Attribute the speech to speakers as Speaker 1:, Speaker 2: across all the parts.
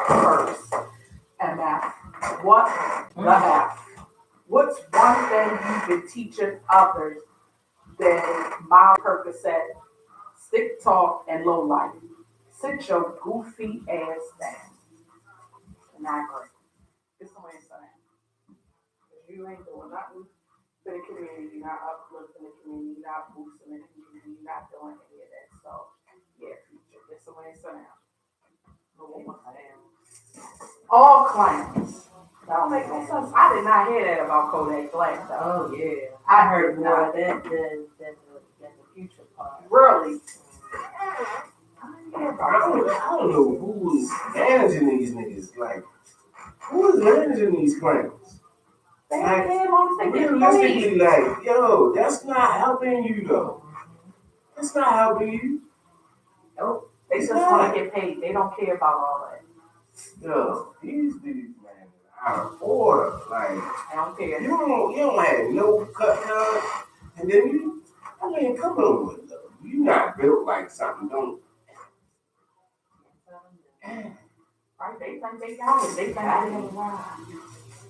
Speaker 1: first. And that's what the F. What's one thing you've been teaching others than Miles Percocet, stick talk, and low life? Sit your goofy ass down. And I agree. It's the way it's done. Because you ain't doing nothing for the community, you're not uplifting the community, you're not boosting the community, you're not doing any of that. So, yeah, future. It's the way it's done. All clowns. That don't make no sense. I did not hear that about Kodak Black, though.
Speaker 2: Oh yeah,
Speaker 1: I
Speaker 2: heard
Speaker 1: did
Speaker 2: more
Speaker 1: not.
Speaker 2: of that than the future part.
Speaker 1: Really?
Speaker 3: I don't know who's managing these niggas. Like, who is managing these clowns?
Speaker 1: They
Speaker 3: Like,
Speaker 1: have him on they get paid.
Speaker 3: realistically, like, yo, that's not helping you though. That's not helping you.
Speaker 1: Nope. They just want to get paid. They don't care about all that.
Speaker 3: Yo, these dudes, man, out of order. Like,
Speaker 1: They don't care.
Speaker 3: you don't have no cut, and then you, I mean, come on with it though. You not built like something, don't.
Speaker 1: Right? They think they got it. They think they got it.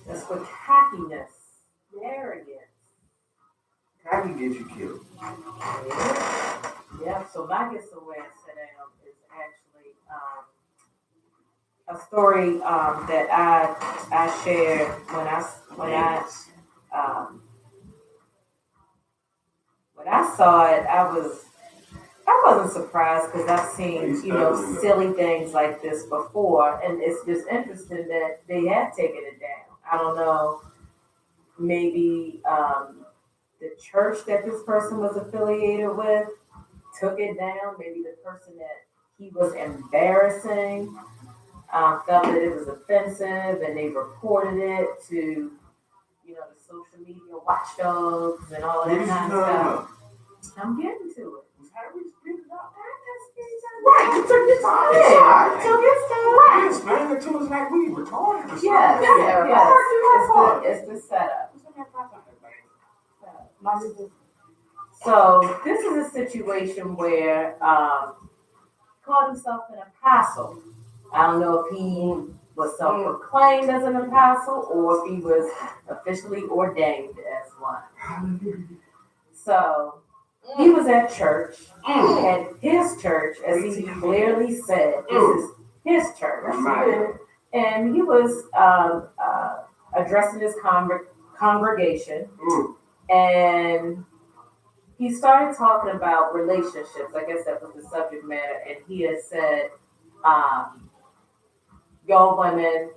Speaker 2: That's what cockiness, arrogance.
Speaker 3: How do you get you killed?
Speaker 2: Yeah. So my get somewhere sit down is actually a story that I shared when I saw it. I wasn't surprised because I've seen silly things like this before, and it's just interesting that they have taken it down. I don't know, maybe the church that this person was affiliated with took it down. Maybe the person that he was embarrassing felt that it was offensive, and they reported it to, the social media watchdogs and all of that kind of stuff. I'm getting to it.
Speaker 1: Right, you took your time.
Speaker 2: Yeah, you took his time.
Speaker 3: You explain it to us like we retarded or something.
Speaker 2: Yeah. It's the setup. So this is a situation where called himself an apostle. I don't know if he was self-proclaimed as an apostle or if he was officially ordained as one. So he was at church, at his church, as he clearly said, this is his church. And he was addressing his congregation, and he started talking about relationships. I guess that was the subject matter. And he had said, y'all women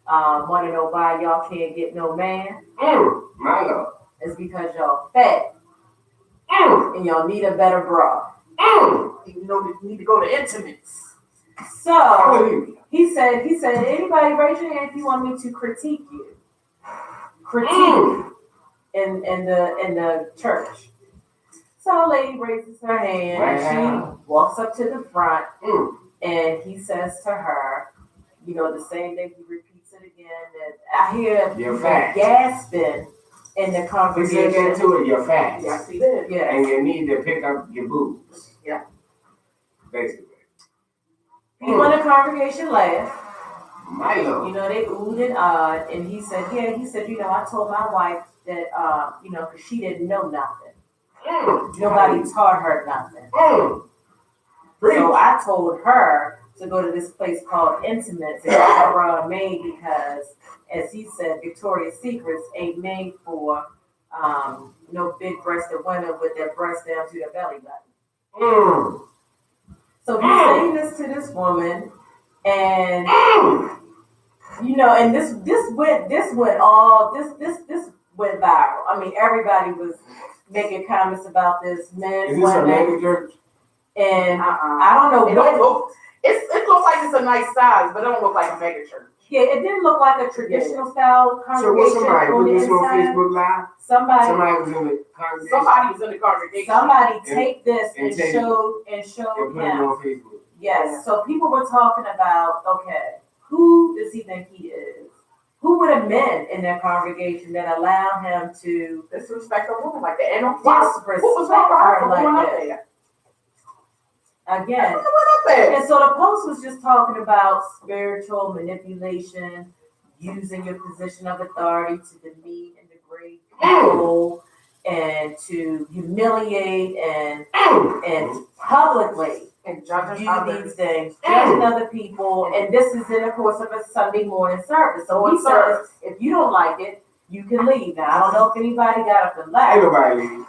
Speaker 2: want to know why y'all can't get no man?
Speaker 3: My Lord.
Speaker 2: It's because y'all fat. And y'all need a better bra.
Speaker 1: You need to go to intimates.
Speaker 2: So he said, anybody raise your hand if you want me to critique you. In the church. So a lady raises her hand and she walks up to the front and he says to her, the same thing, he repeats it again, that I hear you gasping in the conversation.
Speaker 3: He said that to her, you're fat.
Speaker 1: Yes, he did.
Speaker 2: Yes.
Speaker 3: And you need to pick up your boobs.
Speaker 1: Yeah.
Speaker 3: Basically.
Speaker 2: People in the congregation laughed.
Speaker 3: My Lord.
Speaker 2: They oohed and awed, and he said, I told my wife that, because she didn't know nothing. Nobody taught her nothing. So I told her to go to this place called Intimates and get her bra made because, as he said, Victoria's Secrets ain't made for no big-breasted women with their breasts down to their belly button. So he's saying this to this woman, and and this went viral. I mean, everybody was making comments about this. Men,
Speaker 3: is this a mega church?
Speaker 2: And I don't know.
Speaker 1: It looks like it's a nice size, but it don't look like a mega church.
Speaker 2: Yeah, it didn't look like a traditional style congregation.
Speaker 3: So somebody put this on Facebook Live?
Speaker 2: Somebody
Speaker 3: was in the congregation.
Speaker 1: Somebody was in the congregation.
Speaker 2: Somebody taped this and showed
Speaker 3: and
Speaker 2: him.
Speaker 3: put it on Facebook.
Speaker 2: Yes. So people were talking about, okay, who does he think he is? Who were the men in their congregation that allowed him to
Speaker 1: disrespect a woman like that? And
Speaker 2: disrespect her like that? again.
Speaker 1: What up there?
Speaker 2: And so the post was just talking about spiritual manipulation, using your position of authority to demean and degrade people, and to humiliate and publicly
Speaker 1: And judging
Speaker 2: do
Speaker 1: others.
Speaker 2: these things, judging other people, and this is in the course of a Sunday morning service. So he says, if you don't like it, you can leave. Now, I don't know if anybody got up and
Speaker 3: Ain't
Speaker 2: left.
Speaker 3: nobody leave.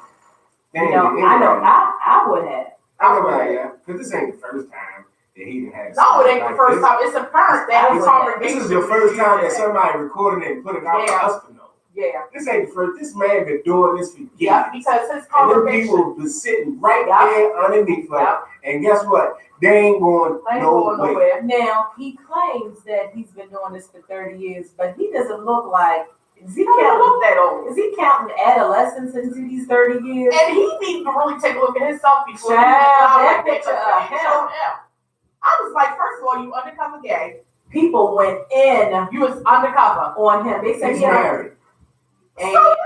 Speaker 2: You know, I know I would have.
Speaker 3: Ain't nobody, yeah. Because this ain't the first time that he done had.
Speaker 1: No, it ain't
Speaker 3: like
Speaker 1: the first
Speaker 3: this.
Speaker 1: time. It's apparent that his congregation.
Speaker 3: This is the first time that somebody recorded it and put it out for us to know.
Speaker 1: Yeah.
Speaker 3: This ain't the first. This man been doing this for years.
Speaker 1: Yeah, because his
Speaker 3: And them
Speaker 1: congregation.
Speaker 3: people been sitting right
Speaker 1: Yep.
Speaker 3: there underneath us.
Speaker 1: Yep.
Speaker 3: And guess what? They ain't going
Speaker 1: They ain't going
Speaker 3: nowhere.
Speaker 1: nowhere.
Speaker 2: Now, he claims that he's been doing this for 30 years, but he doesn't look like, is he
Speaker 1: He don't
Speaker 2: counting,
Speaker 1: look that old.
Speaker 2: is he counting adolescence into these 30 years?
Speaker 1: And he needs to really take a look at himself before he
Speaker 2: Child, that
Speaker 1: like
Speaker 2: picture
Speaker 1: that.
Speaker 2: of him.
Speaker 1: I was like, first of all, you undercover gay.
Speaker 2: People went in
Speaker 1: You was undercover.
Speaker 2: on him. They said
Speaker 3: He's
Speaker 2: he had,
Speaker 3: married.
Speaker 2: and
Speaker 1: So what?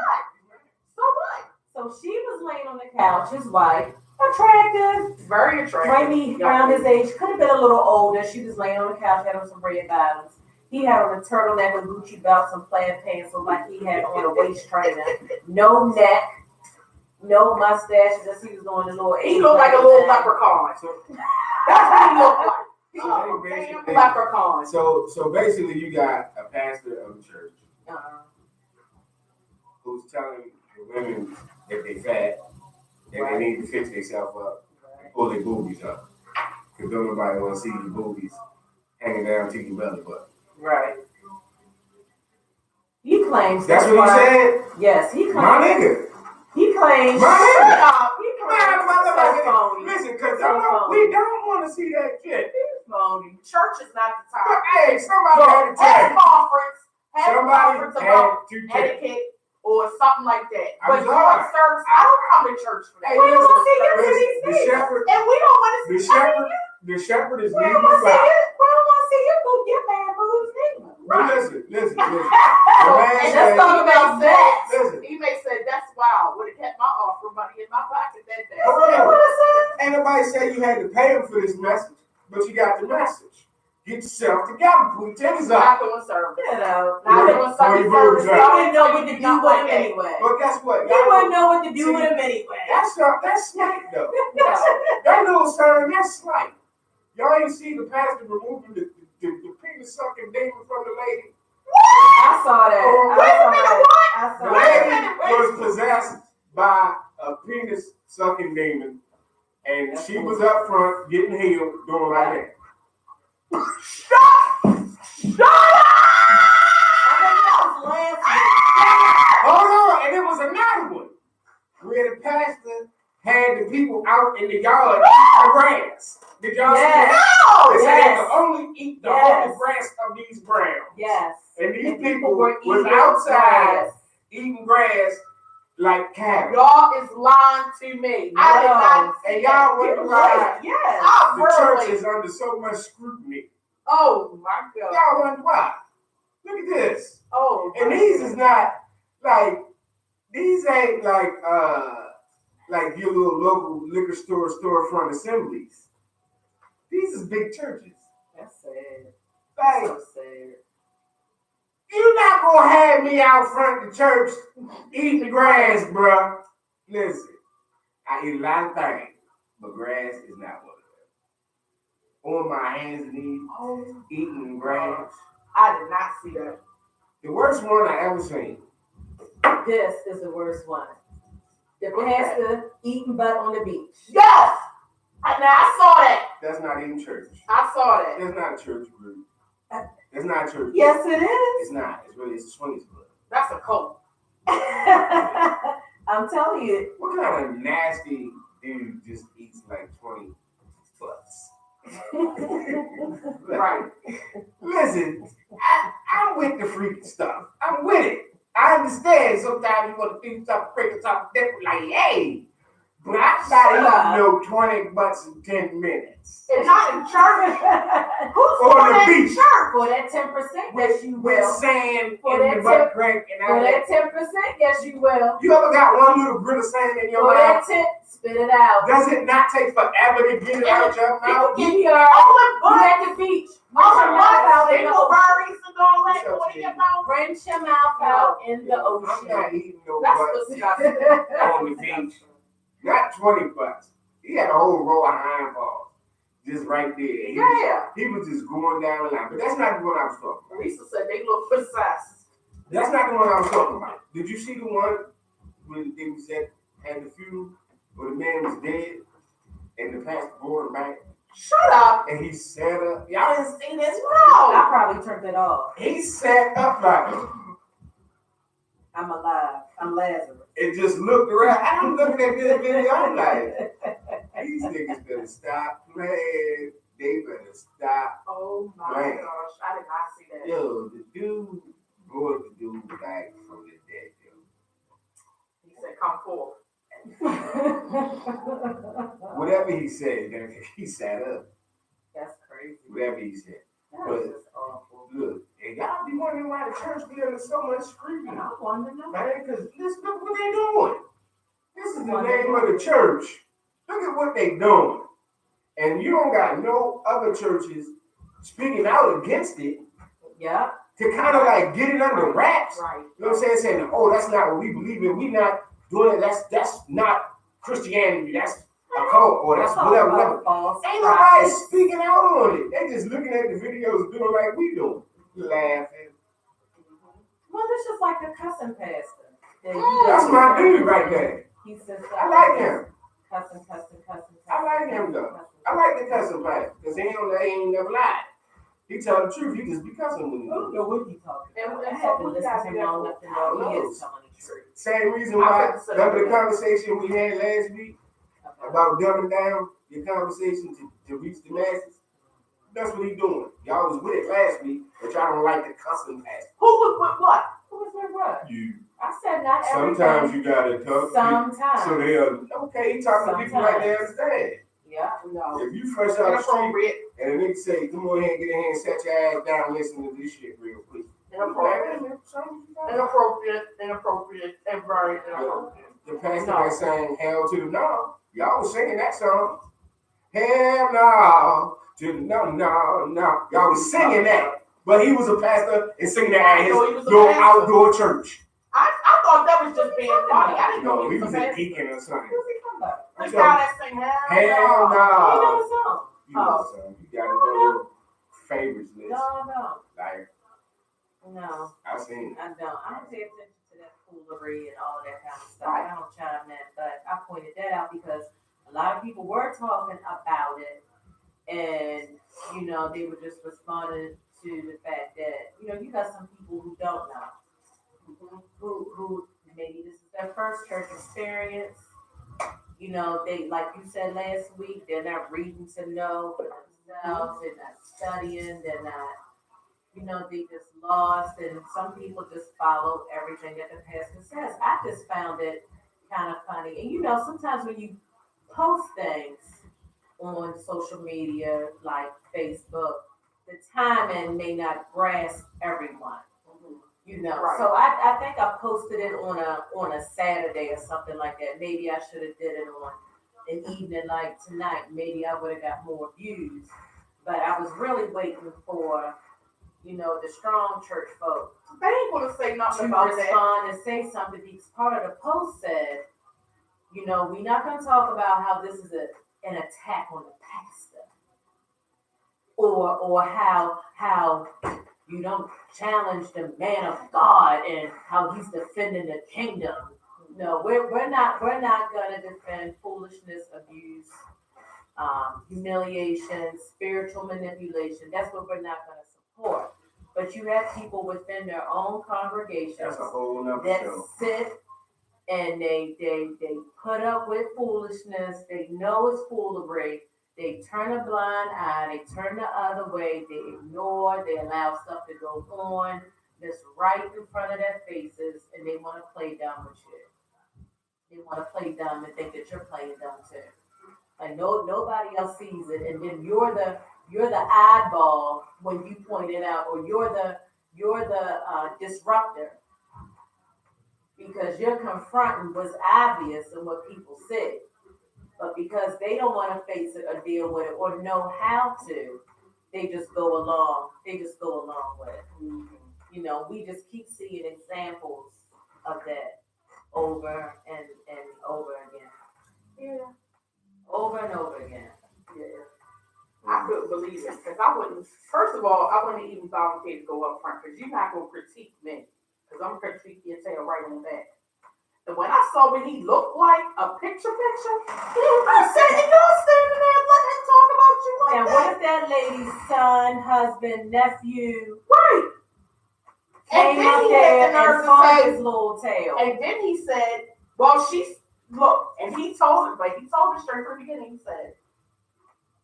Speaker 1: So what?
Speaker 2: so she was laying on the couch, his wife, attractive,
Speaker 1: Very attractive.
Speaker 2: maybe around his age, could have been a little older. She was laying on the couch, had on some red bottoms. He had on a turtleneck, a Gucci belt, some plaid pants, so like he had on a waist trainer. No neck, no mustache, just he was doing a little.
Speaker 1: He looked like a little leprechaun.
Speaker 3: So,
Speaker 1: That's what he looked like. He
Speaker 3: So
Speaker 1: looked
Speaker 3: they
Speaker 1: like a damn
Speaker 3: basically-
Speaker 1: leprechaun.
Speaker 3: so basically, you got a pastor of the church
Speaker 2: Uh-uh.
Speaker 3: who's telling the women if they fat and they need to fix themselves up, pull their boobies up, because don't nobody want to see your boobies hanging down to your belly button.
Speaker 2: Right. He claims
Speaker 3: That's what he
Speaker 2: why-
Speaker 3: said.
Speaker 2: Yes, he claims.
Speaker 3: My nigga.
Speaker 2: He claims.
Speaker 3: My
Speaker 2: Shut
Speaker 3: nigga.
Speaker 2: up. He
Speaker 3: Man,
Speaker 2: claims.
Speaker 3: motherfucker,
Speaker 2: So phony.
Speaker 3: listen, because
Speaker 2: So
Speaker 3: we don't want to see that shit.
Speaker 2: phony.
Speaker 1: Church is not the
Speaker 3: But
Speaker 1: time.
Speaker 3: hey, somebody
Speaker 1: Look,
Speaker 3: had to tell
Speaker 1: have
Speaker 3: you.
Speaker 1: a conference. Have a
Speaker 3: Somebody
Speaker 1: conference about
Speaker 3: had to tell you.
Speaker 1: etiquette or something like that.
Speaker 3: I'm
Speaker 1: But
Speaker 3: sorry.
Speaker 1: during service, I don't come to church for that.
Speaker 3: Hey,
Speaker 1: We don't
Speaker 3: listen,
Speaker 1: want to see you do
Speaker 3: listen,
Speaker 1: these
Speaker 3: the
Speaker 1: things.
Speaker 3: shepherd,
Speaker 1: And we don't want to
Speaker 3: the
Speaker 1: see
Speaker 3: shepherd is
Speaker 1: We
Speaker 3: leading
Speaker 1: don't
Speaker 3: the
Speaker 1: want to see
Speaker 3: flock.
Speaker 1: you. We don't want to see you move your man moves neither.
Speaker 3: But listen.
Speaker 1: So,
Speaker 3: man
Speaker 1: and
Speaker 3: said-
Speaker 1: let's talk about that.
Speaker 3: Listen.
Speaker 1: He may say that's wild. Would have kept my offer money in my pocket that day.
Speaker 3: For real.
Speaker 1: What I said?
Speaker 3: Ain't nobody say you had to pay him for this message, but you got the message. Get yourself together, put your titties up.
Speaker 1: Not doing service.
Speaker 2: You know.
Speaker 1: Not
Speaker 3: Yeah.
Speaker 1: doing Sunday
Speaker 3: Or your
Speaker 1: service.
Speaker 3: boobs
Speaker 2: He
Speaker 3: up.
Speaker 2: wouldn't know what to do with him anyway.
Speaker 3: But guess what?
Speaker 2: He wouldn't know what to do with him anyway.
Speaker 3: That's slight though.
Speaker 2: No.
Speaker 3: That little son, that's slight. Y'all ain't see the pastor removing the penis sucking demon from the lady.
Speaker 2: I saw that.
Speaker 3: Oh,
Speaker 1: wait a minute, what?
Speaker 2: I
Speaker 3: The
Speaker 2: saw
Speaker 1: Wait a
Speaker 2: that.
Speaker 1: minute,
Speaker 3: lady was possessed by a penis sucking demon, and she was up front getting healed, doing like that.
Speaker 1: Shut up!
Speaker 2: I think that was last
Speaker 3: Hold on, and it was another one where the pastor had the people out in the yard eating the grass. Did y'all see
Speaker 2: Yes.
Speaker 3: that? They said they
Speaker 2: Yes.
Speaker 3: could only eat the
Speaker 2: Yes.
Speaker 3: whole grass of these grounds.
Speaker 2: week. Yes.
Speaker 3: And these
Speaker 2: And
Speaker 3: people
Speaker 2: were
Speaker 3: was
Speaker 2: eating
Speaker 3: outside
Speaker 2: grass.
Speaker 3: eating grass like cattle.
Speaker 1: Y'all is lying to me. I did not see
Speaker 3: And y'all
Speaker 1: that.
Speaker 3: wonder
Speaker 2: You're
Speaker 3: why
Speaker 2: right. Yes.
Speaker 1: I
Speaker 3: the church
Speaker 1: really.
Speaker 3: is under so much scrutiny.
Speaker 1: Oh my God.
Speaker 3: Y'all wonder why. Look at this.
Speaker 1: Oh.
Speaker 3: And these is not like, these ain't like your little local liquor store storefront assemblies. These is big churches.
Speaker 2: That's sad.
Speaker 3: Like,
Speaker 2: So sad.
Speaker 3: you not gonna have me out front of the church eating grass, bruh. Listen, I eat a lot of things, but grass is not one of them. On my hands and knees,
Speaker 1: Oh,
Speaker 3: eating grass.
Speaker 1: I did not see that.
Speaker 3: The worst one I ever seen.
Speaker 2: This is the worst one. The pastor eating butt on the beach.
Speaker 1: Yes. Now I saw that.
Speaker 3: That's not even church.
Speaker 1: I saw that.
Speaker 3: That's not a church group. That's not a church.
Speaker 2: Yes, it is.
Speaker 3: It's not. It's a swingers club.
Speaker 1: That's a cult.
Speaker 2: I'm telling you.
Speaker 3: What kind of nasty dude just eats like 20 butts?
Speaker 1: Right.
Speaker 3: Listen, I'm with the freaky stuff. I'm with it. I understand sometimes you want to do something freaking something different, like, hey. But I gotta eat no $20 in 10 minutes.
Speaker 1: And not in church. Who's
Speaker 3: On
Speaker 1: doing
Speaker 3: the
Speaker 1: that in
Speaker 3: beach.
Speaker 1: church?
Speaker 2: For that 10%, yes you
Speaker 3: With
Speaker 2: will.
Speaker 3: sand
Speaker 2: For
Speaker 3: in
Speaker 2: that
Speaker 3: the butt crack and
Speaker 2: For
Speaker 3: all
Speaker 2: that
Speaker 3: that.
Speaker 2: 10%, yes you will.
Speaker 3: You ever got one little grit of sand in your
Speaker 2: For that
Speaker 3: mouth?
Speaker 2: 10, spit it out.
Speaker 3: Does it not take forever to get it out your mouth?
Speaker 2: You are at the beach.
Speaker 1: All
Speaker 2: Rinse
Speaker 1: the
Speaker 2: your mouth out in the ocean.
Speaker 1: dingleberries and all that going in your mouth.
Speaker 2: Rinse your mouth out in the
Speaker 3: I'm
Speaker 2: ocean.
Speaker 3: not eating no
Speaker 1: That's
Speaker 3: butt
Speaker 1: disgusting.
Speaker 3: on the beach. Not $20. He had a whole row of iron balls just right there.
Speaker 1: Yeah.
Speaker 3: He was just going down the line. But that's not the one I was talking about.
Speaker 1: Risa said they look precise.
Speaker 3: That's not the one I was talking about. Did you see the one when they said at the funeral where the man was dead and the pastor brought him back
Speaker 1: Shut up.
Speaker 3: and he sat up? Y'all didn't see this?
Speaker 2: I
Speaker 1: No.
Speaker 2: probably turned it off.
Speaker 3: He sat up like
Speaker 2: I'm alive. I'm Lazarus.
Speaker 3: and just looked around. I'm looking at this video. I'm like, these niggas better stop playing. They better stop.
Speaker 1: Oh my
Speaker 3: Man.
Speaker 1: gosh. I did not see that.
Speaker 3: Yo, the dude brought the dude back from the dead, yo.
Speaker 1: He said, come forth.
Speaker 3: Whatever he said, he sat up.
Speaker 2: That's crazy.
Speaker 3: Whatever he said.
Speaker 2: That's just awful.
Speaker 3: Look, and y'all be wondering why the church be under so much scrutiny.
Speaker 2: I want to know.
Speaker 3: Man, because look what they doing. This is the name of the church. Look at what they doing. And you don't got no other churches speaking out against it
Speaker 2: Yeah.
Speaker 3: to kind of like get it under wraps.
Speaker 1: Right.
Speaker 3: You know what I'm saying? Saying, oh, that's not what we believe in. We not doing it. That's not Christianity. That's a cult or that's whatever.
Speaker 2: False
Speaker 3: Ain't nobody
Speaker 2: prophets.
Speaker 3: speaking out on it. They just looking at the videos doing like we do. Laughing.
Speaker 2: Well, it's just like a cussing pastor.
Speaker 3: That's my dude right there.
Speaker 2: He says,
Speaker 3: I like him.
Speaker 2: Cussing.
Speaker 3: I like him though. I like the cussing pastor because he ain't never lied. He tell the truth. He just be cussing with
Speaker 2: I don't
Speaker 3: me.
Speaker 2: know what he's talking about.
Speaker 1: And
Speaker 2: I
Speaker 1: so
Speaker 2: haven't
Speaker 1: what
Speaker 2: listened
Speaker 1: you
Speaker 2: to him
Speaker 1: guys
Speaker 2: long
Speaker 1: do?
Speaker 2: enough to know he is telling the truth.
Speaker 3: Same reason why remember the conversation we had last week about dumbing down your conversation to reach the masses? That's what he doing. Y'all was with it last week, but y'all don't like the cussing pastor.
Speaker 1: Who was with what?
Speaker 2: Who was with what?
Speaker 3: You.
Speaker 2: I said not everything.
Speaker 3: Sometimes you gotta talk to
Speaker 2: Sometimes.
Speaker 3: so they'll okay, he talking to people like they understand.
Speaker 2: Yeah.
Speaker 1: No.
Speaker 3: If you fresh out the street
Speaker 1: Inappropriate.
Speaker 3: and a nigga say, come on here and get in here and set your ass down and listen to this shit real quick.
Speaker 1: Inappropriate. Inappropriate. And very inappropriate.
Speaker 3: The pastor
Speaker 1: No.
Speaker 3: that sang Hell to the No. Y'all was singing that song. Hell no to the no. Y'all was singing that. But he was a pastor and singing that at his
Speaker 1: No, he was a
Speaker 3: little
Speaker 1: pastor.
Speaker 3: outdoor church.
Speaker 1: I thought that was just being funny. I didn't know
Speaker 3: No, he was a
Speaker 1: pastor.
Speaker 3: deacon or something.
Speaker 2: Who's he talking about?
Speaker 1: The guy that sang
Speaker 3: Hell
Speaker 1: Hell
Speaker 2: He
Speaker 3: no.
Speaker 2: know the song.
Speaker 3: You know the song. You got a little favorites list.
Speaker 2: No.
Speaker 3: Like,
Speaker 2: No,
Speaker 3: I seen it.
Speaker 2: I don't. I don't pay attention to that foolery and all of that kind of stuff. I don't chime in, but I pointed that out because a lot of people were talking about it, and you know they were just responding to the fact that you got some people who don't know, who maybe this is their first church experience. They like you said last week, they're not reading to know for themselves. They're not studying. They're not. They just lost, and some people just follow everything that the pastor says. I just found it kind of funny. And sometimes when you post things on social media like Facebook, the timing may not grasp everyone.
Speaker 1: Right.
Speaker 2: So I think I posted it on a Saturday or something like that. Maybe I should have did it on an evening like tonight. Maybe I would have got more views. But I was really waiting for the strong church folk
Speaker 1: They ain't gonna say
Speaker 2: to
Speaker 1: nothing about that.
Speaker 2: respond and say something because part of the post said, we're not going to talk about how this is an attack on the pastor or how you don't challenge the man of God and how he's defending the kingdom. No, we're not going to defend foolishness, abuse, humiliation, spiritual manipulation. That's what we're not going to support. But you have people within their own congregations
Speaker 3: That's a whole nother
Speaker 2: that
Speaker 3: show.
Speaker 2: sit and they put up with foolishness. They know it's foolery. They turn a blind eye. They turn the other way. They ignore. They allow stuff to go on that's right in front of their faces, and they want to play dumb with shit. they want to play dumb and think that you're playing dumb too. Like nobody else sees it, and then you're the oddball when you point it out, or you're the disruptor because you're confronting what's obvious and what people see. But because they don't want to face it or deal with it or know how to, they just go along. They just go along with it. You know, we just keep seeing examples of that over and over again.
Speaker 1: Yeah.
Speaker 2: Over and over again.
Speaker 1: Yeah. I couldn't believe it because I wouldn't. First of all, I wouldn't even volunteer to go up front because you're not gonna critique me because I'm gonna critique your tail right on that. And when I saw what he looked like, a picture, I said, and you're standing there letting him talk about you like
Speaker 2: And
Speaker 1: that.
Speaker 2: what if that lady's son, husband, nephew
Speaker 1: Right. And
Speaker 2: came
Speaker 1: then
Speaker 2: up
Speaker 1: he
Speaker 2: there
Speaker 1: had the nerve
Speaker 2: and
Speaker 1: to
Speaker 2: saw
Speaker 1: say,
Speaker 2: his little tail?
Speaker 1: and then he said, well, look, and he told her straight from the beginning, he said,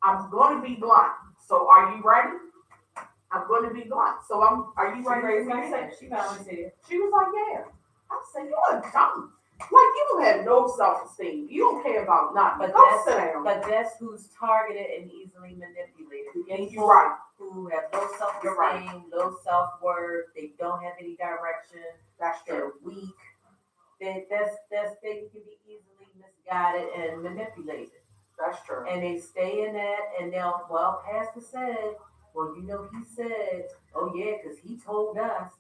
Speaker 1: I'm going to be blunt. So are you ready? I'm going to be blunt. So are you ready?
Speaker 2: She volunteered.
Speaker 1: She was like, yeah. I said, you are dumb. Like, you don't have no self-esteem. You don't care about nothing. Sit down.
Speaker 2: But that's who's targeted and easily manipulated.
Speaker 1: And you're right.
Speaker 2: Who have low self-esteem,
Speaker 1: You're right.
Speaker 2: low self-worth, they don't have any direction,
Speaker 1: That's
Speaker 2: they're
Speaker 1: true.
Speaker 2: weak. They can be easily misguided and manipulated.
Speaker 1: That's true.
Speaker 2: And they stay in that, and they'll, well, Pastor said, well, you know, he said, oh yeah, because he told us.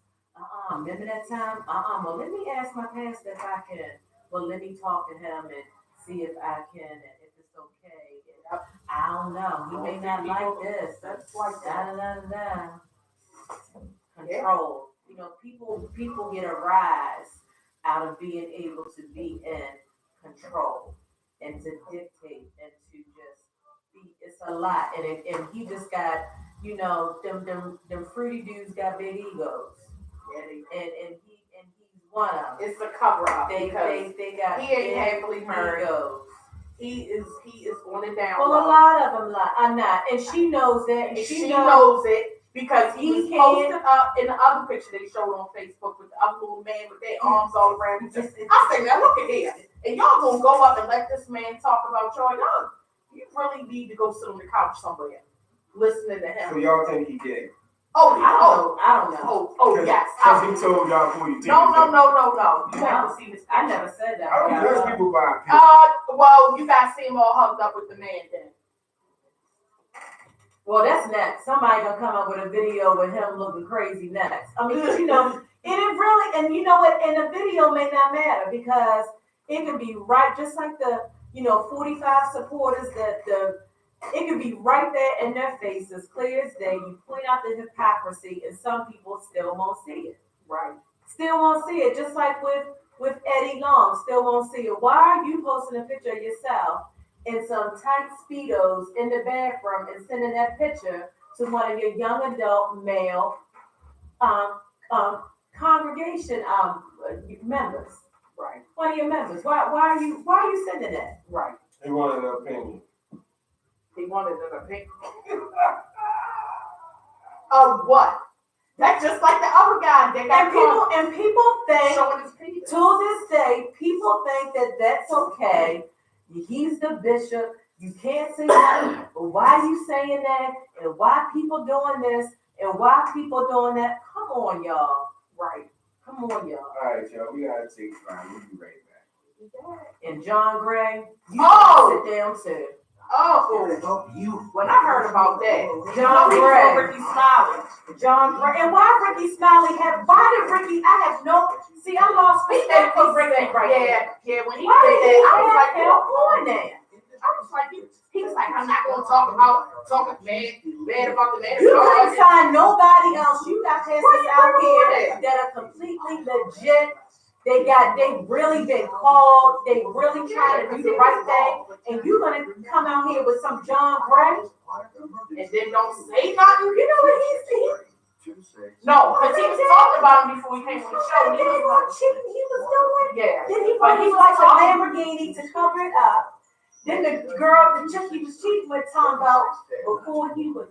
Speaker 2: Remember that time? Well, let me ask my pastor if I can. Well, let me talk to him and see if I can, and if it's okay. And I don't know. He may not like this.
Speaker 1: That's like that.
Speaker 2: Control. You know, people get a rise out of being able to be in control and to dictate and to just be. It's a lot, and he just got, you know, them fruity dudes got big egos. And he's one of them.
Speaker 1: It's a cover up.
Speaker 2: They got
Speaker 1: he ain't happily married.
Speaker 2: egos.
Speaker 1: He is on it down.
Speaker 2: Well, a lot of them are not, and she knows that. And
Speaker 1: she knows it because he was posted up in the other picture they showed on Facebook with the other little man with their arms all around him. I say, now look at here, and y'all gonna go up and let this man talk about y'all? Y'all, you really need to go sit on the couch somewhere, listening to him.
Speaker 3: So y'all think he gay?
Speaker 2: I don't know.
Speaker 1: Oh, yes.
Speaker 3: Because he told y'all before you
Speaker 1: No. You haven't seen this picture.
Speaker 2: I never said that.
Speaker 3: I don't judge people by pictures.
Speaker 1: Well, you guys see him all hugged up with the man then.
Speaker 2: Well, that's next. Somebody gonna come up with a video with him looking crazy next. I mean, you know, and it really, and you know what, and the video may not matter because it can be right, just like the, 45 supporters it can be right there in their faces, clear as day. You point out the hypocrisy, and some people still won't see it.
Speaker 1: Right.
Speaker 2: Still won't see it. Just like with Eddie Long, still won't see it. Why are you posting a picture of yourself in some tight Speedos in the bathroom and sending that picture to one of your young adult male congregation members?
Speaker 1: Right.
Speaker 2: One of your members. Why are you sending that?
Speaker 1: Right.
Speaker 3: He wanted an opinion.
Speaker 1: He wanted an opinion. Of what? That's just like the other guy. They got
Speaker 2: people think,
Speaker 1: showing his penis.
Speaker 2: to this day, people think that that's okay. He's the bishop. You can't say nothing. But why are you saying that? And why people doing this? And why people doing that? Come on, y'all.
Speaker 1: Right.
Speaker 2: Come on, y'all.
Speaker 3: All right, y'all. We gotta take time. We'll be right back.
Speaker 2: And John Gray, you sit down too.
Speaker 1: Oh, when I heard about that,
Speaker 2: John Gray.
Speaker 1: Ricky Smiley.
Speaker 2: John Gray. And why Ricky Smiley why did Ricky, I lost respect for Ricky right
Speaker 1: Yeah, when he
Speaker 2: Why
Speaker 1: did
Speaker 2: did he
Speaker 1: that, I was like,
Speaker 2: have him on there?
Speaker 1: he was like, I'm not gonna talk bad about the man.
Speaker 2: You couldn't find nobody else. You got pastors out here that are completely legit. They really been called. They really try to do the right thing. And you're gonna come out here with some John Gray
Speaker 1: and then don't say nothing. You know what he's No, because he was talking about him before he came on the show.
Speaker 2: He was cheating. He was doing.
Speaker 1: Yeah.
Speaker 2: Then he was like a Lamborghini to cover it up. Then the chick he was cheating with, talking about before he was.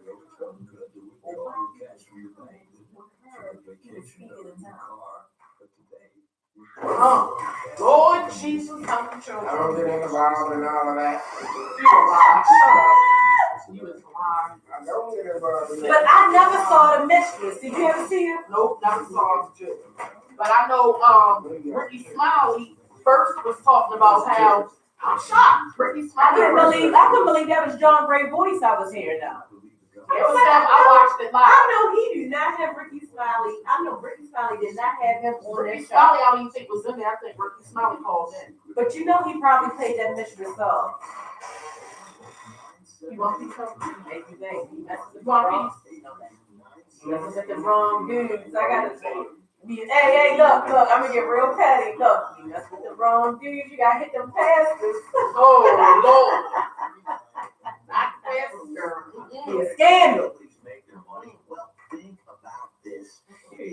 Speaker 1: Lord Jesus, help the
Speaker 3: I
Speaker 1: children.
Speaker 3: don't get involved in all of that.
Speaker 1: You a lie. Shut up. You is a lie.
Speaker 3: I don't get involved in
Speaker 2: But
Speaker 3: that.
Speaker 2: I never saw the mistress. Did you ever see her?
Speaker 1: Nope, never saw it. But I know, Ricky Smiley first was talking about how, I'm shocked, Ricky
Speaker 2: I
Speaker 1: Smiley.
Speaker 2: couldn't believe that was John Gray voice I was hearing now.
Speaker 1: It was them, I watched it live.
Speaker 2: I know he did not have Ricky Smiley. I know Ricky Smiley did not have him on
Speaker 1: Ricky
Speaker 2: that show.
Speaker 1: Smiley, I don't even think was in there. I think Ricky Smiley called in.
Speaker 2: But you know he probably played that mistress song.
Speaker 1: You want me to tell you?
Speaker 2: Make you think. He messed with
Speaker 1: You
Speaker 2: the
Speaker 1: want
Speaker 2: wrong.
Speaker 1: me?
Speaker 2: Messing with the wrong dudes. I gotta hey, look, I'm gonna get real petty. Look, you mess with the wrong dudes, you gotta hit them pastors.
Speaker 1: Oh, Lord. Not fast, girl.
Speaker 2: Be a scandal.
Speaker 4: Well, think about this.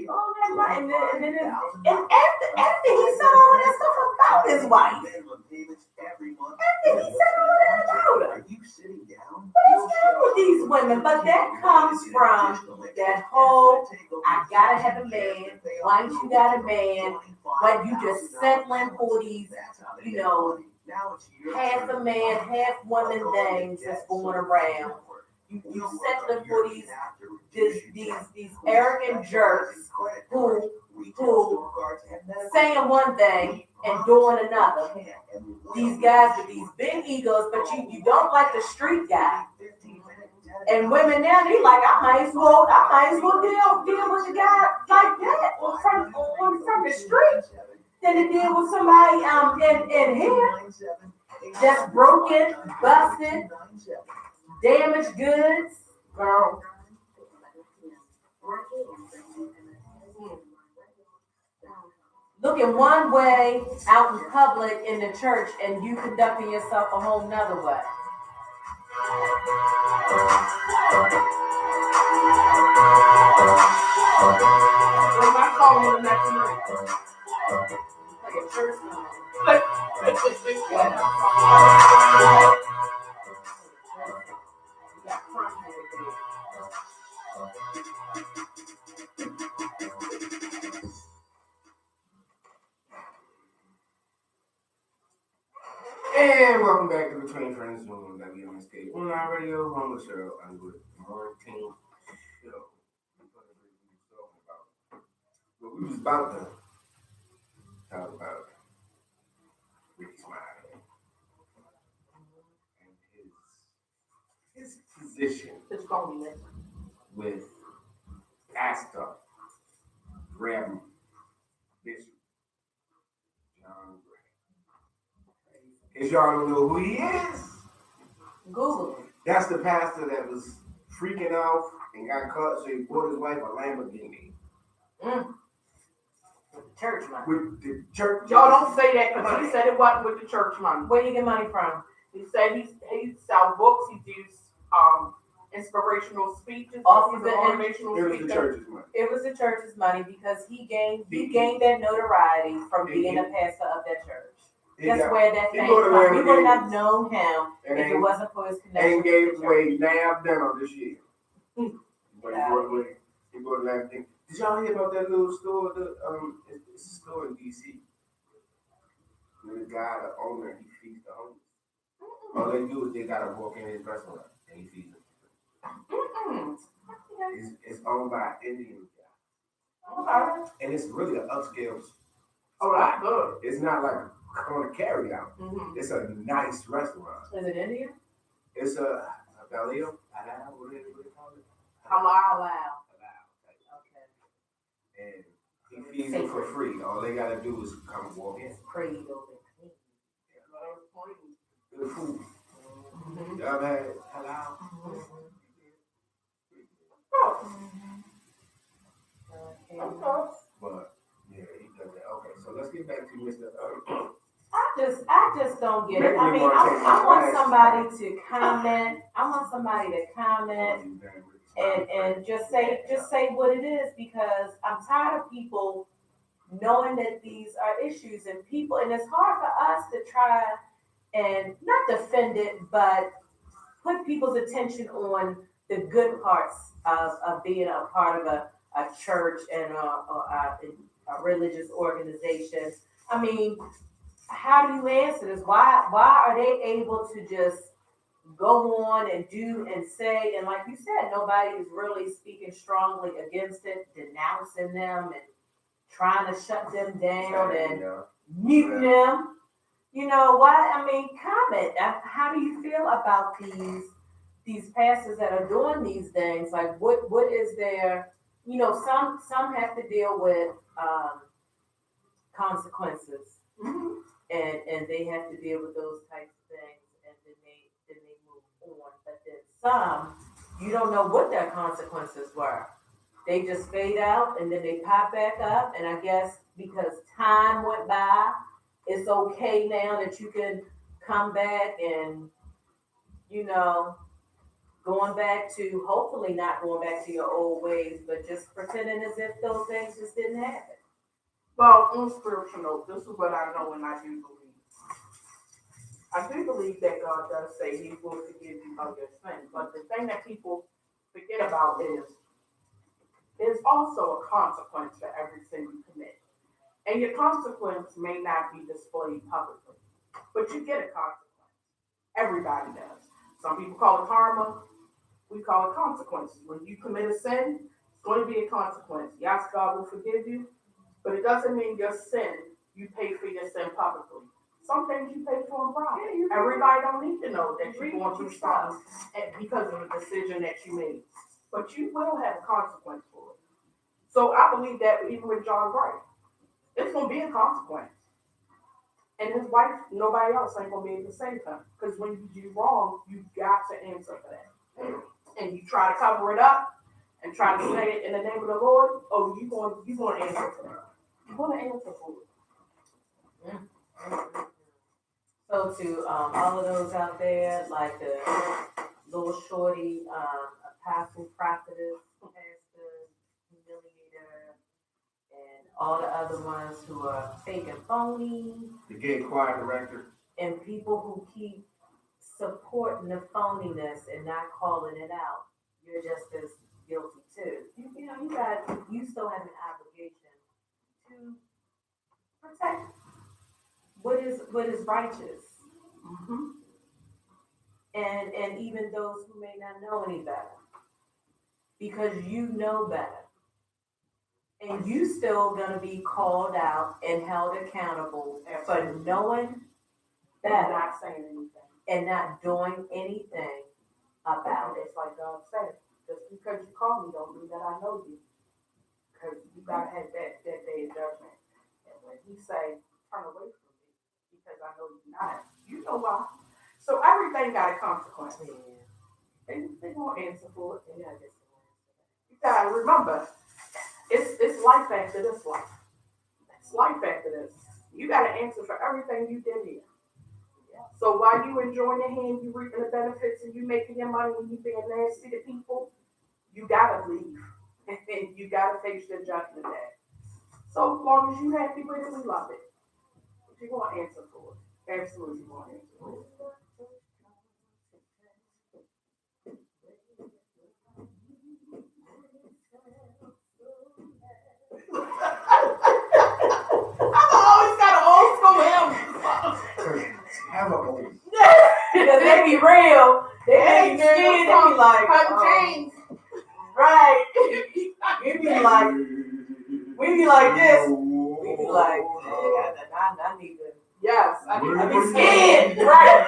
Speaker 2: All that money, and after he said all of that stuff about his wife,
Speaker 4: Minimum payments every month.
Speaker 2: after he said all that about her,
Speaker 4: Are you sitting down?
Speaker 2: what is wrong with these women? But that comes from that whole, I gotta have a man, once you got a man, but you just settling for these, you know, half a man, half woman things that's going around. You settling for these arrogant jerks who saying one thing and doing another. These guys with these big egos, but you don't like the street guy. And women now, they like, I might as well deal with a guy like that from the street than to deal with somebody in here that's broken, busted, damaged goods.
Speaker 1: Girl.
Speaker 2: Looking one way out in public in the church and you conducting yourself a whole nother way.
Speaker 1: When my phone in the next night.
Speaker 2: Like a church song.
Speaker 3: And welcome back to Between Friends Room, WMSK Online Radio, home of Cheryl Underwood, Martin Show. What we was about to talk about Ricky Smiley and his position
Speaker 1: It's going to
Speaker 3: with Pastor Reverend Bishop John Gray. If y'all don't know who he is,
Speaker 2: Google it.
Speaker 3: that's the pastor that was freaking off and got caught, so he bought his wife a Lamborghini.
Speaker 2: Church money.
Speaker 3: With the church.
Speaker 1: Y'all don't say that because he said it wasn't with the church money.
Speaker 2: Where you get money from?
Speaker 1: He said he sells books, he does inspirational speeches,
Speaker 2: Off
Speaker 1: he's
Speaker 2: the-
Speaker 1: an motivational
Speaker 3: It was the
Speaker 1: speaker.
Speaker 3: church's money.
Speaker 2: It was the church's money because he gained that notoriety from being a pastor of that church. That's where that
Speaker 3: he
Speaker 2: fame
Speaker 3: go to
Speaker 2: comes. We wouldn't
Speaker 3: Lamborghini
Speaker 2: have known him
Speaker 3: and
Speaker 2: if it wasn't for his connection
Speaker 3: ain't
Speaker 2: with
Speaker 3: gave
Speaker 2: the church.
Speaker 3: away NAB dental this year. But
Speaker 2: Yeah.
Speaker 3: he bought a Lamborghini. Did y'all hear about that little store? It's a store in DC. The guy, the owner, he feeds the homeless. All they do is they gotta walk in his restaurant and he feeds them. It's owned by an Indian guy.
Speaker 1: Okay.
Speaker 3: And it's really an upscale
Speaker 1: Oh, that's good.
Speaker 3: It's not like on a carry out.
Speaker 1: Mm-hmm.
Speaker 3: It's a nice restaurant.
Speaker 2: Is it India?
Speaker 3: It's a Baleo, what do they call it?
Speaker 2: Halal. Okay.
Speaker 3: And he feeds them for free. All they gotta do is come walk in.
Speaker 2: Prayed over.
Speaker 3: Good food.
Speaker 1: Mm-hmm.
Speaker 3: Y'all had halal? But yeah, he does that. Okay, so let's get back to Mr.
Speaker 2: I just don't get it. I mean, I want somebody to comment. I want somebody to comment and just say what it is, because I'm tired of people knowing that these are issues and people, and it's hard for us to try and not defend it, but put people's attention on the good parts of being a part of a church and a religious organization. I mean, how do you answer this? Why are they able to just go on and do and say, and like you said, nobody is really speaking strongly against it, denouncing them and trying to shut them down and mute them. You know what? I mean, comment. How do you feel about these pastors that are doing these things? Like, what is their, you know, some have to deal with consequences, and they have to deal with those types of things, and then they move on. But then some, you don't know what their consequences were. They just fade out, and then they pop back up. And I guess because time went by, it's okay now that you can come back and, you know, going back to, hopefully not going back to your old ways, but just pretending as if those things just didn't happen.
Speaker 1: Well, on a spiritual note, this is what I know and I do believe. I do believe that God does say He will forgive you of your sins, but the thing that people forget about is there's also a consequence for every sin you commit. And your consequence may not be displayed publicly, but you get a consequence. Everybody does. Some people call it karma. We call it consequences. When you commit a sin, it's going to be a consequence. Yes, God will forgive you, but it doesn't mean your sin, you pay for your sin publicly. Some things you pay for in private. Everybody don't need to know that you're going through something because of a decision that you made. But you will have a consequence for it. So I believe that even with John Gray, it's going to be a consequence. And his wife, nobody else ain't going to be able to save him. Because when you do wrong, you got to answer for that. And you try to cover it up and try to say it in the name of the Lord, oh, you're going to answer for that. You're going to answer for it.
Speaker 2: So to all of those out there, like the little shorty, apostle, prophetess, pastor, humiliator, and all the other ones who are fake and phony,
Speaker 3: The gay choir director.
Speaker 2: and people who keep supporting the phoniness and not calling it out, you're just as guilty too. You know, you still have an obligation to protect what is righteous.
Speaker 1: Mm-hmm.
Speaker 2: And even those who may not know any better, because you know better, and you still gonna be called out and held accountable for knowing
Speaker 1: And
Speaker 2: better
Speaker 1: not saying anything.
Speaker 2: and not doing anything about it.
Speaker 1: It's like God said, just because you call me don't mean that I know you. Because you gotta have that day of judgment. And when He say, turn away from me, because I know you're not, you know why. So everything got a consequence. They won't answer for it.
Speaker 2: Yeah, I guess it was.
Speaker 1: You gotta remember, it's life after this life. It's life after this. You gotta answer for everything you did here. So while you enjoying your hand, you reaping the benefits, and you making your money, and you being nasty to people, you gotta leave, and you gotta face your judgment day. So as long as you happy with it, we love it. But you gonna answer for it. Absolutely, you gonna answer for it. I've always got an old school hymn.
Speaker 3: Have a old.
Speaker 2: Because they be real. They be scared. They be like,
Speaker 1: James.
Speaker 2: right. We be like this. We be like, I need to.
Speaker 1: Yes,
Speaker 2: I be scared.
Speaker 1: Right.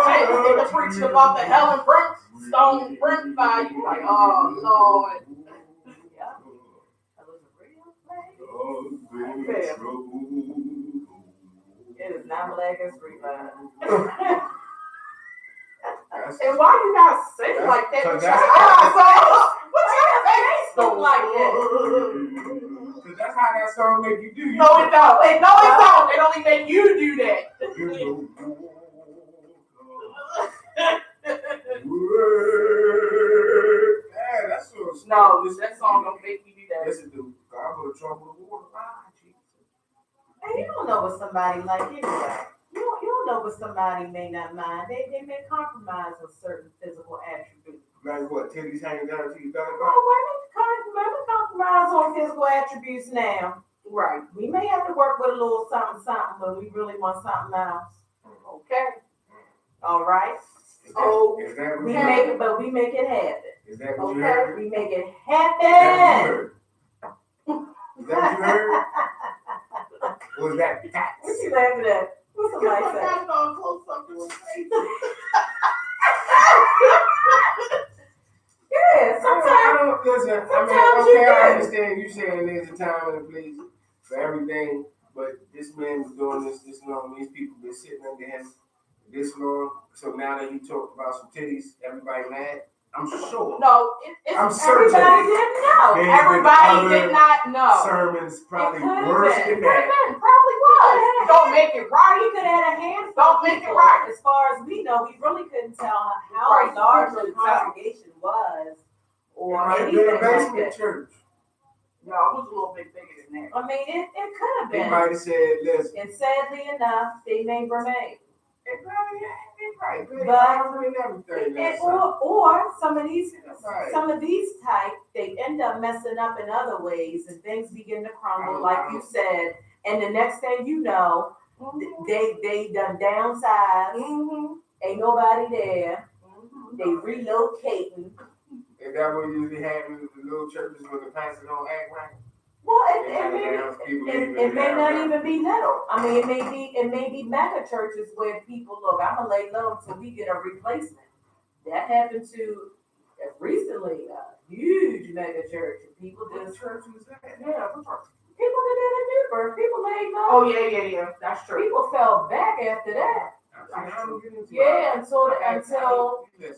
Speaker 1: James nigga preaching about the Helen Brimstone Brent fire. You like, oh Lord.
Speaker 2: Yeah. That was a real thing. It is not Black History Month.
Speaker 1: And why you gotta say it like that?
Speaker 3: So
Speaker 1: With
Speaker 3: that's-
Speaker 1: your eyes on? What your face look like that?
Speaker 3: Cause that's how that song make you do.
Speaker 1: No, it don't. It don't. It only make you do that.
Speaker 3: Yeah, that's so.
Speaker 1: No, that song don't make you do that.
Speaker 3: Yes, it do. God go to trouble the water.
Speaker 2: And you don't know what somebody like anyway. You don't know what somebody may not mind. They may compromise on certain physical attributes.
Speaker 3: Like what? Titties hanging down to your belly button?
Speaker 2: Oh, women compromise on physical attributes now.
Speaker 1: Right.
Speaker 2: We may have to work with a little something, but we really want something else.
Speaker 1: Okay.
Speaker 2: All right?
Speaker 1: Oh,
Speaker 3: Is that what
Speaker 2: We
Speaker 3: you
Speaker 2: make
Speaker 3: heard?
Speaker 2: it, but we make it happen.
Speaker 3: Is that what you
Speaker 1: Okay.
Speaker 3: heard?
Speaker 2: We make it
Speaker 3: Is that what you
Speaker 2: happen.
Speaker 3: heard? Is that what you heard? Or is that facts?
Speaker 2: What you laughing at? What's somebody
Speaker 1: my
Speaker 2: say?
Speaker 1: gosh, don't close something with face.
Speaker 2: Yeah,
Speaker 3: I
Speaker 2: sometimes.
Speaker 3: don't listen.
Speaker 2: sometimes
Speaker 3: okay,
Speaker 2: you
Speaker 3: I
Speaker 2: do.
Speaker 3: understand you saying there's a time and a place for everything, but this man was doing this long. These people been sitting under him this long. So now that he talked about some titties, everybody mad. I'm sure.
Speaker 1: No,
Speaker 3: I'm
Speaker 1: it's
Speaker 3: certain.
Speaker 2: Everybody didn't know.
Speaker 3: There's been
Speaker 1: everybody
Speaker 3: other
Speaker 1: did not know.
Speaker 3: sermons probably
Speaker 2: It could've
Speaker 3: worse
Speaker 2: been.
Speaker 3: than that.
Speaker 1: Probably was. Don't make it
Speaker 2: He
Speaker 1: right.
Speaker 2: could have had a handful.
Speaker 1: Don't
Speaker 2: of
Speaker 1: make it
Speaker 2: people.
Speaker 1: right.
Speaker 2: As far as we know, we really couldn't tell how
Speaker 1: Right.
Speaker 2: large the
Speaker 1: Couldn't tell.
Speaker 2: congregation was,
Speaker 3: It
Speaker 2: or
Speaker 3: might have
Speaker 2: anything
Speaker 3: been a
Speaker 2: like
Speaker 3: basement
Speaker 2: that.
Speaker 3: church.
Speaker 1: No, it was a little bit bigger than that.
Speaker 2: I mean, it could have
Speaker 3: They
Speaker 2: been.
Speaker 3: might have said, listen,
Speaker 2: And sadly enough, they may remain.
Speaker 3: it probably ain't right.
Speaker 2: But-
Speaker 3: And everything.
Speaker 2: And, or some of these
Speaker 3: Right.
Speaker 2: type, they end up messing up in other ways, and things begin to crumble, like you said. And the next thing you know, they done downsized.
Speaker 1: Mm-hmm.
Speaker 2: Ain't nobody there. They relocating.
Speaker 3: Is that what usually happens with the little churches when the pastor don't act right?
Speaker 2: Well,
Speaker 3: They gotta announce people
Speaker 2: it
Speaker 3: leaving
Speaker 2: may
Speaker 3: down
Speaker 2: not
Speaker 3: there.
Speaker 2: even be little. I mean, it may be mega churches where people look. I'm gonna lay low until we get a replacement. That happened to recently a huge mega church, and people
Speaker 3: What
Speaker 2: just
Speaker 3: church was that?
Speaker 1: Yeah, what's wrong?
Speaker 2: people that did a Newburgh, people laid low.
Speaker 1: Oh, yeah. That's true.
Speaker 2: People fell back after that.
Speaker 3: I don't get into
Speaker 2: Yeah,
Speaker 3: it.
Speaker 2: until
Speaker 3: Listen,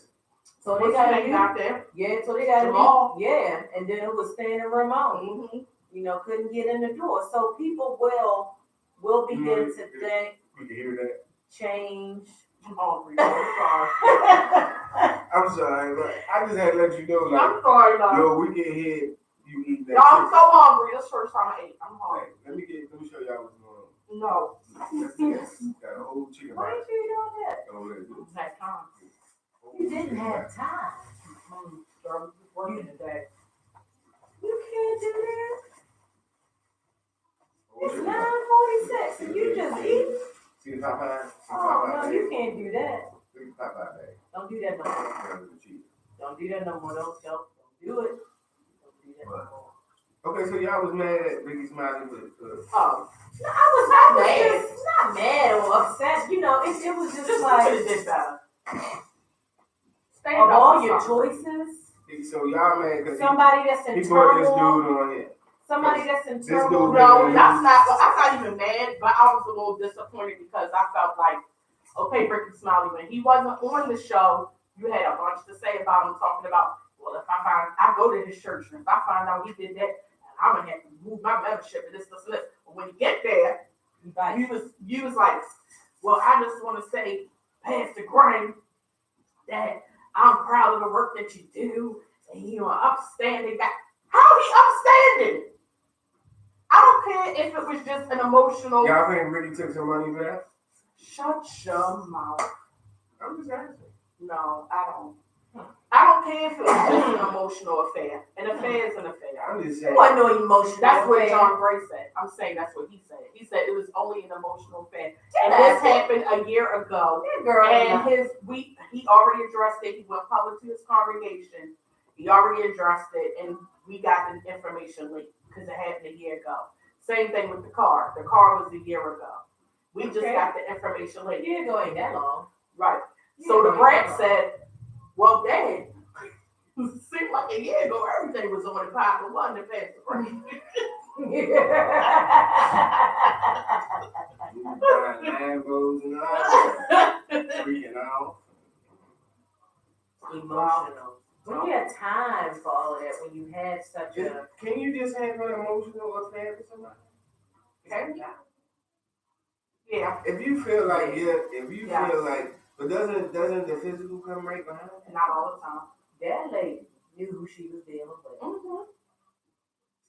Speaker 2: so they
Speaker 1: What's
Speaker 2: got
Speaker 1: your
Speaker 2: a
Speaker 1: name
Speaker 2: new,
Speaker 1: out there?
Speaker 2: yeah, so they got a
Speaker 1: Jamal.
Speaker 2: new, yeah, and then it was Stan and Ramon.
Speaker 1: Mm-hmm.
Speaker 2: You know, couldn't get in the door. So people will begin to think,
Speaker 3: you can hear that.
Speaker 2: change.
Speaker 1: I'm hungry. I'm sorry.
Speaker 3: I'm sorry, but I just had to let you know, like,
Speaker 1: I'm sorry, though.
Speaker 3: yo, we can hear you eating that.
Speaker 1: Y'all, I'm
Speaker 3: chicken.
Speaker 1: so hungry. This first time I ate. I'm hungry.
Speaker 3: Hey, let me show y'all what's going on.
Speaker 1: No.
Speaker 3: Got a whole chicken
Speaker 2: Why
Speaker 3: bite.
Speaker 2: didn't you do that?
Speaker 3: over there.
Speaker 1: Had time.
Speaker 2: You didn't have time.
Speaker 1: Girl, just working today.
Speaker 2: You can't do that.
Speaker 3: Whole
Speaker 2: It's
Speaker 3: chicken bite.
Speaker 2: 9:46 and you just eat.
Speaker 3: See the Popeye? See the
Speaker 2: Oh,
Speaker 3: Popeye
Speaker 2: no,
Speaker 3: bag?
Speaker 2: you can't do that.
Speaker 3: Look at the Popeye bag.
Speaker 2: Don't do that no more.
Speaker 3: That was the cheese.
Speaker 2: Don't do that no more. Don't do it. Don't do that no more.
Speaker 3: Okay, so y'all was mad at Ricky Smiley with
Speaker 1: Oh.
Speaker 2: No, I was not
Speaker 1: Mad.
Speaker 2: mad. Not mad or upset. You know, it was just
Speaker 1: Just
Speaker 2: like,
Speaker 1: could have did better. Stand
Speaker 2: of
Speaker 1: up
Speaker 2: all
Speaker 1: for
Speaker 2: your
Speaker 1: something.
Speaker 2: choices,
Speaker 3: so y'all mad because
Speaker 2: somebody that's
Speaker 3: he
Speaker 2: in
Speaker 3: brought this
Speaker 2: turmoil,
Speaker 3: dude on here.
Speaker 2: somebody that's in
Speaker 3: This
Speaker 2: turmoil.
Speaker 3: dude
Speaker 1: No, that's not. Well, I'm not even mad, but I was a little disappointed because I felt like, okay, Ricky Smiley, when he wasn't on the show, you had a bunch to say about him, talking about, well, if I go to his church, and if I find out he did that, I'm gonna have to move my membership and this. But when you get there, you was like, well, I just want to say, Pastor Graham, that I'm proud of the work that you do, and you're an upstanding guy. How he upstanding? I don't care if it was just an emotional.
Speaker 3: Y'all think Ricky took some money for that?
Speaker 1: Shut your mouth.
Speaker 3: I'm just asking.
Speaker 1: No, I don't. I don't care if it was just an emotional affair. An affair is an affair.
Speaker 3: I'm just
Speaker 2: It
Speaker 3: saying.
Speaker 2: wasn't no emotion.
Speaker 1: That's what John Gray said. I'm saying that's what he said. He said it was only an emotional affair. And this happened a year ago.
Speaker 2: Yeah, girl.
Speaker 1: And he already addressed it. He went public to his congregation. He already addressed it, and we got the information late because it happened a year ago. Same thing with the car. The car was a year ago. We just got the information late.
Speaker 2: You go ain't that long.
Speaker 1: Right. So the brat said, well, Dad, seemed like a year ago everything was on the pop and wasn't the Pastor Graham.
Speaker 3: Lambos and all that. Freaking out.
Speaker 2: Emotional. When you had time for all of that, when you had such a
Speaker 3: Can you just have an emotional affair with somebody?
Speaker 1: Okay. Yeah.
Speaker 3: If you feel like
Speaker 1: Yeah.
Speaker 3: feel like, but doesn't the physical come right behind it?
Speaker 1: Not all the time.
Speaker 2: that lady knew who she was dealing with.
Speaker 1: Mm-hmm.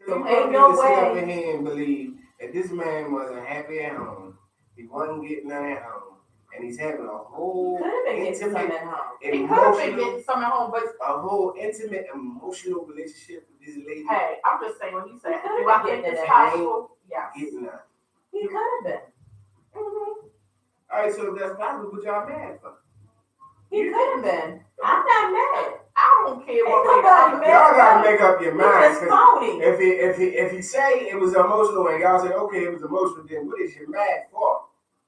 Speaker 3: So you
Speaker 2: ain't
Speaker 3: want
Speaker 2: no
Speaker 3: me to sit up
Speaker 2: way.
Speaker 3: in here and believe that this man wasn't happy at home. He wasn't getting none at home, and he's having a whole
Speaker 2: Could have been getting some
Speaker 3: intimate,
Speaker 2: at home.
Speaker 1: He could have been
Speaker 3: emotional,
Speaker 1: getting some at home, but
Speaker 3: a whole intimate, emotional relationship with this lady.
Speaker 1: hey, I'm just saying what he said.
Speaker 2: He coulda
Speaker 1: Do I
Speaker 2: been
Speaker 1: think
Speaker 2: getting
Speaker 1: it's
Speaker 2: it at
Speaker 1: possible? Yes.
Speaker 3: getting none.
Speaker 2: He could have been.
Speaker 3: All right, so if that's possible, what y'all mad for?
Speaker 2: He could have been. I'm not mad.
Speaker 1: I don't care what
Speaker 2: Ain't
Speaker 1: way
Speaker 2: nobody
Speaker 1: the
Speaker 2: mad.
Speaker 3: Y'all gotta make up your
Speaker 2: He
Speaker 3: mind.
Speaker 2: just
Speaker 3: 'Cause
Speaker 2: phony.
Speaker 3: if he say it was emotional and y'all say, okay, it was emotional, then what is you mad for?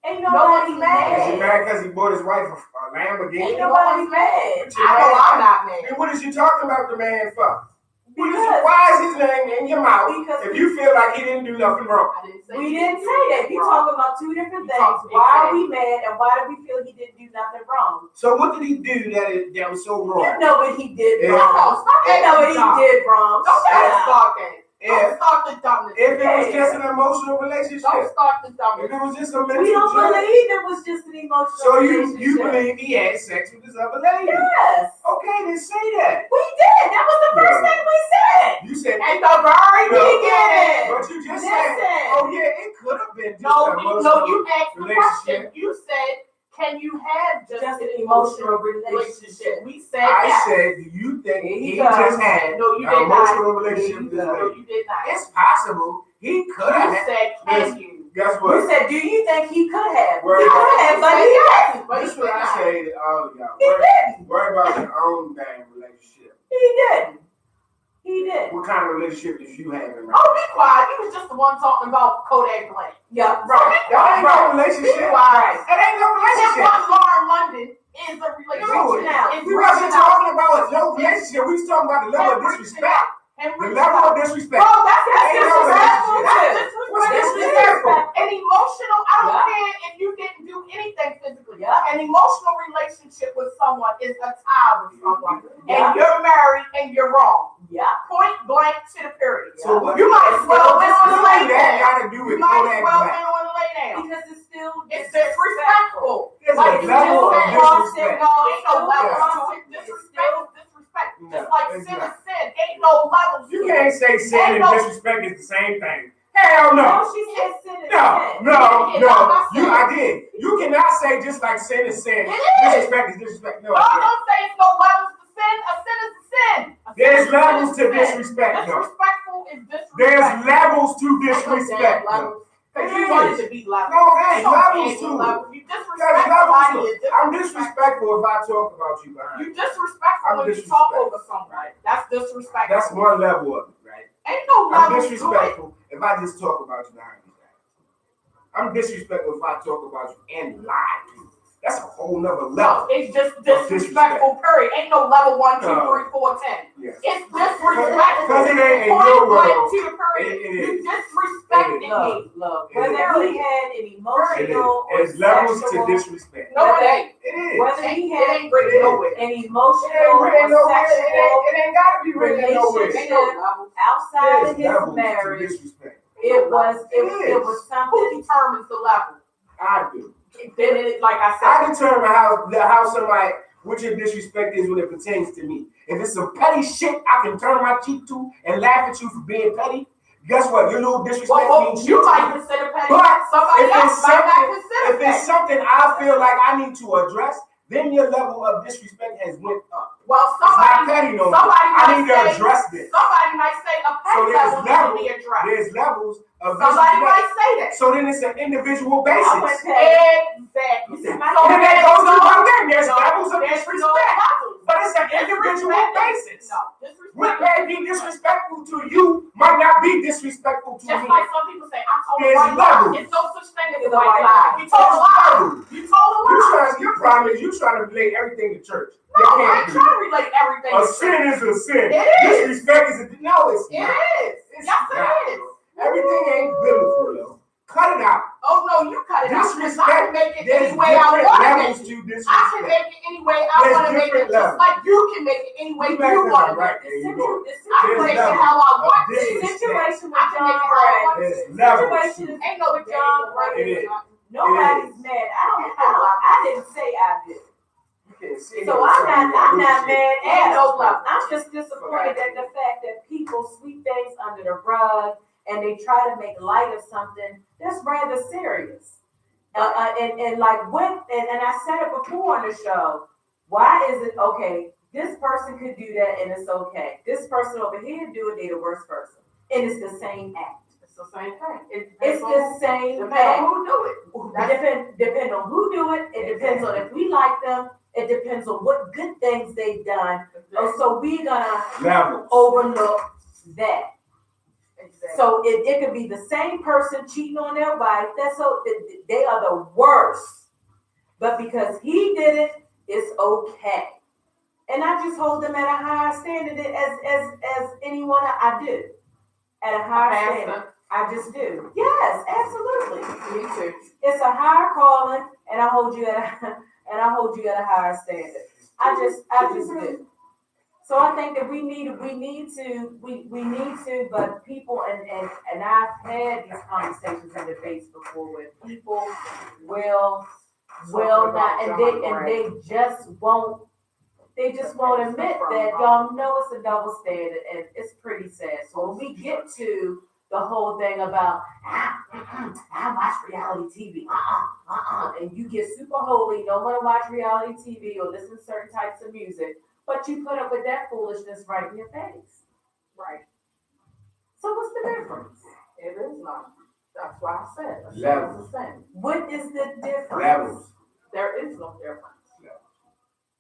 Speaker 2: Ain't
Speaker 1: No
Speaker 2: nobody
Speaker 1: one's
Speaker 2: mad.
Speaker 3: Is you mad because he bought his wife a Lamborghini?
Speaker 2: Ain't nobody mad.
Speaker 3: What you
Speaker 1: I know
Speaker 3: mad
Speaker 1: I'm
Speaker 3: for?
Speaker 1: not mad.
Speaker 3: Then what is you talking about the man for?
Speaker 2: Because
Speaker 3: Why is his name in your mouth
Speaker 2: Because
Speaker 3: if you feel like he didn't do nothing wrong?
Speaker 1: I didn't say
Speaker 2: we
Speaker 1: he
Speaker 2: didn't
Speaker 1: do
Speaker 2: say that. We
Speaker 1: wrong.
Speaker 2: talking about two different
Speaker 1: We
Speaker 2: things.
Speaker 1: talked-
Speaker 2: Why are
Speaker 1: exactly.
Speaker 2: we mad and why do we feel he didn't do nothing wrong?
Speaker 3: So what did he do that was so
Speaker 2: You
Speaker 3: wrong?
Speaker 2: know what he did
Speaker 3: Yeah.
Speaker 2: wrong.
Speaker 1: No, stop
Speaker 2: You know what he
Speaker 1: that.
Speaker 2: did wrong.
Speaker 1: Don't
Speaker 2: Shut
Speaker 1: ever
Speaker 2: up.
Speaker 1: start that. Don't
Speaker 3: If
Speaker 1: start the dumbness.
Speaker 3: if it was just an emotional relationship,
Speaker 1: Don't start the
Speaker 3: if
Speaker 1: dumbness.
Speaker 3: it was just a mental
Speaker 2: We don't
Speaker 3: journey,
Speaker 2: believe it was just an emotional
Speaker 3: so you
Speaker 2: relationship.
Speaker 3: believe he had sex with this other lady?
Speaker 2: Yes.
Speaker 3: Okay, then say that.
Speaker 2: We did. That was the first
Speaker 3: No.
Speaker 2: thing we said.
Speaker 3: You said,
Speaker 1: And the very
Speaker 3: No.
Speaker 1: beginning.
Speaker 3: but you just
Speaker 2: Listen.
Speaker 3: said, oh yeah, it could have been just
Speaker 1: No,
Speaker 3: an
Speaker 1: you,
Speaker 3: emotional
Speaker 1: no, you asked the question.
Speaker 3: relationship.
Speaker 1: You said, can you have just
Speaker 2: Just
Speaker 1: an
Speaker 2: an
Speaker 1: emotional
Speaker 2: emotional
Speaker 1: relationship? We said
Speaker 3: I
Speaker 1: yes.
Speaker 3: said, do you think
Speaker 2: Here you
Speaker 3: he
Speaker 2: go.
Speaker 3: just had
Speaker 1: No, you
Speaker 3: an
Speaker 1: did not.
Speaker 3: emotional relationship with this
Speaker 2: Here you
Speaker 1: No,
Speaker 3: lady?
Speaker 1: you did not.
Speaker 3: It's possible he could have
Speaker 1: You
Speaker 3: had.
Speaker 1: said, can you?
Speaker 3: Guess
Speaker 2: You
Speaker 3: what?
Speaker 2: said, do you think he could have?
Speaker 3: Word
Speaker 2: He
Speaker 3: about
Speaker 2: could have,
Speaker 1: You
Speaker 2: but
Speaker 1: said
Speaker 2: he
Speaker 1: yes,
Speaker 2: didn't.
Speaker 1: but he
Speaker 3: This
Speaker 1: did
Speaker 3: what I
Speaker 1: not.
Speaker 3: say to all of y'all.
Speaker 2: He didn't.
Speaker 3: Worry about your own damn relationship.
Speaker 2: He didn't. He didn't.
Speaker 3: What kind of relationship is you having right
Speaker 1: Oh, be quiet. You was just the one talking about Kodak Black.
Speaker 2: Yeah,
Speaker 1: Right.
Speaker 3: That ain't no
Speaker 1: Right.
Speaker 3: relationship.
Speaker 1: Be quiet.
Speaker 3: That ain't no
Speaker 1: And
Speaker 3: relationship.
Speaker 1: what Lauren London is a
Speaker 3: No,
Speaker 1: relationship.
Speaker 2: out.
Speaker 1: It's
Speaker 3: we wasn't
Speaker 1: reaching out.
Speaker 3: talking about no relationship. We was talking about the level of
Speaker 1: And reaching
Speaker 3: disrespect.
Speaker 1: out. And
Speaker 3: The
Speaker 1: reaching
Speaker 3: level
Speaker 1: out.
Speaker 3: of disrespect.
Speaker 1: Bro, that's
Speaker 3: Ain't no
Speaker 1: disrespectful.
Speaker 3: relationship.
Speaker 1: That's
Speaker 3: What's
Speaker 1: disrespectful.
Speaker 3: disrespectful?
Speaker 1: An emotional, I don't
Speaker 2: Yeah.
Speaker 1: care if you didn't do anything physically.
Speaker 2: Yeah.
Speaker 1: An emotional relationship with someone is a tie with someone.
Speaker 2: Yeah.
Speaker 1: And you're married and you're wrong.
Speaker 2: Yeah.
Speaker 1: Point blank to the period.
Speaker 3: So what
Speaker 1: You might as well went on the
Speaker 3: what
Speaker 1: lay
Speaker 3: that
Speaker 1: down.
Speaker 3: got to do
Speaker 1: You
Speaker 3: with
Speaker 1: might as
Speaker 3: Kodak
Speaker 1: well
Speaker 3: Black?
Speaker 1: went on the lay down.
Speaker 2: Because it's still
Speaker 1: It's disrespectful.
Speaker 3: There's
Speaker 1: Like
Speaker 3: a
Speaker 1: you
Speaker 3: level of
Speaker 1: just said,
Speaker 3: disrespect.
Speaker 1: Ain't no levels
Speaker 3: Yeah.
Speaker 1: to it. Disrespect is disrespect.
Speaker 3: No,
Speaker 1: Just like
Speaker 3: it's
Speaker 1: sin
Speaker 3: not.
Speaker 1: is sin. Ain't no levels
Speaker 3: You
Speaker 1: to it.
Speaker 3: can't say sin
Speaker 1: Ain't
Speaker 3: and
Speaker 1: no-
Speaker 3: disrespect is the same thing. Hell no.
Speaker 2: No, she said sin is
Speaker 3: No,
Speaker 2: sin.
Speaker 3: no,
Speaker 1: Yeah,
Speaker 3: no.
Speaker 1: I
Speaker 3: You,
Speaker 1: said.
Speaker 3: I did. You cannot say just like sin is sin.
Speaker 1: It is.
Speaker 3: Disrespect is disrespect. No,
Speaker 1: No, don't say it's no levels to sin. A sin is a sin. A sin
Speaker 3: there's
Speaker 1: is
Speaker 3: levels to
Speaker 1: sin.
Speaker 3: disrespect. No,
Speaker 1: Disrespectful is disrespect.
Speaker 3: there's levels to
Speaker 1: Ain't no
Speaker 3: disrespect.
Speaker 1: damn
Speaker 3: No,
Speaker 1: levels. Because
Speaker 3: It
Speaker 1: you wanted
Speaker 3: is.
Speaker 1: to be levels.
Speaker 3: No, there's
Speaker 1: Ain't no
Speaker 3: levels
Speaker 1: damn
Speaker 3: to it.
Speaker 1: levels. You
Speaker 3: There's
Speaker 1: disrespect
Speaker 3: levels
Speaker 1: somebody.
Speaker 3: to it. I'm disrespectful if I talk about you behind.
Speaker 1: You
Speaker 3: You.
Speaker 1: disrespectful
Speaker 3: I'm
Speaker 1: when you talk
Speaker 3: disrespectful.
Speaker 1: over somebody. That's disrespectful.
Speaker 3: That's one level of it, right?
Speaker 1: Ain't no
Speaker 3: I'm
Speaker 1: levels to it.
Speaker 3: disrespectful if I just talk about you behind your back. I'm disrespectful if I talk about you and lie to you. That's a whole nother level.
Speaker 1: No, it's just
Speaker 3: disrespect.
Speaker 1: disrespectful, period. Ain't no level 1, 2,
Speaker 3: No.
Speaker 1: 3, 4, 10.
Speaker 3: Yes.
Speaker 1: It's disrespectful.
Speaker 3: Because it ain't in
Speaker 1: Point
Speaker 3: your
Speaker 1: blank
Speaker 3: world.
Speaker 1: to the period.
Speaker 3: It
Speaker 1: You
Speaker 3: is.
Speaker 1: disrespected me.
Speaker 2: Look, look.
Speaker 3: It
Speaker 2: Whether
Speaker 3: is.
Speaker 2: he had an
Speaker 3: It is.
Speaker 2: emotional or
Speaker 3: It's levels to
Speaker 2: sexual,
Speaker 3: disrespect.
Speaker 1: No, it ain't.
Speaker 3: It is.
Speaker 2: whether
Speaker 1: It
Speaker 2: he
Speaker 1: ain't
Speaker 2: had
Speaker 1: great nowhere.
Speaker 2: an
Speaker 3: It ain't
Speaker 2: emotional
Speaker 3: written
Speaker 2: or
Speaker 3: nowhere.
Speaker 2: sexual
Speaker 3: It ain't gotta be written nowhere.
Speaker 2: relationship
Speaker 1: Ain't no levels.
Speaker 2: outside of
Speaker 3: There's
Speaker 2: his
Speaker 3: levels to
Speaker 2: marriage,
Speaker 3: disrespect.
Speaker 2: it was
Speaker 1: Who
Speaker 2: something.
Speaker 1: determines the level?
Speaker 3: I do.
Speaker 1: Then it, like I said,
Speaker 3: I determine how somebody what your disrespect is when it pertains to me. If it's some petty shit I can turn my cheek to and laugh at you for being petty, guess what? Your little disrespect
Speaker 1: well,
Speaker 3: means
Speaker 1: you
Speaker 3: shit to
Speaker 1: might
Speaker 3: me.
Speaker 1: consider petty.
Speaker 3: But
Speaker 1: Somebody
Speaker 3: if
Speaker 1: else
Speaker 3: it's
Speaker 1: might not
Speaker 3: something-
Speaker 1: consider
Speaker 3: If it's
Speaker 1: petty.
Speaker 3: something I feel like I need to address, then your level of disrespect has went up.
Speaker 1: Well,
Speaker 3: It's not
Speaker 1: somebody
Speaker 3: petty no more.
Speaker 1: somebody
Speaker 3: I
Speaker 1: might
Speaker 3: need to
Speaker 1: say,
Speaker 3: address this.
Speaker 1: somebody might say a
Speaker 3: So
Speaker 1: petty
Speaker 3: there's
Speaker 1: level needs to
Speaker 3: levels.
Speaker 1: be addressed.
Speaker 3: There's levels of
Speaker 1: Somebody
Speaker 3: disrespect.
Speaker 1: might say that.
Speaker 3: So then it's an individual
Speaker 2: I went
Speaker 3: basis.
Speaker 2: petty.
Speaker 1: Exactly.
Speaker 2: You said
Speaker 1: So
Speaker 2: my
Speaker 3: And then that
Speaker 1: there's
Speaker 3: goes to
Speaker 1: no-
Speaker 3: one thing. There's
Speaker 1: no,
Speaker 3: levels of
Speaker 1: there's no
Speaker 3: disrespect.
Speaker 1: levels.
Speaker 3: But it's an individual
Speaker 1: Disrespect-
Speaker 3: basis.
Speaker 1: No,
Speaker 3: What
Speaker 1: disrespect.
Speaker 3: may be disrespectful to you might not be disrespectful to
Speaker 1: Just
Speaker 3: me.
Speaker 1: like some people say, I told a
Speaker 3: There's
Speaker 1: white lie.
Speaker 3: levels.
Speaker 1: It's no such thing as a
Speaker 2: There's a
Speaker 1: white
Speaker 2: white
Speaker 1: lie.
Speaker 2: lie.
Speaker 1: You told a
Speaker 3: There's
Speaker 1: lie.
Speaker 3: levels.
Speaker 1: You told a lie.
Speaker 3: Your problem is you trying to relate everything to church.
Speaker 1: No,
Speaker 3: You
Speaker 1: I
Speaker 3: can't
Speaker 1: ain't
Speaker 3: do
Speaker 1: trying
Speaker 3: that.
Speaker 1: to relate everything.
Speaker 3: A
Speaker 1: to
Speaker 3: sin is a sin.
Speaker 1: It is.
Speaker 3: Disrespect is a no. It's
Speaker 1: It
Speaker 3: not.
Speaker 1: is.
Speaker 3: It's
Speaker 1: Yes,
Speaker 3: not.
Speaker 1: it is.
Speaker 3: Everything ain't biblical though. Cut it out.
Speaker 1: Oh no, you cut it out. 'Cause I
Speaker 3: Disrespect.
Speaker 1: can make it
Speaker 3: There's
Speaker 1: any way I
Speaker 3: different
Speaker 1: want to
Speaker 3: levels
Speaker 1: make
Speaker 3: to
Speaker 1: it.
Speaker 3: disrespect.
Speaker 1: I can make it any way I
Speaker 3: There's
Speaker 1: want to make it,
Speaker 3: different
Speaker 1: just
Speaker 3: levels.
Speaker 1: like you can make it any way
Speaker 3: You
Speaker 1: you
Speaker 3: make
Speaker 1: want
Speaker 3: it
Speaker 1: to
Speaker 3: right.
Speaker 1: make
Speaker 3: There
Speaker 1: it.
Speaker 3: you go.
Speaker 1: I can
Speaker 3: There's
Speaker 1: make it
Speaker 3: levels
Speaker 1: how I
Speaker 3: of
Speaker 1: want to.
Speaker 3: disrespect.
Speaker 2: Situation
Speaker 1: I
Speaker 2: with
Speaker 1: can make
Speaker 2: John
Speaker 1: it how I
Speaker 2: Gray.
Speaker 1: want to.
Speaker 3: There's levels.
Speaker 2: Situation is
Speaker 1: Ain't no
Speaker 2: John
Speaker 1: Gray.
Speaker 3: It is.
Speaker 2: nobody's mad. I didn't say I did.
Speaker 3: You can't sit
Speaker 2: So
Speaker 3: here
Speaker 2: I'm
Speaker 3: and
Speaker 2: not
Speaker 3: tell me
Speaker 2: mad
Speaker 3: bullshit.
Speaker 2: at
Speaker 1: Ain't no
Speaker 2: it.
Speaker 1: level.
Speaker 2: I'm just disappointed at the fact that people sweep things under the rug and they try to make light of something that's rather serious. And like what, and I said it before on the show, why is it okay? This person could do that and it's okay. This person over here do it, they the worst person. And it's the same act.
Speaker 1: It's the same thing.
Speaker 2: It's the same
Speaker 1: Depends
Speaker 2: thing.
Speaker 1: on who do it.
Speaker 2: Depend on who do it. It depends on if we like them. It depends on what good things they've done. Oh, so we're gonna
Speaker 3: Levels.
Speaker 2: overlook that.
Speaker 1: Exactly.
Speaker 2: So it could be the same person cheating on their wife. That's so they are the worst. But because he did it, it's okay. And I just hold them at a higher standard as anyone I do. At a higher standard. I just do. Yes, absolutely.
Speaker 1: Me too.
Speaker 2: It's a higher calling, and I hold you at a higher standard. I just do. So I think that we need to, but people and I've had these conversations in the face before where people will not, and they just won't admit that y'all know it's a double standard, and it's pretty sad. So when we get to the whole thing about I watch reality TV, and you get super holy, you don't want to watch reality TV or listen to certain types of music, but you put up with that foolishness right in your face.
Speaker 1: Right.
Speaker 2: So what's the difference?
Speaker 1: It is not. That's why I said.
Speaker 3: Levels.
Speaker 2: What is the difference?
Speaker 3: Levels.
Speaker 1: There is no difference.
Speaker 3: Levels.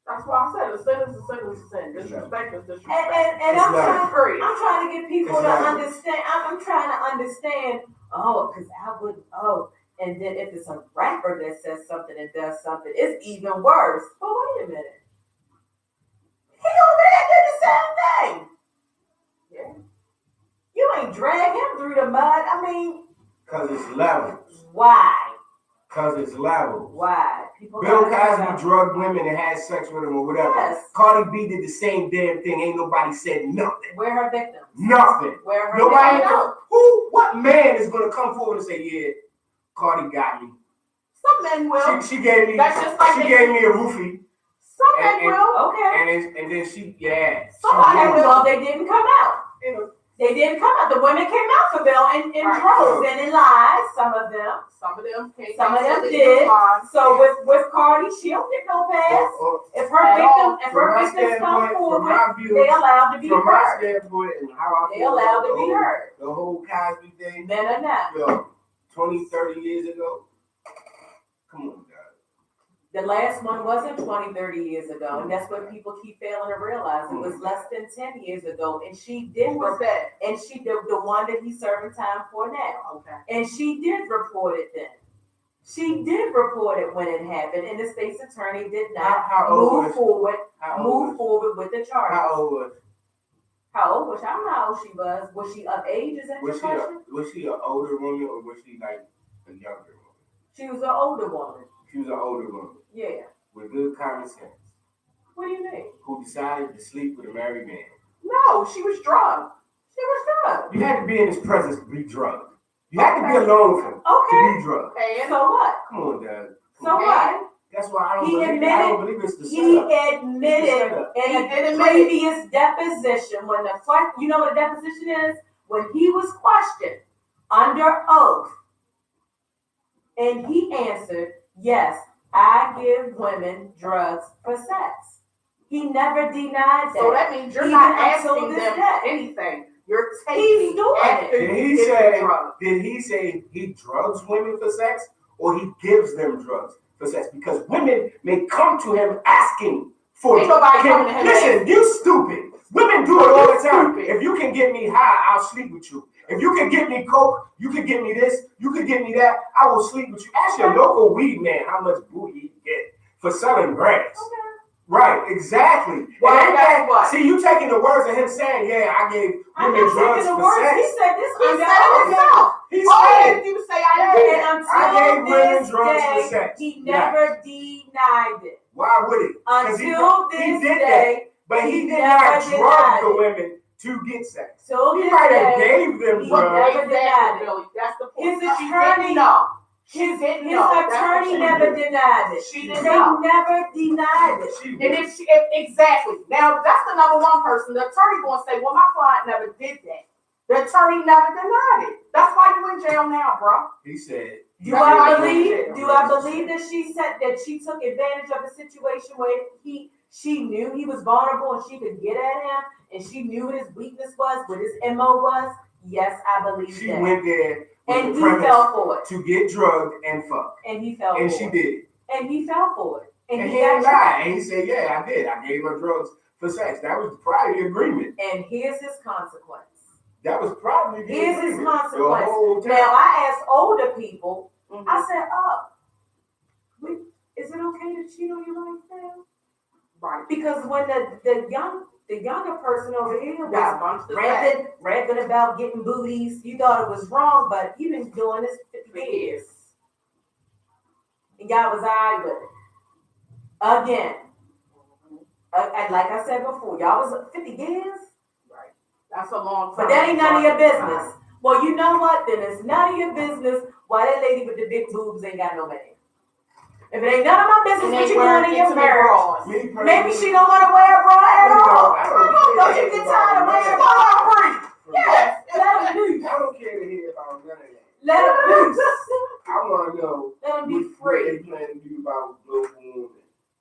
Speaker 1: That's why I said a sin is a sin is a sin. Disrespect is disrespect.
Speaker 2: And
Speaker 3: It's
Speaker 2: I'm
Speaker 3: not.
Speaker 2: trying to get people
Speaker 3: It's
Speaker 2: to
Speaker 3: not.
Speaker 2: understand. I'm trying to understand. Oh, because I would. Oh, and then if it's a rapper that says something and does something, it's even worse. But wait a minute. He over there did the same thing.
Speaker 1: Yeah.
Speaker 2: You ain't drag him through the mud. I mean,
Speaker 3: Cause it's levels.
Speaker 2: why?
Speaker 3: Cause it's levels.
Speaker 2: Why? People.
Speaker 3: Bill
Speaker 2: gotta
Speaker 3: Cosby drugged women and had sex with them or whatever.
Speaker 2: Yes.
Speaker 3: Cardi B did the same damn thing. Ain't nobody said nothing.
Speaker 2: Where her victims?
Speaker 3: Nothing.
Speaker 2: Where her
Speaker 3: Nobody
Speaker 2: victims?
Speaker 3: knows. What man is gonna come forward and say, yeah, Cardi got me.
Speaker 1: Some men will.
Speaker 3: She gave me.
Speaker 1: That's just like
Speaker 3: she gave me a roofie.
Speaker 1: Some men
Speaker 3: and-
Speaker 1: will.
Speaker 2: Okay.
Speaker 3: And then she, yeah.
Speaker 2: Somebody
Speaker 3: she,
Speaker 2: will. They didn't come out. They didn't come out. The women came out for Bill in
Speaker 1: Right.
Speaker 2: droves and in lies. Some of them.
Speaker 1: Some of them came.
Speaker 2: Some of them
Speaker 1: to
Speaker 2: did.
Speaker 1: the
Speaker 2: So with Cardi, she don't get no pass. If her
Speaker 1: At all.
Speaker 2: victims come
Speaker 3: from
Speaker 2: forward,
Speaker 3: my view,
Speaker 2: they allowed to be
Speaker 3: from my
Speaker 2: heard.
Speaker 3: standpoint and how I
Speaker 2: They
Speaker 3: feel
Speaker 2: allowed
Speaker 3: about
Speaker 2: to be heard.
Speaker 3: the whole Cosby thing,
Speaker 2: Men are not.
Speaker 3: yo, 20, 30 years ago, come on, guys.
Speaker 2: The last one wasn't 20, 30 years ago, and that's what people keep failing to realize. It was less than 10 years ago, and she did.
Speaker 1: Who was that?
Speaker 2: And she the one that he's serving time for now.
Speaker 1: Okay.
Speaker 2: And she did report it then. She did report it when it happened, and the state's attorney did not
Speaker 3: How old
Speaker 2: move
Speaker 3: was
Speaker 2: forward
Speaker 3: How old
Speaker 2: with the charges.
Speaker 3: How old was
Speaker 2: How old was she? I don't know how old she was. Was she of age? Is that your question?
Speaker 3: was she an older woman or was she like a younger woman?
Speaker 2: She was an older woman.
Speaker 3: She was an older woman
Speaker 2: Yeah.
Speaker 3: with good common sense
Speaker 2: What do you mean?
Speaker 3: who decided to sleep with a married man.
Speaker 1: No, she was drugged.
Speaker 2: She was drugged.
Speaker 3: You had to be in his presence to be drugged. You had to be alone with him
Speaker 2: Okay.
Speaker 3: to be drugged.
Speaker 1: And
Speaker 2: So what?
Speaker 3: Come on, Dad.
Speaker 2: So what?
Speaker 3: That's why I don't
Speaker 2: He
Speaker 3: believe
Speaker 2: admitted-
Speaker 3: I don't believe it's the
Speaker 2: He
Speaker 3: setup.
Speaker 2: admitted in
Speaker 1: He
Speaker 2: a
Speaker 1: did admit it.
Speaker 2: previous deposition when you know what a deposition is? When he was questioned under oath, and he answered, "Yes, I give women drugs for sex." He never denied that.
Speaker 1: so that means you're
Speaker 2: Even
Speaker 1: not
Speaker 2: until
Speaker 1: asking
Speaker 2: this
Speaker 1: them
Speaker 2: day.
Speaker 1: anything. You're
Speaker 2: He's
Speaker 1: taking
Speaker 2: doing
Speaker 1: after
Speaker 2: it.
Speaker 3: Did
Speaker 1: you
Speaker 3: he
Speaker 1: get
Speaker 3: say?
Speaker 1: the drug.
Speaker 3: Did he say he drugs women for sex, or he gives them drugs for sex? Because women may come to him asking for.
Speaker 1: Ain't nobody coming to him
Speaker 3: Listen, you stupid. Women do it all the time.
Speaker 1: Stupid.
Speaker 3: If you can get me high, I'll sleep with you. If you can get me coke, you can get me this, you can get me that. I will sleep with you. Ask your local weed man how much booty he get for selling grass.
Speaker 2: Okay.
Speaker 3: Right, exactly.
Speaker 1: Well,
Speaker 3: And
Speaker 1: guess
Speaker 3: that-
Speaker 1: what?
Speaker 3: See, you taking the words of him saying, "Yeah, I gave
Speaker 2: I'm
Speaker 3: women
Speaker 2: not
Speaker 3: drugs
Speaker 2: taking the
Speaker 3: for
Speaker 2: words.
Speaker 3: sex."
Speaker 2: He said this
Speaker 1: He
Speaker 2: under
Speaker 1: said it
Speaker 2: oath.
Speaker 1: himself.
Speaker 3: He
Speaker 1: All
Speaker 3: said
Speaker 1: you
Speaker 3: it.
Speaker 1: have to do is say I did.
Speaker 2: And
Speaker 3: I
Speaker 2: until
Speaker 3: gave women
Speaker 2: this
Speaker 3: drugs for
Speaker 2: day,
Speaker 3: sex.
Speaker 2: he
Speaker 3: Yes.
Speaker 2: never denied it.
Speaker 3: Why would he? 'Cause
Speaker 2: Until
Speaker 3: he
Speaker 2: this
Speaker 3: did
Speaker 2: day,
Speaker 3: But he
Speaker 2: he
Speaker 3: did
Speaker 2: never
Speaker 3: not
Speaker 2: denied
Speaker 3: drug the
Speaker 2: it.
Speaker 3: women to get sex.
Speaker 2: till
Speaker 3: He
Speaker 2: this
Speaker 3: might have
Speaker 2: day,
Speaker 3: gave them
Speaker 2: he
Speaker 3: drugs.
Speaker 2: never denied
Speaker 1: Exactly,
Speaker 2: it.
Speaker 1: Billy. That's the point.
Speaker 2: His
Speaker 1: She
Speaker 2: attorney-
Speaker 1: didn't know.
Speaker 2: His
Speaker 1: didn't know. That's what
Speaker 2: attorney
Speaker 1: she
Speaker 2: never
Speaker 3: did.
Speaker 2: denied it.
Speaker 1: She
Speaker 2: They
Speaker 1: didn't know.
Speaker 2: never denied it.
Speaker 3: She
Speaker 1: And
Speaker 3: did.
Speaker 1: exactly. Now that's the number one person. The attorney gonna say, "Well, my client never did that." The attorney never denied it. That's why you in jail now, bro.
Speaker 3: He said.
Speaker 2: Do
Speaker 1: That's why
Speaker 2: I
Speaker 1: you
Speaker 2: believe?
Speaker 1: did.
Speaker 2: Do I believe that she said that she took advantage of a situation where she knew he was vulnerable and she could get at him, and she knew what his weakness was, what his MO was? Yes, I believe
Speaker 3: She
Speaker 2: that.
Speaker 3: went there
Speaker 2: And
Speaker 3: with
Speaker 2: he
Speaker 3: the premise
Speaker 2: fell for it.
Speaker 3: to get drugged and fuck.
Speaker 2: And he fell
Speaker 3: And
Speaker 2: for
Speaker 3: she
Speaker 2: it.
Speaker 3: did.
Speaker 2: And he fell for it.
Speaker 3: And
Speaker 2: And
Speaker 3: he
Speaker 2: he
Speaker 3: didn't
Speaker 2: got
Speaker 3: lie. And he said, yeah, I did. I gave her drugs for sex. That was probably the agreement.
Speaker 2: And here's his consequence.
Speaker 3: That was probably the
Speaker 2: Here's his
Speaker 3: agreement.
Speaker 2: consequence.
Speaker 3: The whole time.
Speaker 2: Now, I asked older people,
Speaker 1: Mhm.
Speaker 2: I said, is it okay to cheat on your wife now?
Speaker 1: Right.
Speaker 2: Because when the younger person over here
Speaker 1: Got
Speaker 2: was
Speaker 1: a bunch of sex.
Speaker 2: rapping about getting booties, you thought it was wrong, but you've been doing this 50 years. And y'all was all right with it. Again, and like I said before, y'all was 50 years,
Speaker 1: Right. That's a long time.
Speaker 2: but that ain't none of your business. Well, you know what? Then it's none of your business why that lady with the big boobs ain't got no man. If it ain't none of my business what you doing in your marriage,
Speaker 3: Me personally,
Speaker 2: maybe she don't want to wear a bra at all.
Speaker 3: I don't
Speaker 2: Don't you get tired of wearing a bra? Yes, let them loose.
Speaker 3: I don't care to hear about none of that.
Speaker 2: Let them loose.
Speaker 3: I want to know
Speaker 2: Let them be
Speaker 3: what
Speaker 2: free.
Speaker 3: they plan to do about global warming.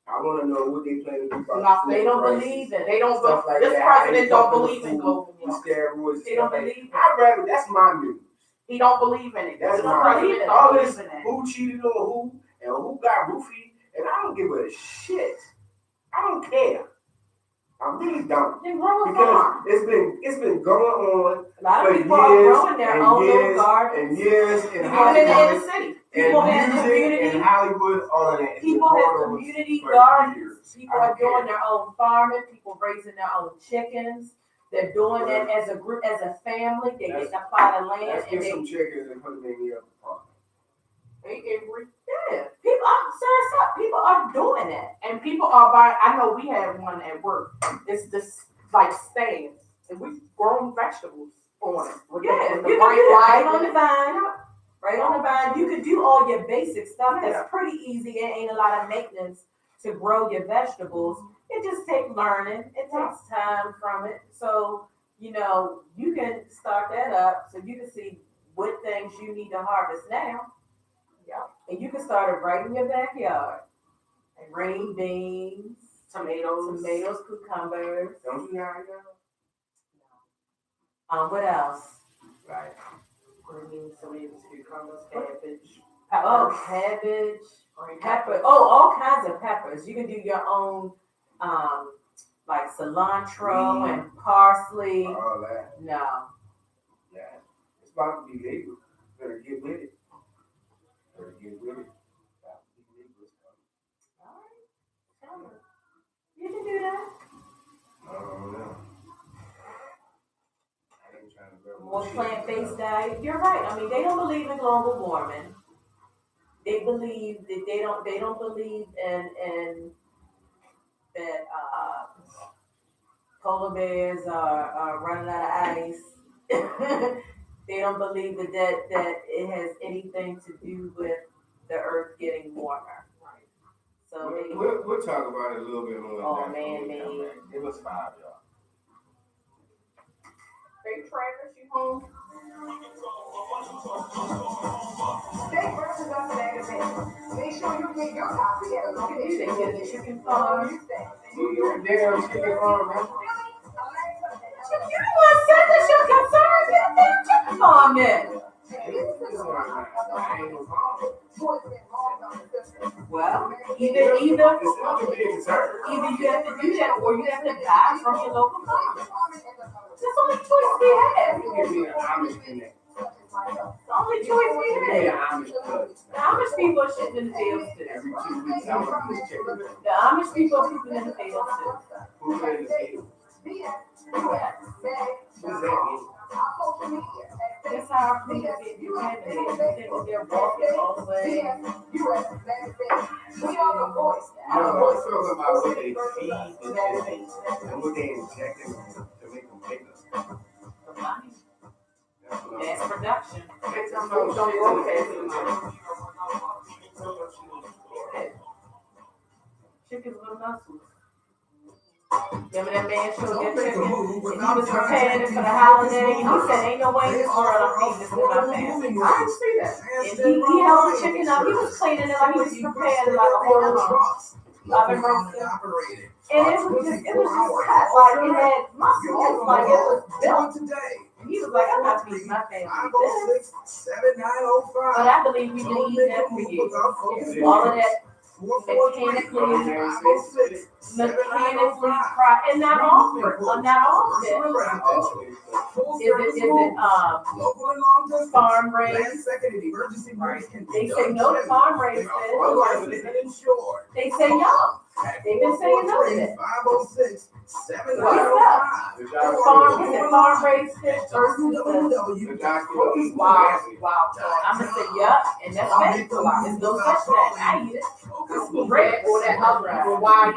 Speaker 3: I want to know what they plan to do about
Speaker 1: Not-
Speaker 2: They don't
Speaker 3: prices,
Speaker 2: believe in
Speaker 1: They
Speaker 2: it.
Speaker 1: don't.
Speaker 3: stuff like
Speaker 1: This
Speaker 3: that.
Speaker 1: president don't
Speaker 3: How they
Speaker 1: believe in
Speaker 3: fucking
Speaker 1: global
Speaker 3: the
Speaker 1: warming.
Speaker 3: steroids.
Speaker 2: They don't
Speaker 3: stuff like
Speaker 2: believe
Speaker 3: that. I'd rather, that's my news.
Speaker 1: He don't believe in it.
Speaker 3: That's
Speaker 1: This
Speaker 3: my
Speaker 1: president
Speaker 2: believe.
Speaker 1: don't
Speaker 3: All
Speaker 1: believe
Speaker 3: this
Speaker 1: in it.
Speaker 3: who cheated on who and who got roofied, and I don't give a shit. I don't care. I really don't.
Speaker 2: They grow a
Speaker 3: Because
Speaker 2: farm.
Speaker 3: it's been going on
Speaker 2: A lot
Speaker 3: for
Speaker 2: of people are
Speaker 3: years
Speaker 2: growing their
Speaker 3: and
Speaker 2: own little
Speaker 3: years
Speaker 2: gardens.
Speaker 3: and years in
Speaker 1: Even in the
Speaker 3: Hollywood
Speaker 1: inner city.
Speaker 2: People
Speaker 3: and
Speaker 2: have
Speaker 3: music
Speaker 2: community.
Speaker 3: and Hollywood, all of that. It's been
Speaker 2: People
Speaker 3: going
Speaker 2: have
Speaker 3: on
Speaker 2: community
Speaker 3: for
Speaker 2: gardens.
Speaker 3: years.
Speaker 2: People
Speaker 3: I
Speaker 2: are
Speaker 3: don't
Speaker 2: doing
Speaker 3: care.
Speaker 2: their own farming. People raising their own chickens. They're doing it as a group, as a family. They get a plot of land
Speaker 3: Let's
Speaker 2: and
Speaker 3: get
Speaker 2: they,
Speaker 3: some chickens and put them in the other apartment.
Speaker 1: They angry.
Speaker 2: yeah. People, I'm serious up. People are doing it.
Speaker 1: And people are buying. I know we had one at work. It's this like stands, and we grown vegetables on it. With
Speaker 2: Yeah,
Speaker 1: the
Speaker 2: you can
Speaker 1: right
Speaker 2: do that right
Speaker 1: light
Speaker 2: on the vine. Right on the vine. You could do all your basic stuff.
Speaker 1: Yeah.
Speaker 2: That's pretty easy. It ain't a lot of maintenance to grow your vegetables. It just takes learning. It takes time from it. So, you know, you can start that up so you can see what things you need to harvest now.
Speaker 1: Yeah.
Speaker 2: And you can start it right in your backyard. And green beans,
Speaker 1: tomatoes.
Speaker 2: cucumbers.
Speaker 3: Don't you have that?
Speaker 2: What else?
Speaker 1: Right. Green beans, tomatoes, cucumbers, cabbage.
Speaker 2: Oh, cabbage.
Speaker 1: Green
Speaker 2: Pepper.
Speaker 1: peppers.
Speaker 2: Oh, all kinds of peppers. You can do your own, like cilantro and parsley.
Speaker 3: All that.
Speaker 2: No.
Speaker 3: Yeah. It's about to be legal. Better get with it. Better get with it. About to be legal.
Speaker 2: All right. You can do that.
Speaker 3: I don't know. I ain't trying to go.
Speaker 2: More plant-based diet. You're right. I mean, they don't believe in global warming. They believe that they don't believe in that polar bears are running out of ice. They don't believe that it has anything to do with the earth getting warmer.
Speaker 1: Right.
Speaker 2: So they,
Speaker 3: We'll talk about it a little bit more.
Speaker 2: Oh,
Speaker 3: in depth when we
Speaker 2: man,
Speaker 3: come
Speaker 2: man.
Speaker 3: back. Give us 5, y'all.
Speaker 1: Hey, Travis, you home?
Speaker 5: Steak versus us magazine. Make sure you get your copy at a
Speaker 2: you
Speaker 5: location.
Speaker 2: can get a chicken farm.
Speaker 3: You damn chicken farm, man.
Speaker 2: You want to that you're concerned? Get a damn chicken farm then. Well, either you have to do that or you have to buy from your local farm. That's the only choice we have.
Speaker 3: Give me an Amish connect.
Speaker 2: The only choice we
Speaker 3: Give me an
Speaker 2: have.
Speaker 3: Amish cut.
Speaker 2: The Amish people are shitting in the fields too.
Speaker 3: Every 2 weeks, I want this chicken.
Speaker 2: The Amish people are pooping in the fields too.
Speaker 3: Who's in the field? What does that mean?
Speaker 2: That's how our food is being contaminated. You think they're walking all the way.
Speaker 3: No, I'm talking about what they feed the chickens and what they inject in them to make them bigger.
Speaker 2: The money.
Speaker 3: That's what I'm
Speaker 2: Mass production.
Speaker 1: Don't grow fast.
Speaker 2: Chickens with muscles. Remember that man showed that chicken? And he was preparing it for the holiday. And he said, ain't no way this world I'm feeding this to my family.
Speaker 1: I didn't see that.
Speaker 2: And he held the chicken up. He was cleaning it like he was preparing like a whole lunch. oven roasted. And it was just cut, like, it had muscle, like, it was built.
Speaker 4: Today.
Speaker 2: And he was like, I'm not feeding my family this.
Speaker 4: 506-7905.
Speaker 2: But I believe we've been eating that for years. All of that mechanically fried, and not often, is it farm raised? They say no to farm raised fish. They say no. They've been saying no to that.
Speaker 4: 506
Speaker 2: Farm raised fish versus the
Speaker 1: Wow.
Speaker 2: I'm gonna say yup, and that's vegetable. There's no such thing. I eat it.
Speaker 1: Bread or that other wide.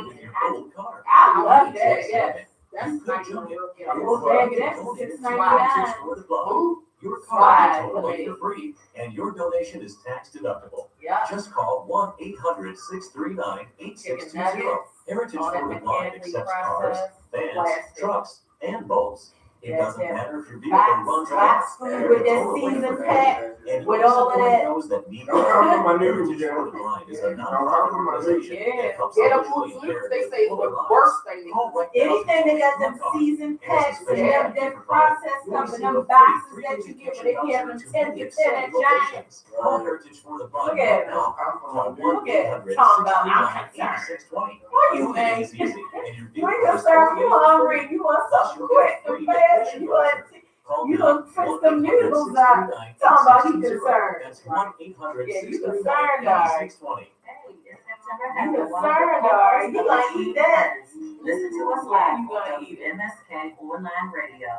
Speaker 2: I love that. Yeah.
Speaker 1: That's not even real.
Speaker 2: A whole bag of that for $6.99.
Speaker 6: Your
Speaker 2: Right.
Speaker 6: card is totally free, and your donation is tax deductible.
Speaker 2: Yeah.
Speaker 6: Just call 1-800-639-8620. Heritage
Speaker 2: All that
Speaker 6: Food Line
Speaker 2: mechanically
Speaker 6: accepts cars,
Speaker 2: processed
Speaker 6: vans,
Speaker 2: plastic.
Speaker 6: trucks, and boats. It
Speaker 2: Yes,
Speaker 6: doesn't
Speaker 2: yes.
Speaker 6: matter if your vehicle runs out.
Speaker 2: Box food with that seasoned pack.
Speaker 6: And
Speaker 2: with all of that.
Speaker 6: those that need
Speaker 3: Don't come from my
Speaker 6: Heritage
Speaker 3: neighborhood,
Speaker 6: Food Line is a
Speaker 3: Don't come from my
Speaker 6: nonprofit organization
Speaker 2: Yeah.
Speaker 6: that helps
Speaker 1: Edible
Speaker 6: visually
Speaker 1: foods,
Speaker 6: impaired
Speaker 1: they say,
Speaker 6: people
Speaker 1: the
Speaker 6: lives.
Speaker 1: worst thing.
Speaker 6: Call right now
Speaker 2: Anything
Speaker 6: to
Speaker 2: that got them
Speaker 6: one card.
Speaker 2: seasoned
Speaker 6: And it's
Speaker 2: packs and
Speaker 6: special
Speaker 2: them
Speaker 6: gift for
Speaker 2: processed
Speaker 6: You'll
Speaker 2: stuff and
Speaker 6: receive
Speaker 2: them
Speaker 6: a
Speaker 2: boxes
Speaker 6: free
Speaker 2: that you
Speaker 6: 3-digit
Speaker 2: get
Speaker 6: kitchen
Speaker 2: when they have them
Speaker 6: voucher to
Speaker 2: 10
Speaker 6: the
Speaker 2: to 10
Speaker 6: accepted
Speaker 2: at Giant.
Speaker 6: locations. Call Heritage for the Line
Speaker 2: Look at
Speaker 6: right
Speaker 2: it.
Speaker 6: now. Call
Speaker 2: Look at it. Talking about I'm concerned.
Speaker 6: 1-800-639-8620.
Speaker 2: Why you
Speaker 6: Donating
Speaker 2: angry?
Speaker 6: is easy, and your
Speaker 2: You
Speaker 6: vehicle
Speaker 2: ain't
Speaker 6: is
Speaker 2: serve
Speaker 6: totally
Speaker 2: you
Speaker 6: free.
Speaker 2: hungry, you want
Speaker 6: Plus,
Speaker 2: something
Speaker 6: you'll
Speaker 2: quick
Speaker 6: get a
Speaker 2: and
Speaker 6: free
Speaker 2: fast,
Speaker 6: kitchen
Speaker 2: and you want
Speaker 6: voucher. Call
Speaker 2: you
Speaker 6: now.
Speaker 2: done fix them noodles out. Talking about he concerned.
Speaker 6: That's 1-800-639-8620.
Speaker 2: Yeah, you concerned, alright. You concerned, alright. You gonna eat that.
Speaker 7: Listen to us live
Speaker 2: You gonna
Speaker 7: on
Speaker 2: eat it.
Speaker 7: MSK Online Radio.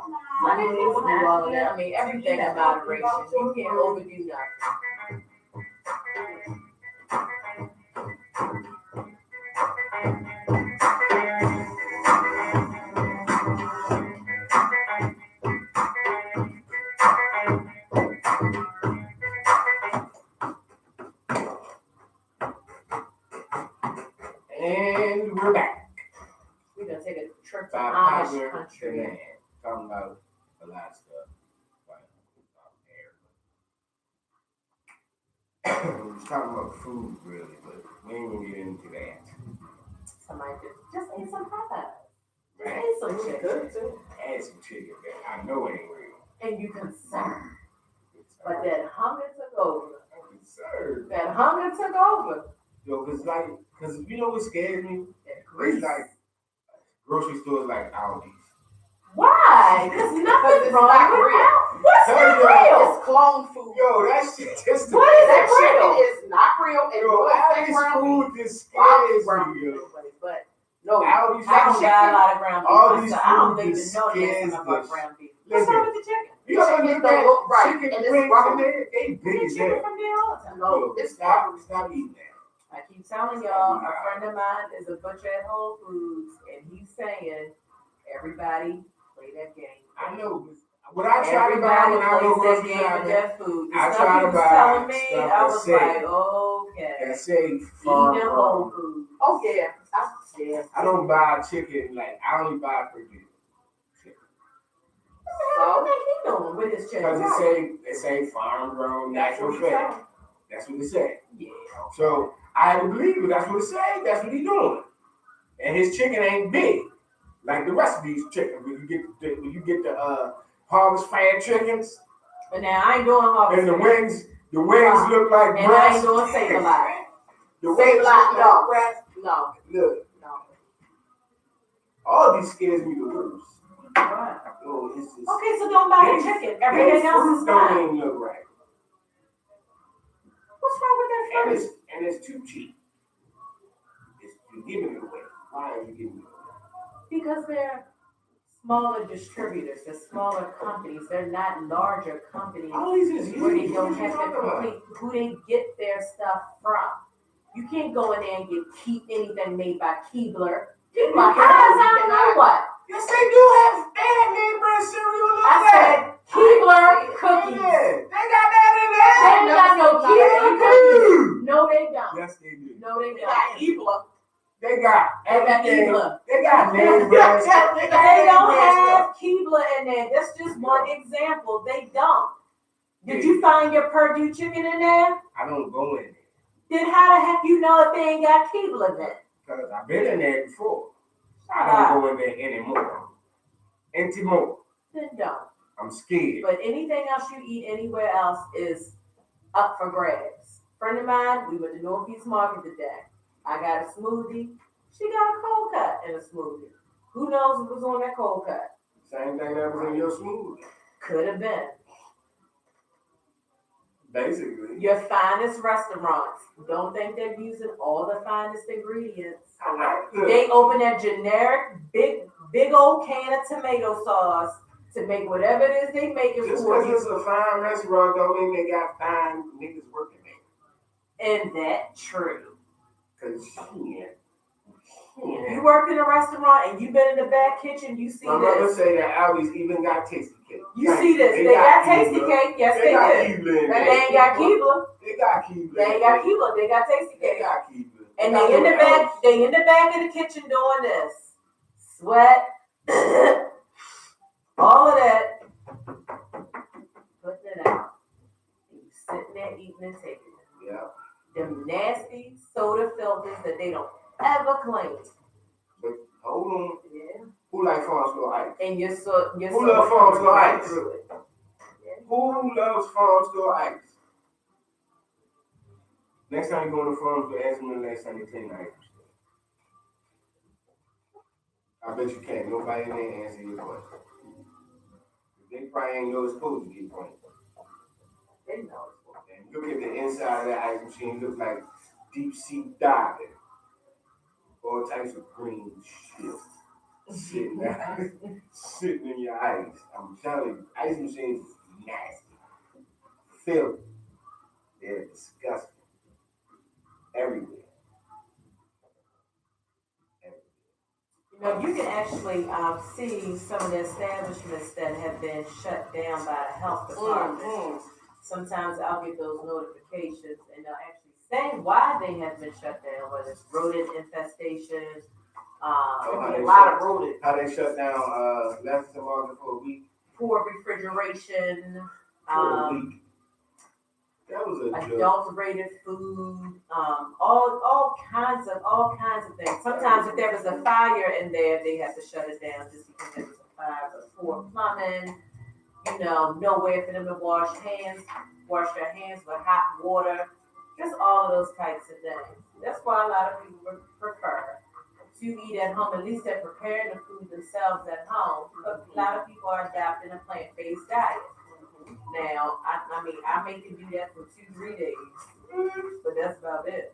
Speaker 2: I mean, people do all of that. I mean, everything in moderation. You can't overdo nothing.
Speaker 3: And we're back.
Speaker 2: We're gonna take a trip to
Speaker 3: By
Speaker 2: Amish
Speaker 3: popular
Speaker 2: country.
Speaker 3: demand. Talking about a lot of stuff. We was talking about food, really, but we ain't gonna get into that.
Speaker 2: Somebody just eat some Popeyes. Just
Speaker 3: Right?
Speaker 2: eat some chicken.
Speaker 3: Add some chicken, man. I know it ain't real.
Speaker 2: And you concerned. But that hunger took over.
Speaker 3: I'm concerned.
Speaker 2: That hunger took over.
Speaker 3: Yo, cause you know what scares me?
Speaker 2: That
Speaker 3: It's
Speaker 2: grease.
Speaker 3: like grocery stores like Aldi's.
Speaker 2: Why? There's nothing
Speaker 1: it's
Speaker 2: wrong
Speaker 1: not
Speaker 2: with
Speaker 1: real.
Speaker 2: that. What's
Speaker 3: Tell
Speaker 2: not
Speaker 3: you,
Speaker 2: real?
Speaker 1: It's clone food.
Speaker 3: Yo, that shit just
Speaker 2: What is
Speaker 1: That
Speaker 2: it real?
Speaker 1: chicken is not real. And
Speaker 3: Yo,
Speaker 1: no
Speaker 3: Aldi's
Speaker 1: ground beef.
Speaker 3: food just
Speaker 1: Well, Aldi's
Speaker 3: scares
Speaker 1: ground
Speaker 3: me,
Speaker 1: beef
Speaker 3: yo.
Speaker 1: anyway, but no.
Speaker 3: Aldi's
Speaker 2: I don't
Speaker 3: food.
Speaker 2: buy a lot of ground beef.
Speaker 3: All these
Speaker 2: myself. I don't
Speaker 3: food
Speaker 2: even
Speaker 3: just
Speaker 2: know the
Speaker 3: scares
Speaker 2: about
Speaker 3: the-
Speaker 2: ground beef. What's
Speaker 3: Listen,
Speaker 2: wrong with the chicken?
Speaker 3: you ever
Speaker 1: Chicken
Speaker 3: look
Speaker 1: don't
Speaker 3: at
Speaker 1: look right,
Speaker 3: chicken
Speaker 1: and it's
Speaker 3: wings
Speaker 1: rubber.
Speaker 3: in there? They
Speaker 2: You
Speaker 3: big
Speaker 2: get
Speaker 3: as
Speaker 2: chicken
Speaker 3: hell.
Speaker 2: from there all the time.
Speaker 1: No,
Speaker 3: Yo,
Speaker 1: it's
Speaker 3: stop eating that.
Speaker 2: I keep telling y'all, a friend of mine is a butcher at Whole Foods, and he's saying, everybody play that game.
Speaker 3: I know. What I try to buy when I go
Speaker 2: plays that
Speaker 3: grocery
Speaker 2: game with
Speaker 3: shopping,
Speaker 2: that food. The
Speaker 3: I
Speaker 2: stuff
Speaker 3: try
Speaker 2: he
Speaker 3: to
Speaker 2: was
Speaker 3: buy
Speaker 2: telling me,
Speaker 3: stuff
Speaker 2: I
Speaker 3: that
Speaker 2: was
Speaker 3: say-
Speaker 2: like, okay.
Speaker 3: that say
Speaker 2: Eating
Speaker 3: farm
Speaker 2: at Whole
Speaker 3: grown.
Speaker 2: Foods.
Speaker 1: Oh yeah.
Speaker 2: Yeah.
Speaker 3: I don't buy chicken, like, I only buy Purdue chicken.
Speaker 2: So, what he doing with his chicken?
Speaker 3: Because it say farm grown,
Speaker 1: That's
Speaker 3: natural
Speaker 1: what he
Speaker 3: fat.
Speaker 1: said.
Speaker 3: That's what it say.
Speaker 2: Yeah.
Speaker 3: So I had to believe it. That's what it say. That's what he doing. And his chicken ain't big like the rest of these chickens. When you get the Harvest Fan chickens,
Speaker 2: But now I ain't doing harvest.
Speaker 3: and the wings look like
Speaker 2: And I ain't
Speaker 3: breast.
Speaker 2: doing Save a Lot.
Speaker 3: The
Speaker 1: Say
Speaker 3: wings
Speaker 1: lot,
Speaker 3: look
Speaker 1: no.
Speaker 3: like breast.
Speaker 1: No,
Speaker 3: Look,
Speaker 1: no.
Speaker 3: all these scares me the worst.
Speaker 2: Right.
Speaker 3: Oh, it's just
Speaker 2: Okay, so don't buy the chicken. Everything
Speaker 3: their
Speaker 2: else
Speaker 3: fruit
Speaker 2: is
Speaker 3: don't
Speaker 2: fine.
Speaker 3: even look right.
Speaker 2: What's wrong with that
Speaker 3: And
Speaker 2: fruit?
Speaker 3: it's too cheap. You're giving it away. Why are you giving it away?
Speaker 2: Because they're smaller distributors, they're smaller companies, they're not larger companies
Speaker 3: All these is
Speaker 2: where they
Speaker 3: huge.
Speaker 2: don't
Speaker 3: What you
Speaker 2: have to
Speaker 3: talking about?
Speaker 2: complete who they get their stuff from. You can't go in there and get anything made by Keebler.
Speaker 1: You
Speaker 2: Keebler
Speaker 1: cannot.
Speaker 2: has
Speaker 1: You
Speaker 2: I don't know
Speaker 1: cannot.
Speaker 2: what.
Speaker 3: Yes, they do have name brand cereal. Look
Speaker 2: I
Speaker 3: at that.
Speaker 2: said Keebler
Speaker 3: Yeah,
Speaker 2: cookies.
Speaker 3: they got that in
Speaker 2: They
Speaker 3: there.
Speaker 2: ain't got no Keebler cookies. No, they don't.
Speaker 3: Yes, they do.
Speaker 2: No, they
Speaker 1: We got
Speaker 2: don't.
Speaker 1: Ebla.
Speaker 3: They got everything.
Speaker 2: Keebler.
Speaker 3: They got name brands.
Speaker 2: They don't have Keebler in there. That's just one example. They don't. Did you find your Purdue chicken in there?
Speaker 3: I don't go in there.
Speaker 2: Then how the heck you know if they ain't got Keebler then?
Speaker 3: Because I've been in there before. I don't go in there anymore. Anymore.
Speaker 2: Then don't.
Speaker 3: I'm scared.
Speaker 2: But anything else you eat anywhere else is up for grabs. Friend of mine, we went to Northeast Market today. I got a smoothie. She got a cold cut in a smoothie. Who knows what was on that cold cut?
Speaker 3: Same thing that was in your smoothie.
Speaker 2: Could have been.
Speaker 3: Basically.
Speaker 2: Your finest restaurants. Don't think they're using all the finest ingredients. They open that generic big old can of tomato sauce to make whatever it is they make it
Speaker 3: Just
Speaker 2: for
Speaker 3: because
Speaker 2: you.
Speaker 3: it's a fine restaurant don't mean they got fine niggas working there.
Speaker 2: And that's true.
Speaker 3: Cause shit.
Speaker 2: If you work in a restaurant and you've been in the back kitchen, you see
Speaker 3: My mother
Speaker 2: this.
Speaker 3: say that Aldi's even got tasty cake.
Speaker 2: You see this. They got tasty cake. Yes, they
Speaker 3: got
Speaker 2: do.
Speaker 3: Keebler in
Speaker 2: But
Speaker 3: there.
Speaker 2: they ain't got Keebler.
Speaker 3: They got Keebler.
Speaker 2: They ain't got Keebler. They got tasty
Speaker 3: They
Speaker 2: cake.
Speaker 3: got Keebler.
Speaker 2: And they in the back. They in the back of the kitchen doing this. Sweat. All of that. Putting it out. And you sitting there eating and taking it.
Speaker 3: Yeah.
Speaker 2: Them nasty soda filters that they don't ever clean.
Speaker 3: But hold on.
Speaker 2: Yeah.
Speaker 3: Who like Farmsville Ice?
Speaker 2: And you're
Speaker 3: Who love Farmsville
Speaker 2: right
Speaker 3: Ice?
Speaker 2: through it.
Speaker 3: Who loves Farmsville Ice? Next time you go to Farmsville, ask me the last time you clean ice. I bet you can't. Nobody in there answer your question. They probably ain't know it's supposed to get pointed.
Speaker 2: They know.
Speaker 3: And look at the inside of that ice machine. It looks like deep sea diving. All types of green shit sitting there, sitting in your ice. I'm telling you, ice machines is nasty, filthy. They're disgusting. Everywhere.
Speaker 2: You know, you can actually see some of the establishments that have been shut down by the health department. Sometimes I'll get those notifications and they'll actually say why they have been shut down, whether it's rodent infestation,
Speaker 3: a
Speaker 2: lot of rodents,
Speaker 3: How they shut down Lexington Market for a week?
Speaker 2: poor refrigeration,
Speaker 3: For a week. That was a joke.
Speaker 2: adulterated food, all kinds of things. Sometimes if there was a fire in there, they have to shut it down just because there was a fire, but poor plumbing, you know, nowhere for them to wash their hands with hot water, just all of those types of things. That's why a lot of people prefer to eat at home. At least they're preparing the food themselves at home. But a lot of people are adapting a plant-based diet. Now, I mean, I make you do that for 2-3 days, but that's about it.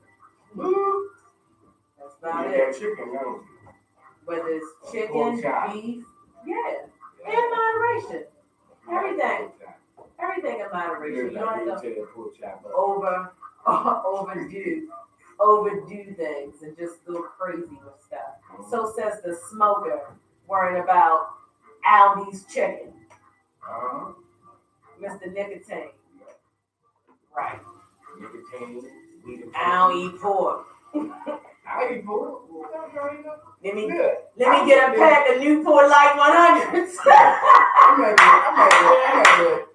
Speaker 2: That's about
Speaker 3: You
Speaker 2: it.
Speaker 3: got chicken, don't you?
Speaker 2: Whether it's chicken,
Speaker 3: Pork chop.
Speaker 2: beef, yeah, in moderation. Everything in moderation. You don't have to overdo things and just go crazy with stuff. So says the smoker worrying about Aldi's chicken. Mr. Nicotine. Right. I don't eat pork.
Speaker 3: I eat pork.
Speaker 2: Let me get a pack of Newport Light 100s.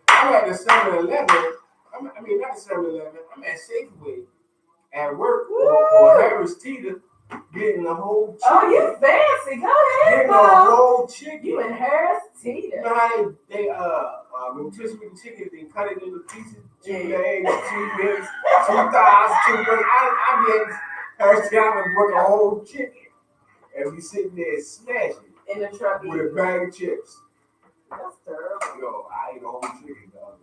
Speaker 3: I'm at the 7-Eleven. I mean, not 7-Eleven. I'm at Safeway at work or Harris Teeter getting the whole chicken.
Speaker 2: Oh, you fancy. Go ahead,
Speaker 3: Getting the
Speaker 2: bro.
Speaker 3: whole chicken.
Speaker 2: You in Harris
Speaker 3: You
Speaker 2: Teeter.
Speaker 3: know how they rotisserie chicken, they cut it into pieces, 2 legs, 2 lips, 2 thighs, 2 breasts. I get Harris Teeter and work a whole chicken. And we sitting there smashing
Speaker 2: In the truck.
Speaker 3: with a bag of chips.
Speaker 2: That's terrible.
Speaker 3: Yo, I ate a whole chicken, dog.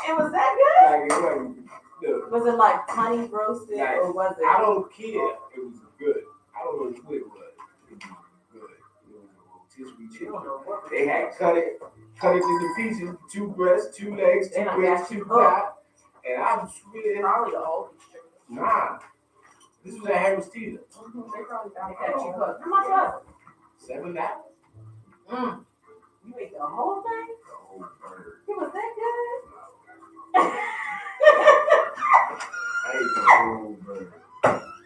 Speaker 2: And was that good?
Speaker 3: Like, it wasn't, look,
Speaker 2: Was it like honey roasted
Speaker 3: like,
Speaker 2: or was it?
Speaker 3: I don't care. It was good. I don't know what it was. It was good. It was a rotisserie
Speaker 2: I
Speaker 3: chicken.
Speaker 2: don't know what
Speaker 3: They had cut it into pieces, 2 breasts, 2 legs, 2
Speaker 2: They done
Speaker 3: ribs,
Speaker 2: got
Speaker 3: 2
Speaker 2: you
Speaker 3: thighs. And I swear,
Speaker 2: Probably the old chicken.
Speaker 3: nah. This was at Harris Teeter.
Speaker 2: They probably got you cooked. How much was it?
Speaker 3: $7.
Speaker 2: You ate the whole thing?
Speaker 3: The whole bird.
Speaker 2: It was that good?
Speaker 3: I ate the whole bird.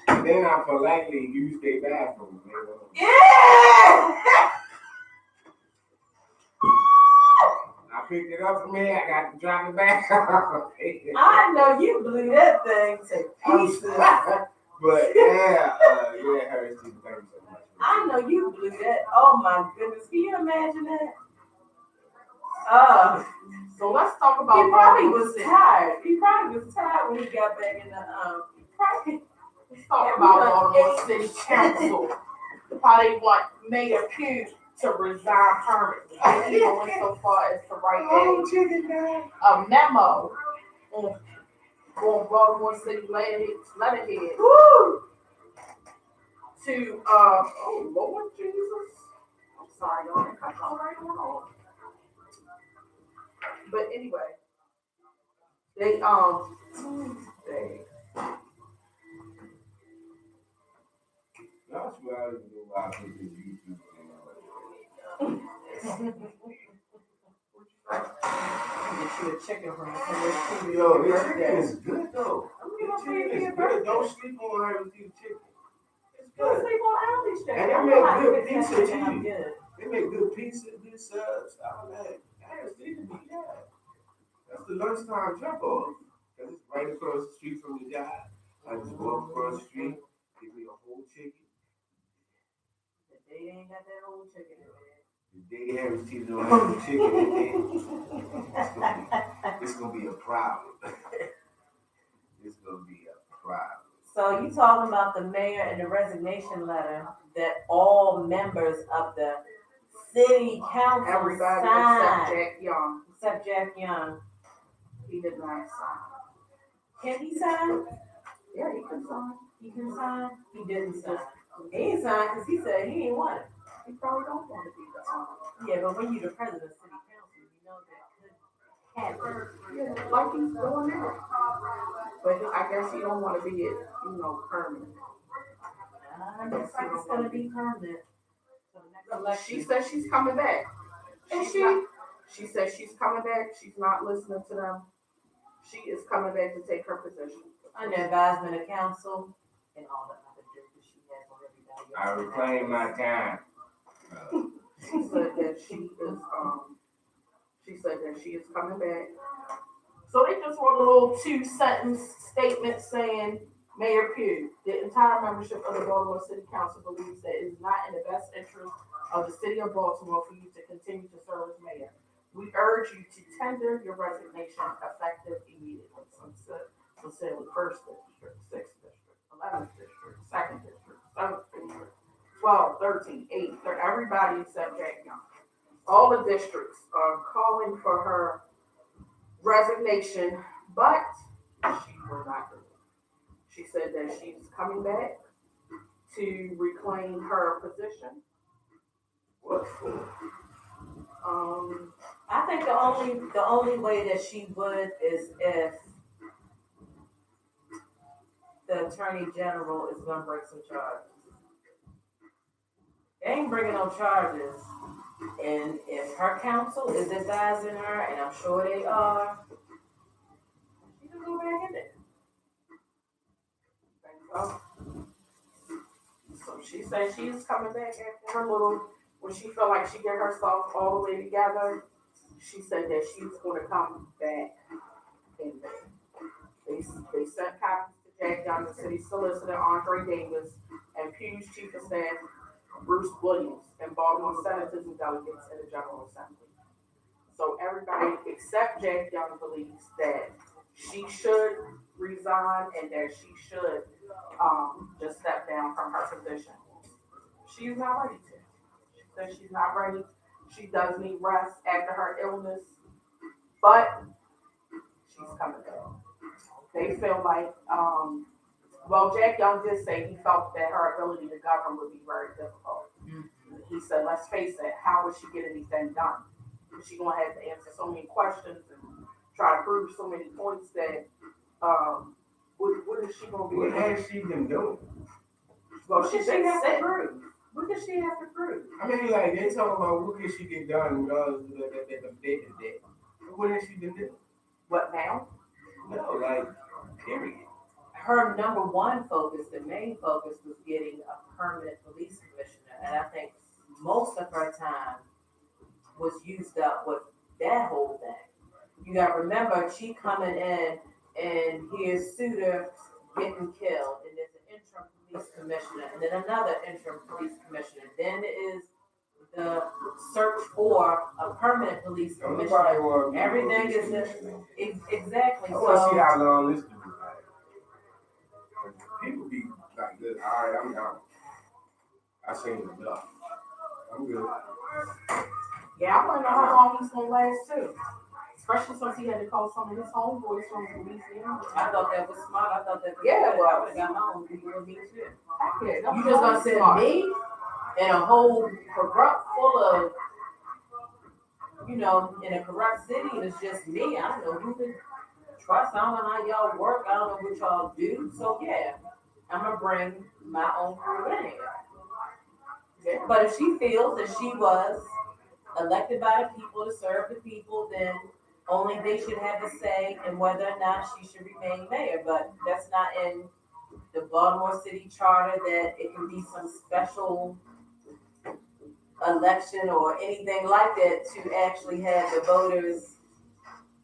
Speaker 3: And then I politely used their bathroom.
Speaker 2: Yeah!
Speaker 3: I picked it up from here. I got to drop it back.
Speaker 2: I know you blew that thing to pieces.
Speaker 3: But yeah, Harris, thank you so much.
Speaker 2: I know you blew that. Oh my goodness, can you imagine that?
Speaker 1: So let's talk about
Speaker 2: He probably
Speaker 1: Baltimore
Speaker 2: was
Speaker 1: City.
Speaker 2: tired. He probably was tired when he got back in the
Speaker 1: Let's talk about Baltimore City Council. How they want Mayor Pugh to resign permanently. And he went so far as to write a memo on Baltimore City letterhead to oh Lord Jesus. I'm sorry, y'all. I cut y'all right on. But anyway, they
Speaker 3: That's what I was doing while I put this YouTube
Speaker 2: get you a chicken from the
Speaker 3: Yo, his chicken is good though.
Speaker 2: I'm
Speaker 3: His
Speaker 2: gonna
Speaker 3: chicken
Speaker 2: pay
Speaker 3: is
Speaker 2: for your
Speaker 3: good.
Speaker 2: birthday.
Speaker 3: Don't sleep on Harris Teeter chicken. It's
Speaker 2: Don't
Speaker 3: good.
Speaker 2: sleep on Aldi's chicken.
Speaker 3: And they
Speaker 2: I'm
Speaker 3: make
Speaker 2: not
Speaker 3: good
Speaker 2: fixing that
Speaker 3: pizza
Speaker 2: chicken up
Speaker 3: too.
Speaker 2: good.
Speaker 3: They make good pizza, good subs, all that. Harris Teeter, yeah. That's the lunchtime jump off. Cause it's right across the street from the job. I just walk across the street, give me a whole chicken.
Speaker 2: The day ain't got that whole chicken in there.
Speaker 3: The day Harris Teeter don't have the chicken in there, it's gonna be a problem. It's gonna be a problem.
Speaker 2: So you talking about the mayor and the resignation letter that all members of the city council
Speaker 1: everybody except
Speaker 2: signed,
Speaker 1: Jack Young.
Speaker 2: except Jack Young.
Speaker 1: He did not sign.
Speaker 2: Can he sign?
Speaker 1: Yeah, he can sign.
Speaker 2: He can sign. He didn't sign. He didn't sign because he said he didn't want it.
Speaker 1: He probably don't want to be the
Speaker 2: Yeah, but when you're the president of city council, you know that could happen.
Speaker 1: Yeah, like he's doing now. But I guess he don't want to be it, permanent.
Speaker 2: I guess it's gonna be permanent. So the next election.
Speaker 1: She says she's coming back.
Speaker 2: Is
Speaker 1: She says she's coming back. She's not listening to them. She is coming back to take her position.
Speaker 2: Under advisement of council and all the other duties she has on everybody else.
Speaker 3: I reclaim my time.
Speaker 1: She said that she is coming back. So they just wrote a little 2-sentence statement saying, Mayor Pugh, the entire membership of the Baltimore City Council believes that it is not in the best interest of the city of Baltimore for you to continue to serve as mayor. We urge you to tender your resignation effective immediately. Sincerely, 1st District, 6th District, 11th District, 2nd District, 7th District, 12, 13, 8, everybody except Jack Young. All the districts are calling for her resignation, but she will not do it. She said that she's coming back to reclaim her position.
Speaker 3: What for?
Speaker 2: I think the only way that she would is if the attorney general is gonna bring some charges. They ain't bringing no charges, and if her counsel is advising her, and I'm sure they are, she can go back in there.
Speaker 1: So she said she's coming back after her when she felt like she get herself all the way together. She said that she's going to come back in there. They sent copies to Jack Young, the city solicitor Andre Davis, and Pugh's chief of staff Bruce Williams, and Baltimore senators and delegates in the General Assembly. So everybody except Jack Young believes that she should resign and that she should just step down from her position. She's not ready to. She says she's not ready. She does need rest after her illness, but she's coming back. They feel like, Jack Young did say he felt that her ability to govern would be very difficult. Mm-hmm. He said, let's face it, how would she get anything done? She's going to have to answer so many questions and try to prove so many points that, what is she going to be?
Speaker 3: What has she been doing?
Speaker 1: Well, she should have to prove. What does she have to prove?
Speaker 3: I mean, like, they talking about what can she get done with all that. What has she been doing?
Speaker 1: What now?
Speaker 3: No, like, period.
Speaker 2: Her number one focus, the main focus, was getting a permanent police commissioner, and I think most of her time was used up with that whole thing. You gotta remember, she coming in and here's Suter getting killed, and there's an commissioner, and then another interim police commissioner. Then is the search for a permanent police
Speaker 3: Nobody
Speaker 2: commissioner.
Speaker 3: want to be
Speaker 2: Everything
Speaker 3: police
Speaker 2: is
Speaker 3: commissioner.
Speaker 2: exactly.
Speaker 3: I want to see
Speaker 2: So
Speaker 3: how long this can be. People be like this. All right, I'm down. I seen enough. I'm good.
Speaker 1: Yeah, I wanna know how long he's gonna last too. Especially since he had to call some of his homeboys from Louisiana.
Speaker 2: I thought that was smart. I thought that was
Speaker 1: Yeah,
Speaker 2: good.
Speaker 1: well,
Speaker 2: I would have got my own people with me too.
Speaker 1: Yeah,
Speaker 2: You just gonna send me in a whole corrupt full of, in a corrupt city, and it's just me. I don't know who to trust. I don't know how y'all work. I don't know what y'all do. So yeah, I'm gonna bring my own crew in here.
Speaker 1: Yeah.
Speaker 2: But if she feels that she was elected by the people to serve the people, then only they should have a say in whether or not she should remain mayor. But that's not in the Baltimore City Charter, that it can be some special election or anything like that to actually have the voters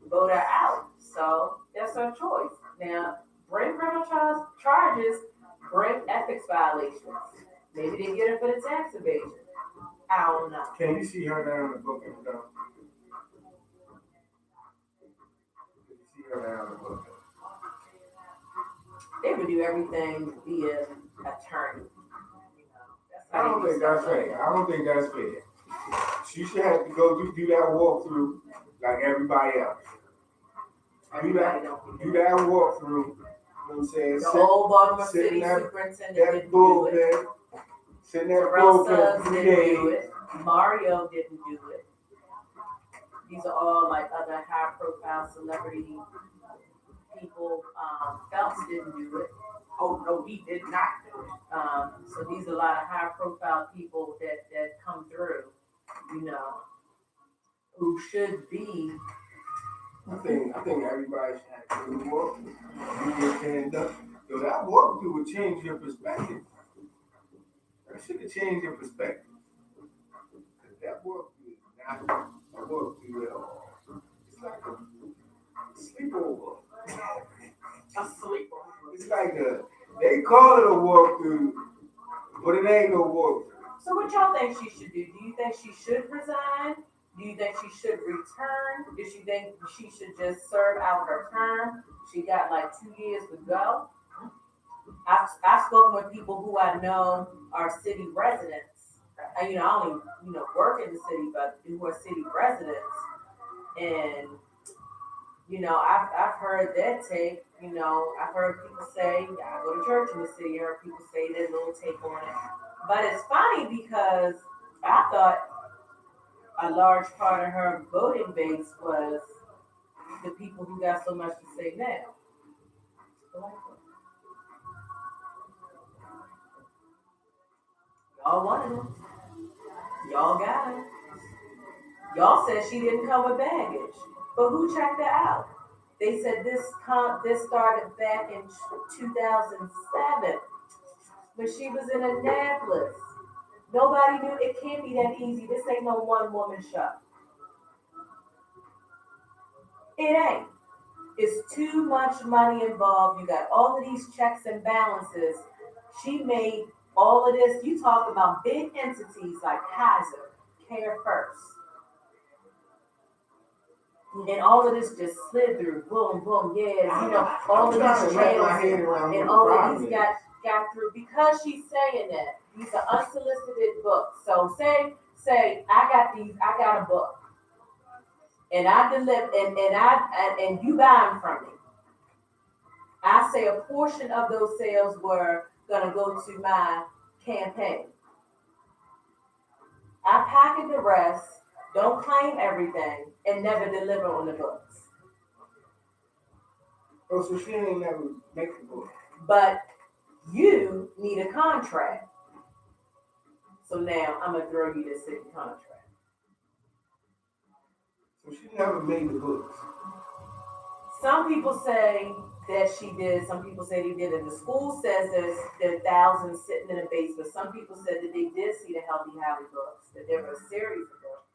Speaker 2: vote her out. So that's her choice. Now, bring criminal charges, bring ethics violations. Maybe they get her for the tax evasion. I don't know.
Speaker 3: Can you see her down the booking though? Can you see her down the booking?
Speaker 2: They would do everything via attorney.
Speaker 3: I don't think that's fair. I don't think that's fair. She should have to go do that walkthrough like everybody else. Do that walkthrough. You know what I'm saying?
Speaker 2: The old Baltimore
Speaker 3: sit
Speaker 2: City
Speaker 3: in
Speaker 2: superintendent
Speaker 3: that
Speaker 2: didn't do it.
Speaker 3: bullpen. Sit in that
Speaker 2: Terrell
Speaker 3: bullpen
Speaker 2: Suggs
Speaker 3: 3
Speaker 2: didn't
Speaker 3: days.
Speaker 2: do it. Mario didn't do it. These are all like other high profile celebrity people. Phelps didn't do it.
Speaker 1: Oh, no, he did not do it.
Speaker 2: So these are a lot of high profile people that come through, who should be.
Speaker 3: I think everybody should have to do the walkthrough. You get stand up. So that walkthrough would change your perspective. That should have changed your perspective. Because that walkthrough is not a walkthrough at all. It's like a sleepover.
Speaker 1: A sleeper.
Speaker 3: It's like they call it a walkthrough, but it ain't no walkthrough.
Speaker 2: So what y'all think she should do? Do you think she should resign? Do you think she should return? Do you think she should just serve out her term? She got like 2 years to go. I've spoken with people who I know are city residents. I only work in the city, but who are city residents. And I've heard that take. I've heard people say, I go to church in the city. I heard people say their little take on it. But it's funny because I thought a large part of her voting base was the people who got so much to say now. Y'all wanted him. Y'all got him. Y'all said she didn't come with baggage. But who checked her out? They said this started back in 2007 when she was in Annapolis. Nobody knew. It can't be that easy. This ain't no one-woman show. It ain't. It's too much money involved. You got all of these checks and balances. She made all of this. You talk about big entities like Kaiser, Care First. And all of this just slid through. Boom, boom, yeah. All of these jails and all of these got through because she's saying that. These are unsolicited books. So say I got a book. And I deliver and you buy them from me. I say a portion of those sales were gonna go to my campaign. I pocket the rest, don't claim everything, and never deliver on the books.
Speaker 3: Oh, so she ain't never make the book.
Speaker 2: But you need a contract. So now I'm gonna throw you this city contract.
Speaker 3: So she never made the books.
Speaker 2: Some people say that she did. Some people say they did. And the school says there are thousands sitting in a basement. Some people said that they did see the Healthy Holly books, that there were a series of books.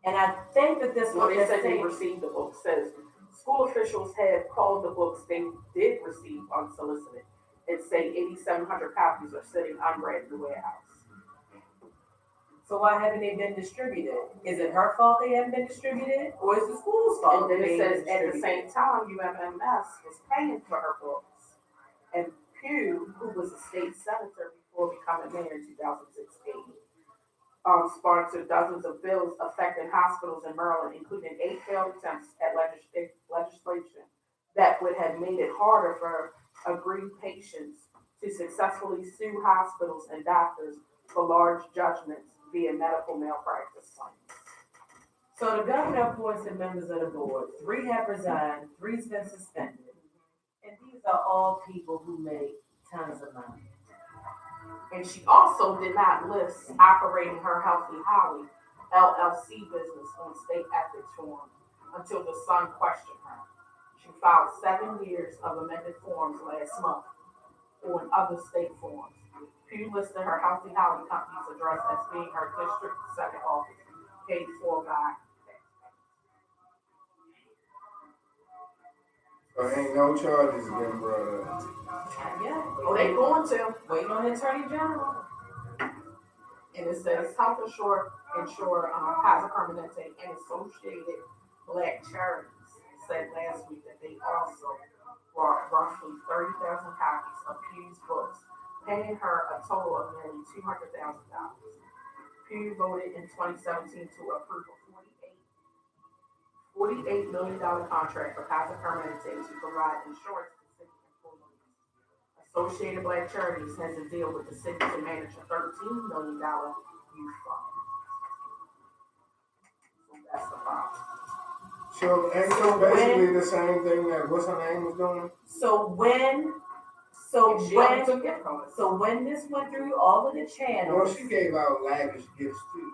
Speaker 2: And I think that this
Speaker 1: Well,
Speaker 2: one
Speaker 1: they
Speaker 2: is
Speaker 1: said they received the books. Says school officials have called the books they did receive unsolicited. and say 8,700 copies are sitting unread in the warehouse.
Speaker 2: So why haven't they been distributed? Is it her fault they haven't been distributed, or is the school's fault?
Speaker 1: And then
Speaker 2: they
Speaker 1: it says,
Speaker 2: didn't
Speaker 1: at the
Speaker 2: distribute
Speaker 1: same time, UMMS was paying for her books. And Pugh, who was a state senator before becoming mayor in 2016, sponsored dozens of bills affecting hospitals in Maryland, including 8 failed attempts at legislation that would have made it harder for aggrieved patients to successfully sue hospitals and doctors for large judgments via medical malpractice claims.
Speaker 2: So the governor appointed members of the board. 3 have resigned, 3's been suspended. And these are all people who make tons of money.
Speaker 1: And she also did not list operating her Healthy Holly LLC business on state ethics form until the Sun questioned her. She filed 7 years of amended forms last month on other state forms. Pugh listed her Healthy Holly company's address as being her district second office, paid for by.
Speaker 3: So ain't no charges been brought up.
Speaker 2: Yeah.
Speaker 1: Oh, they going to.
Speaker 2: Waiting on the attorney general.
Speaker 1: And it says Health Insure Kaiser Permanente and Associated Black Charities said last week that they also brought roughly 30,000 copies of Pugh's books, paying her a total of nearly $200,000. Pugh voted in 2017 to approve a $48 million contract for Kaiser Permanente to provide insurance to city employees. Associated Black Charities has a deal with the city to manage a $13 million youth fund. So that's the problem.
Speaker 3: So ain't so basically the same thing that what's her name was doing?
Speaker 2: So when this went through all of the
Speaker 3: Well,
Speaker 2: channels,
Speaker 3: she gave out lavish gifts too.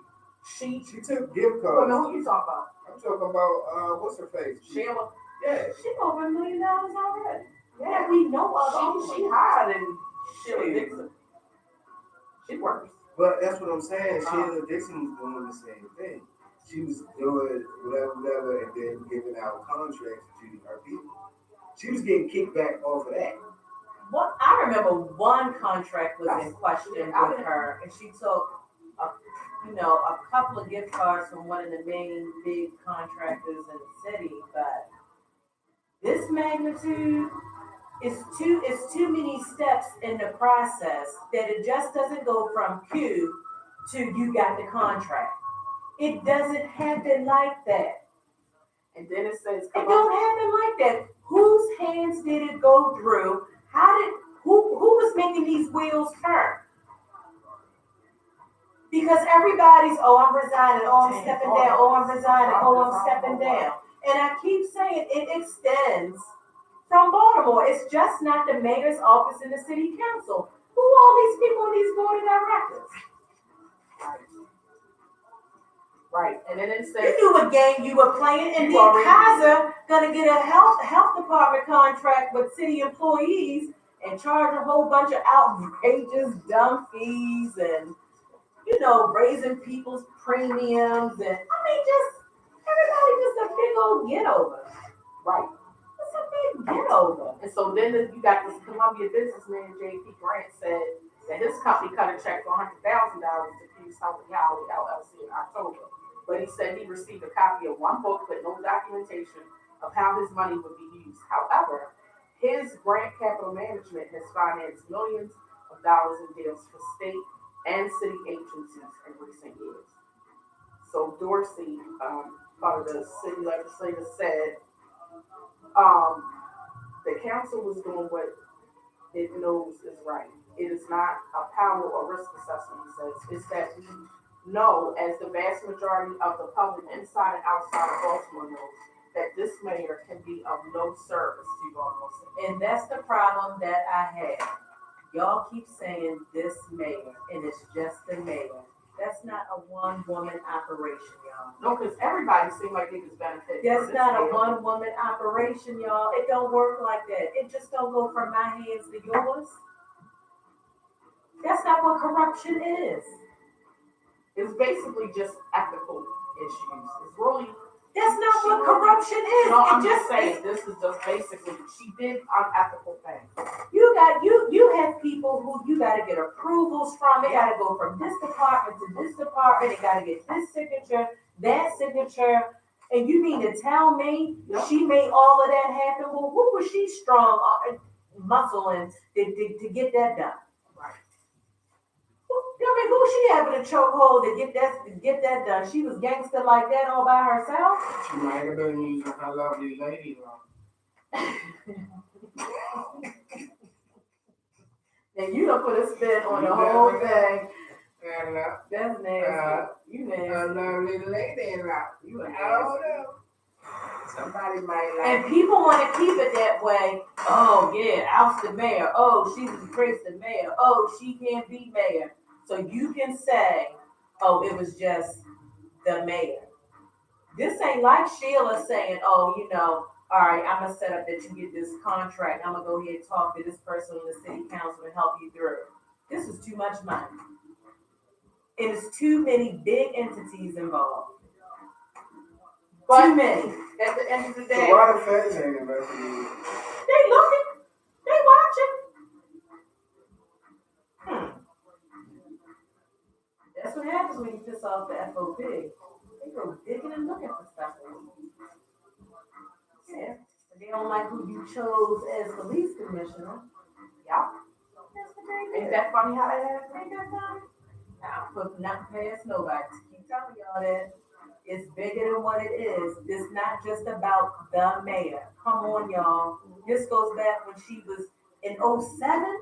Speaker 1: She
Speaker 3: took gift
Speaker 1: well,
Speaker 3: cards.
Speaker 1: no, who you talking about?
Speaker 3: I'm talking about what's her face?
Speaker 1: Sheila.
Speaker 3: Yeah.
Speaker 2: she over $1 million already. Yeah, we know of.
Speaker 1: She higher than Sheila Dixon. She works.
Speaker 3: But that's what I'm saying. Sheila Dixon was doing the same thing. She was doing whatever, and then giving out contracts to her people. She was getting kickback off of that.
Speaker 2: What I remember, one contract was in question with her, and she took a couple of gift cards from one of the main big contractors in the city. But this magnitude is too many steps in the process that it just doesn't go from Q to you got the contract. It doesn't happen like that.
Speaker 1: And then it says,
Speaker 2: It don't happen like that. Whose hands did it go through? Who was making these wheels turn? Because everybody's, I'm resigning, I'm stepping down, I'm resigning, I'm stepping down. And I keep saying it extends from Baltimore. It's just not the mayor's office and the city council. Who are all these people in these board of directors?
Speaker 1: right. And then it
Speaker 2: You
Speaker 1: says,
Speaker 2: knew what game you were playing, and
Speaker 1: You
Speaker 2: then
Speaker 1: already
Speaker 2: Kaiser gonna get a health department contract with city employees and charge a whole bunch of outrageous dumb fees and raising people's premiums and everybody just a big old get over.
Speaker 1: right.
Speaker 2: It's a big get over.
Speaker 1: And so then you got this Columbia businessman, J.P. Grant, said that his company cut a check for $100,000 to Pugh's Healthy Holly LLC in October. But he said he received a copy of one book with no documentation of how his money would be used. However, his Grant Capital Management has financed millions of dollars in deals for state and city agencies in recent years. So Dorsey, part of the city legislature, said the council was doing what it knows is right. It is not a power or risk assessment, he says. It's that we know, as the vast majority of the public inside and outside of Baltimore knows, that this mayor can be of no service to Baltimore City.
Speaker 2: And that's the problem that I have. Y'all keep saying this mayor, and it's just the mayor. That's not a one-woman operation, y'all.
Speaker 1: No, because everybody seemed like they was benefiting.
Speaker 2: That's not a one-woman operation, y'all. It don't work like that. It just don't go from my hands to yours. That's not what corruption is.
Speaker 1: It's basically just ethical issues. It's really.
Speaker 2: That's not what corruption is.
Speaker 1: No, I'm
Speaker 2: It
Speaker 1: just saying, this is just basically, she did unethical things.
Speaker 2: You you have people who you gotta get approvals from, they gotta go from this department to this department, they gotta get this signature, that signature, and you mean to tell me she made all of that happen? Well, who was she strong, muscle and to get that done?
Speaker 1: Right.
Speaker 2: I mean, who she having a chokehold to get that done? She was gangster like that all by herself?
Speaker 3: She might have been using her lovely lady
Speaker 2: And you don't put a spin on the whole thing.
Speaker 3: and
Speaker 2: That's nasty. You
Speaker 3: a
Speaker 2: nasty.
Speaker 3: lovely lady law.
Speaker 2: You a
Speaker 3: I
Speaker 2: nasty.
Speaker 3: don't know. Somebody might like.
Speaker 2: And people want to keep it that way. Oh yeah, oust the mayor. Oh, she disgraced the mayor. Oh, she can't be mayor. So you can say, oh, it was just the mayor. This ain't like Sheila saying, oh, all right, I'm gonna set up that you get this contract. I'm gonna go ahead and talk to this person on the city council and help you through. This is too much money. It is too many big entities involved. Too many.
Speaker 1: At the end of the
Speaker 3: So
Speaker 1: day,
Speaker 3: why the feds ain't investigating?
Speaker 2: They looking. They watching. That's what happens when you piss off the FOP. They go digging and looking for stuff. Yeah. They don't like who you chose as police commissioner.
Speaker 1: yeah.
Speaker 2: That's what they
Speaker 1: Ain't
Speaker 2: did.
Speaker 1: that funny how that happened?
Speaker 2: Ain't that funny? Now, put nothing past nobody. Keep telling y'all that. It's bigger than what it is. It's not just about the mayor. Come on, y'all. This goes back when she was in 07.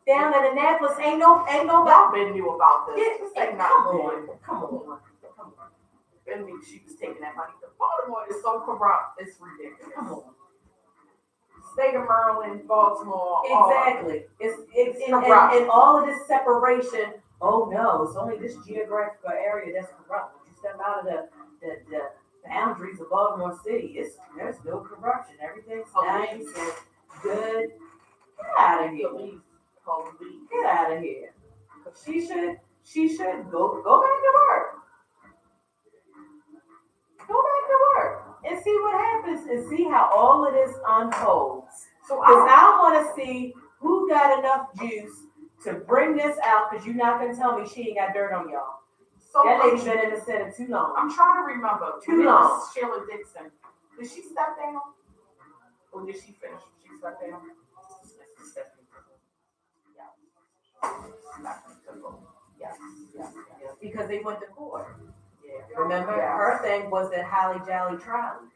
Speaker 2: Down in Annapolis, ain't nobody.
Speaker 1: Y'all been knew about this.
Speaker 2: Yeah,
Speaker 1: This ain't
Speaker 2: come
Speaker 1: not
Speaker 2: on,
Speaker 1: good.
Speaker 2: come on.
Speaker 1: Ben knew she was taking that money. The Baltimore is so corrupt, it's ridiculous.
Speaker 2: Come on.
Speaker 1: State of Maryland, Baltimore.
Speaker 2: Exactly. It's
Speaker 1: corrupt.
Speaker 2: and all of this separation. Oh no, it's only this geographical area that's corrupt. When you step out of the boundaries of Baltimore City, there's no corruption. Everything's nice and good. Get out of here.
Speaker 1: Police.
Speaker 2: Get out of here. She should go back to work. Go back to work and see what happens and see how all of this unfolds.
Speaker 1: So
Speaker 2: Because I want to see who got enough juice to bring this out, because you're not going to tell me she ain't got dirt on y'all. That lady been in the Senate too long.
Speaker 1: I'm trying to remember.
Speaker 2: Too long.
Speaker 1: Miss Sheila Dixon. Did she step down? Or did she finish? She stepped down? Yes.
Speaker 2: Because they went to court.
Speaker 1: Yeah.
Speaker 2: Remember, her thing was that Holly Jolly Trolley.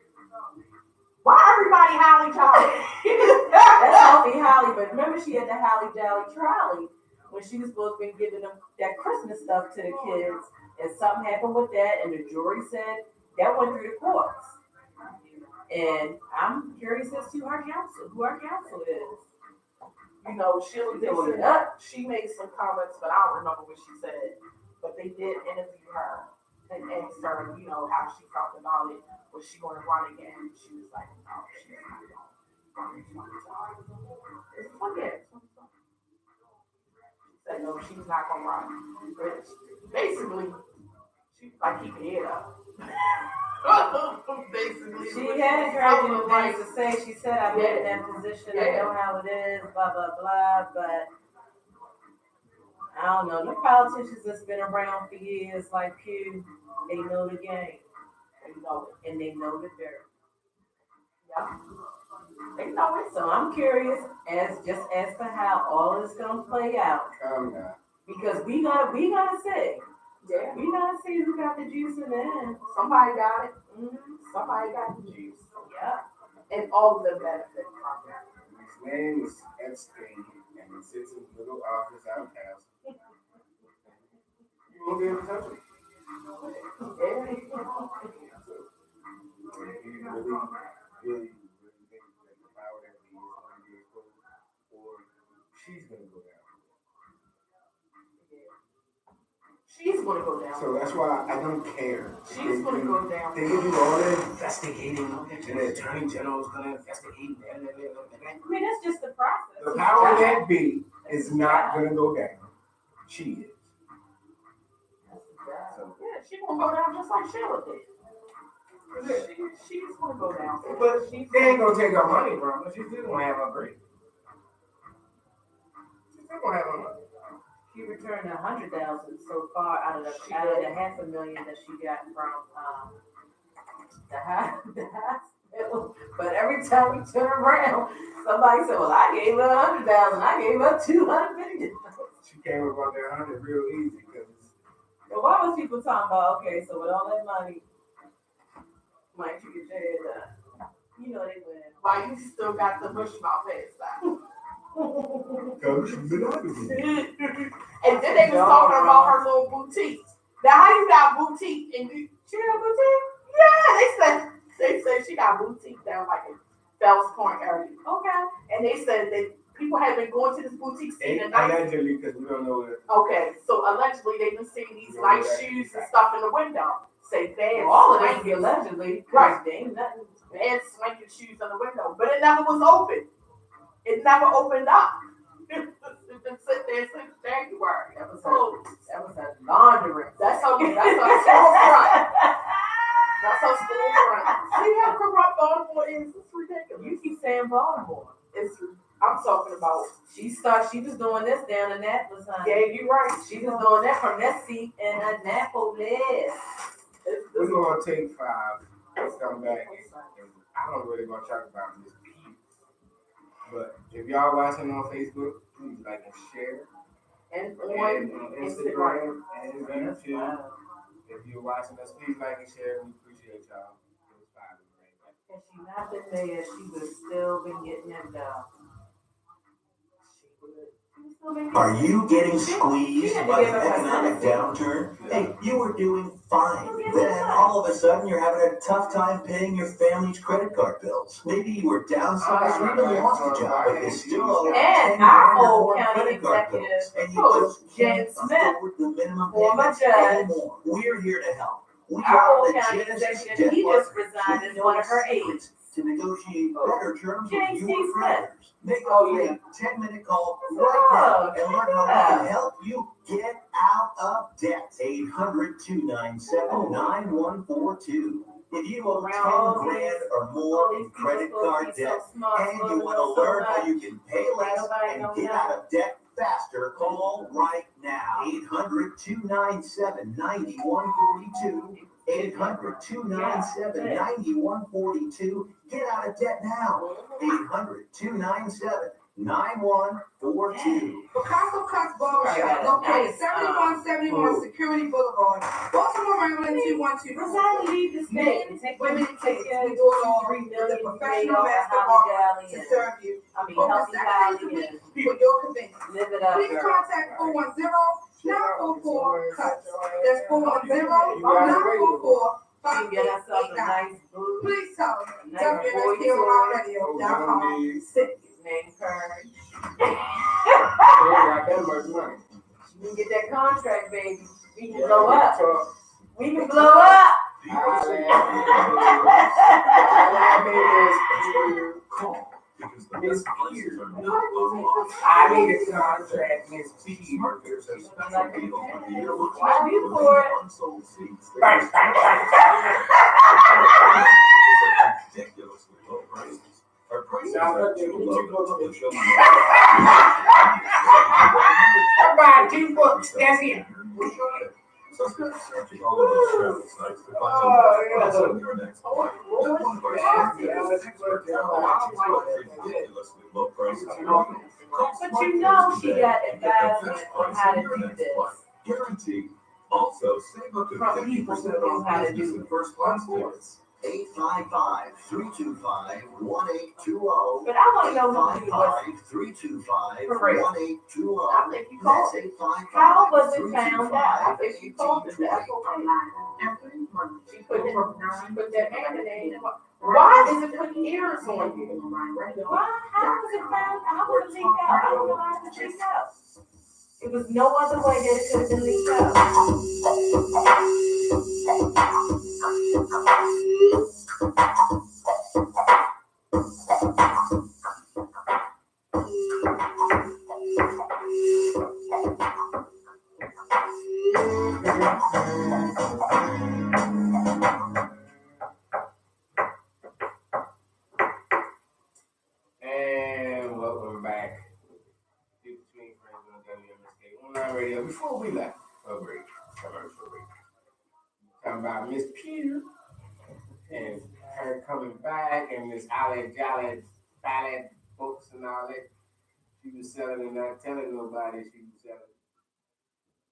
Speaker 1: Why everybody Holly Jolly?
Speaker 2: That's healthy Holly, but remember she had the Holly Jolly Trolley when she was supposed to be giving them that Christmas stuff to the kids, and something happened with that, and the jury said that went through the courts. And I'm curious as to who our counsel is.
Speaker 1: Sheila
Speaker 2: Doing
Speaker 1: Dixon,
Speaker 2: that.
Speaker 1: she made some comments, but I don't remember what she said. But they did interview her and asked her, how she felt about it. Was she going to run again? She was like, no, she's not going to run. It's 20 years. She said, no, she's not going to run. But basically, she like keep your head up. Basically,
Speaker 2: She had encouraging things to say. She said, I've been in that position, I know how it is, blah, blah, blah, but I don't know. The politicians that's been around for years, like Pew, they know the game. They know it, and they know the dirt.
Speaker 1: Yeah.
Speaker 2: They know it. So I'm curious as to how all is gonna play out.
Speaker 3: Calm down.
Speaker 2: Because we gotta see.
Speaker 1: Yeah.
Speaker 2: We gotta see who got the juice in the end.
Speaker 1: Somebody got it.
Speaker 2: Mm-hmm.
Speaker 1: Somebody got the juice.
Speaker 2: Yeah.
Speaker 1: And all of them benefit from it.
Speaker 3: His name is Epstein, and he sits in his little office outhouse. You won't be able to touch him. And he really thinks that the power that he is going to be exposed, or she's going to go down.
Speaker 1: She's gonna go down.
Speaker 3: So that's why I don't care.
Speaker 1: She's gonna go down.
Speaker 3: They can do all the investigating, and the attorney general is going to investigate.
Speaker 2: I mean, that's just the process.
Speaker 3: The power that be is not going to go down. She is. So,
Speaker 1: Yeah, she's gonna go down just like Sheila did. She's gonna go down.
Speaker 3: but they ain't going to take her money from her. She's still going to have her break. Still gonna have her money.
Speaker 2: She returned 100,000 so far out of the $500,000 that she got from the hospital. But every time we turn around, somebody said, "Well, I gave her 100,000. I gave her 250."
Speaker 3: She came up on that 100 real easy because
Speaker 2: So why was people talking about? Okay, so with all that money, might you get your hair done? You know they win.
Speaker 1: Why you still got the bush mouth hairstyle?
Speaker 3: she been out of it.
Speaker 1: And then they was talking about her little boutique. Now how you got boutique and she got boutique? Yeah, they said she got boutique down like in Fells Point area.
Speaker 2: Okay.
Speaker 1: And they said that people have been going to this boutique seeing the
Speaker 3: And
Speaker 1: nice.
Speaker 3: allegedly, because we don't know what.
Speaker 1: Okay, so allegedly they've been seeing these nice shoes and stuff in the window. Say bad,
Speaker 2: Well, all of this is
Speaker 1: swanky,
Speaker 2: allegedly.
Speaker 1: Right.
Speaker 2: They ain't nothing.
Speaker 1: bad swanky shoes in the window, but it never was open. It never opened up. It's been sitting there since January.
Speaker 2: That was a laundry.
Speaker 1: That's okay. That's our storefront. That's our storefront. See how corrupt Baltimore is? It's ridiculous.
Speaker 2: You keep saying Baltimore.
Speaker 1: I'm talking about.
Speaker 2: She was doing this down in Annapolis, honey.
Speaker 1: Yeah, you right.
Speaker 2: She was doing that from that seat in Annapolis.
Speaker 3: We're gonna take 5. Let's come back. I don't really want to talk about this piece, but if y'all watching on Facebook, please like and share.
Speaker 1: And
Speaker 3: And
Speaker 1: on
Speaker 3: on Instagram and YouTube. If you're watching us, please like and share. We appreciate y'all. It was 5
Speaker 2: Had she not been there, she would have still been getting them done.
Speaker 6: Are you getting squeezed by the economic downturn? Hey, you were doing fine. Then all of a sudden you're having a tough time paying your family's credit card bills. Maybe you were downsized or even lost a job, but you still owe
Speaker 2: And
Speaker 6: 10
Speaker 2: our
Speaker 6: grand or
Speaker 2: old
Speaker 6: more
Speaker 2: county
Speaker 6: credit card
Speaker 2: executive,
Speaker 6: bills, and you
Speaker 2: Coach
Speaker 6: just
Speaker 2: Jen
Speaker 6: can't
Speaker 2: Smith,
Speaker 6: afford the minimum
Speaker 2: former
Speaker 6: payments
Speaker 2: judge.
Speaker 6: anymore. We're here to help. We
Speaker 2: Our
Speaker 6: are
Speaker 2: old
Speaker 6: the
Speaker 2: county
Speaker 6: Genesis
Speaker 2: executive,
Speaker 6: Debt
Speaker 2: he just
Speaker 6: Partners.
Speaker 2: resigned as one of her aides.
Speaker 6: To negotiate better terms with
Speaker 2: J.C.
Speaker 6: your
Speaker 2: Smith.
Speaker 6: creditors. Make a
Speaker 1: Oh,
Speaker 6: free 10-minute call
Speaker 2: That's
Speaker 6: right now
Speaker 2: love.
Speaker 6: and learn how we can help you get out of debt. 800-297-9142. If you owe 10 grand or more in credit card debt and you want to learn how you can pay less and get out of debt faster, call right now. 800-297-9142. 800-297-9142. Get out of debt now. 800-297-9142.
Speaker 5: Picasso Cuts Barbershop, located 7171 Security Boulevard, Baltimore, Maryland, 21244.
Speaker 2: Resign, leave the state, and take
Speaker 5: Women
Speaker 2: women,
Speaker 5: take
Speaker 2: take care
Speaker 5: we
Speaker 2: of
Speaker 5: do it all
Speaker 2: 3
Speaker 5: with
Speaker 2: million
Speaker 5: a professional
Speaker 2: off
Speaker 5: master
Speaker 2: Holly
Speaker 5: barber
Speaker 2: Valley
Speaker 5: to
Speaker 2: and,
Speaker 5: serve you.
Speaker 2: Healthy
Speaker 5: Open 7 days a
Speaker 2: Valley
Speaker 5: week
Speaker 2: and
Speaker 5: for your convenience.
Speaker 2: live it up,
Speaker 5: Please
Speaker 2: girl.
Speaker 5: contact 410-944-CUTS. That's 410-944-5889.
Speaker 2: She get herself a nice blue,
Speaker 5: Please tell them
Speaker 2: nice boy toy,
Speaker 5: WSKORadio.com.
Speaker 2: his name Courage.
Speaker 3: They got that much money.
Speaker 2: You can get that contract, baby. We can blow up. We can blow up.
Speaker 3: Miss Pierce. I need a contract, Miss Pierce.
Speaker 2: Why do for it?
Speaker 3: Bang, bang, bang.
Speaker 6: Ridiculously low prices. Our prices
Speaker 3: Sounds
Speaker 6: are
Speaker 3: like they
Speaker 6: too
Speaker 3: get
Speaker 6: low
Speaker 3: too close to
Speaker 6: to
Speaker 3: the
Speaker 6: show.
Speaker 3: Buy 2 books, that's it.
Speaker 6: Suspect searching all over the travel sites to find
Speaker 3: Oh,
Speaker 6: what's on your next flight. Just one of our expert travel agents will ridiculously low prices.
Speaker 2: But you know she got advisement on how to do this.
Speaker 6: Guaranteed. Also, save up to
Speaker 2: From people
Speaker 6: 50%
Speaker 2: who know
Speaker 6: off
Speaker 2: how to
Speaker 6: business
Speaker 2: do
Speaker 6: and first class tickets. 855-325-1820.
Speaker 2: But I want to know who was,
Speaker 6: 855-325-1820.
Speaker 2: I think you called it. How was it found out? I think she called it. That's okay. She put that man in there.
Speaker 1: Why is it putting ears on you?
Speaker 2: Why? How was it found? How was it leaked out? I don't know how it was leaked out. It was no other way that it could have been leaked out.
Speaker 3: And welcome back. Between Friends Yeah, before we left, commercial break, talking about Miss Pew and her coming back and Miss Holly Jolly ballad books and all that. She was selling and not telling nobody she was selling.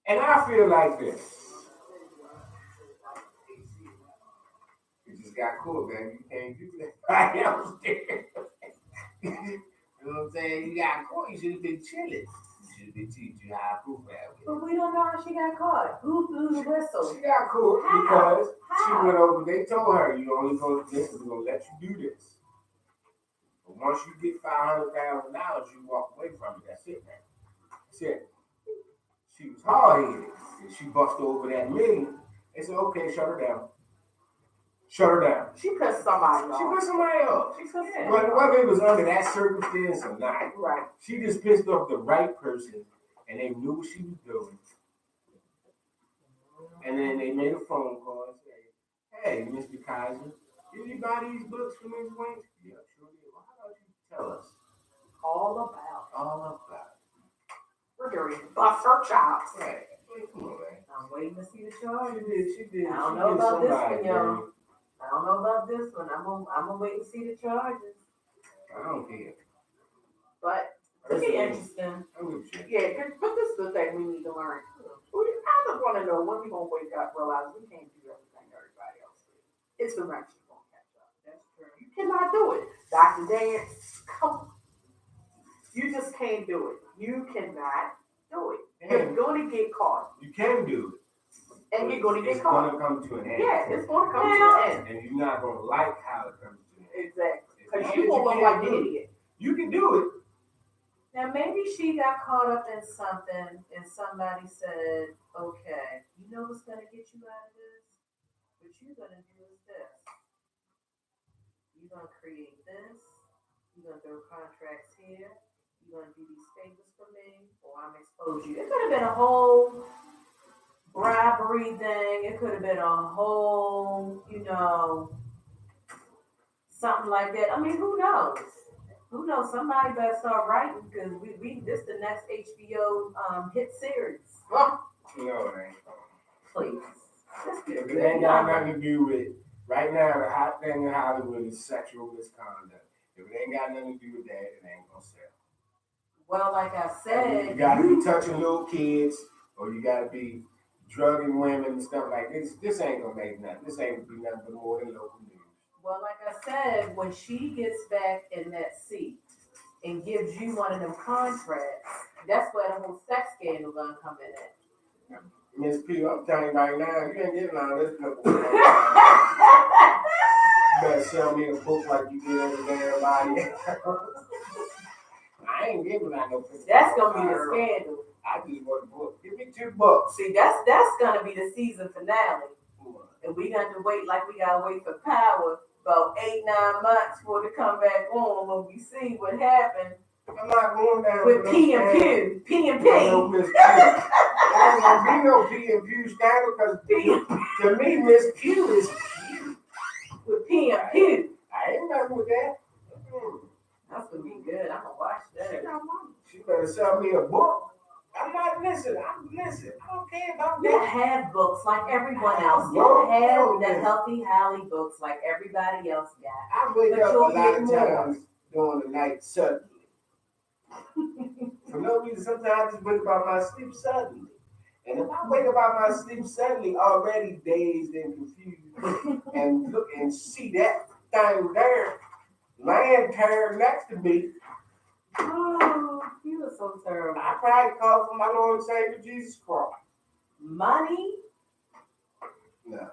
Speaker 3: And I feel like this. You just got caught, man. You can't do that. Everybody else there. You know what I'm saying? You got caught. You should have been chilling. You should have been teaching you how to prove that.
Speaker 2: But we don't know how she got caught. Who blew the whistle?
Speaker 3: She got caught
Speaker 2: How?
Speaker 3: because she
Speaker 2: How?
Speaker 3: went over. They told her, you only go to this, we're going to let you do this. But once you get $500,000, you walk away from it. That's it, man. That's it. She was hard-headed. And she busted over that million. They said, okay, shut her down. Shut her down.
Speaker 1: She pissed somebody
Speaker 3: She
Speaker 1: off.
Speaker 3: put somebody else.
Speaker 1: She pissed
Speaker 2: Yeah.
Speaker 3: Whether it was under that circumstance or not,
Speaker 1: Right.
Speaker 3: she just pissed off the right person, and they knew what she was doing. And then they made a phone call and said, hey, Mr. Kaiser, did you buy these books from Ms. Wayne? Yeah, sure did. Well, how about you tell us
Speaker 1: All about.
Speaker 3: all about
Speaker 1: We're going to bust her chops.
Speaker 3: it? Right. Come on, man.
Speaker 2: I'm waiting to see the charge.
Speaker 3: She did.
Speaker 2: I don't
Speaker 3: She
Speaker 2: know
Speaker 3: did
Speaker 2: about this
Speaker 3: somebody,
Speaker 2: one, y'all.
Speaker 3: man.
Speaker 2: I don't know about this one. I'm gonna wait and see the charges.
Speaker 3: I don't care.
Speaker 1: But,
Speaker 2: It'll be
Speaker 3: Personally,
Speaker 2: interesting.
Speaker 3: I'm with you.
Speaker 1: yeah, but this is the thing we need to learn. I just want to know when we going to wake up, realize we can't do everything everybody else does. It's eventually going to catch up.
Speaker 2: That's true.
Speaker 1: You cannot do it. Dr. Dan, come on. You just can't do it. You cannot do it. You're going to get caught.
Speaker 3: You can do it.
Speaker 1: And you're going to get
Speaker 3: It's
Speaker 1: caught.
Speaker 3: going to come to an end.
Speaker 1: Yeah, it's going to come to an end.
Speaker 3: And you're not going to like how it comes to an end.
Speaker 1: Exactly.
Speaker 3: As
Speaker 1: Because
Speaker 3: long
Speaker 1: you
Speaker 3: as
Speaker 1: won't look
Speaker 3: can't
Speaker 1: like
Speaker 3: do
Speaker 1: an
Speaker 3: it,
Speaker 1: idiot.
Speaker 3: You can do it.
Speaker 2: Now maybe she got caught up in something and somebody said, okay, you know what's gonna get you out of this? What you're gonna do is this. You're gonna create this, you're gonna throw contracts here, you're gonna do these favors for me, or I'm expose you. It could have been a whole bribery thing, it could have been a whole, something like that. I mean, who knows? Who knows? Somebody better start writing because we this the next HBO hit series.
Speaker 1: Well,
Speaker 3: No, it ain't.
Speaker 2: Please. Let's get
Speaker 3: If it ain't got nothing to do with, right now, the hot thing in Hollywood is sexual misconduct. If it ain't got nothing to do with that, it ain't gonna sell.
Speaker 2: Well, like I
Speaker 3: You
Speaker 2: said,
Speaker 3: gotta be touching little kids, or you gotta be drugging women and stuff like this. This ain't gonna make nothing. This ain't gonna be nothing but more than local news.
Speaker 2: well, like I said, when she gets back in that seat and gives you one of them contracts, that's where the whole sex scandal gonna come in at.
Speaker 3: Miss P, I'm telling you right now, you ain't getting all this book. You better sell me a book like you did every day, everybody. I ain't giving out no book.
Speaker 2: That's gonna be the scandal.
Speaker 3: I just want a book. Give me 2 books.
Speaker 2: See, that's gonna be the season finale. And we got to wait like we gotta wait for Power about 8-9 months for it to come back on when we see what happened
Speaker 3: I'm not going down
Speaker 2: with
Speaker 3: for
Speaker 2: P
Speaker 3: no
Speaker 2: and
Speaker 3: scandal.
Speaker 2: Q, P and
Speaker 3: No,
Speaker 2: P.
Speaker 3: Miss Q. There ain't gonna be no P and Q scandal because to me, Miss Q is cute.
Speaker 2: With P and Q.
Speaker 3: I ain't nothing with that.
Speaker 2: That's gonna be good. I'm gonna watch that.
Speaker 3: She better sell me a book. I'm not listening. I don't care about
Speaker 2: You
Speaker 3: that.
Speaker 2: have books like everyone else. You
Speaker 3: Well,
Speaker 2: have the
Speaker 3: okay.
Speaker 2: Healthy Holly books like everybody else got.
Speaker 3: I wake
Speaker 2: But
Speaker 3: up a
Speaker 2: you'll
Speaker 3: lot
Speaker 2: get
Speaker 3: of
Speaker 2: more.
Speaker 3: times during the night suddenly. For no reason, sometimes I just wake up out of my sleep suddenly. And if I wake up out of my sleep suddenly, already dazed and confused, and look and see that thing there, laying there next to me,
Speaker 2: Oh, you are so terrible.
Speaker 3: I probably call for my Lord and Savior Jesus Christ.
Speaker 2: Money
Speaker 3: No,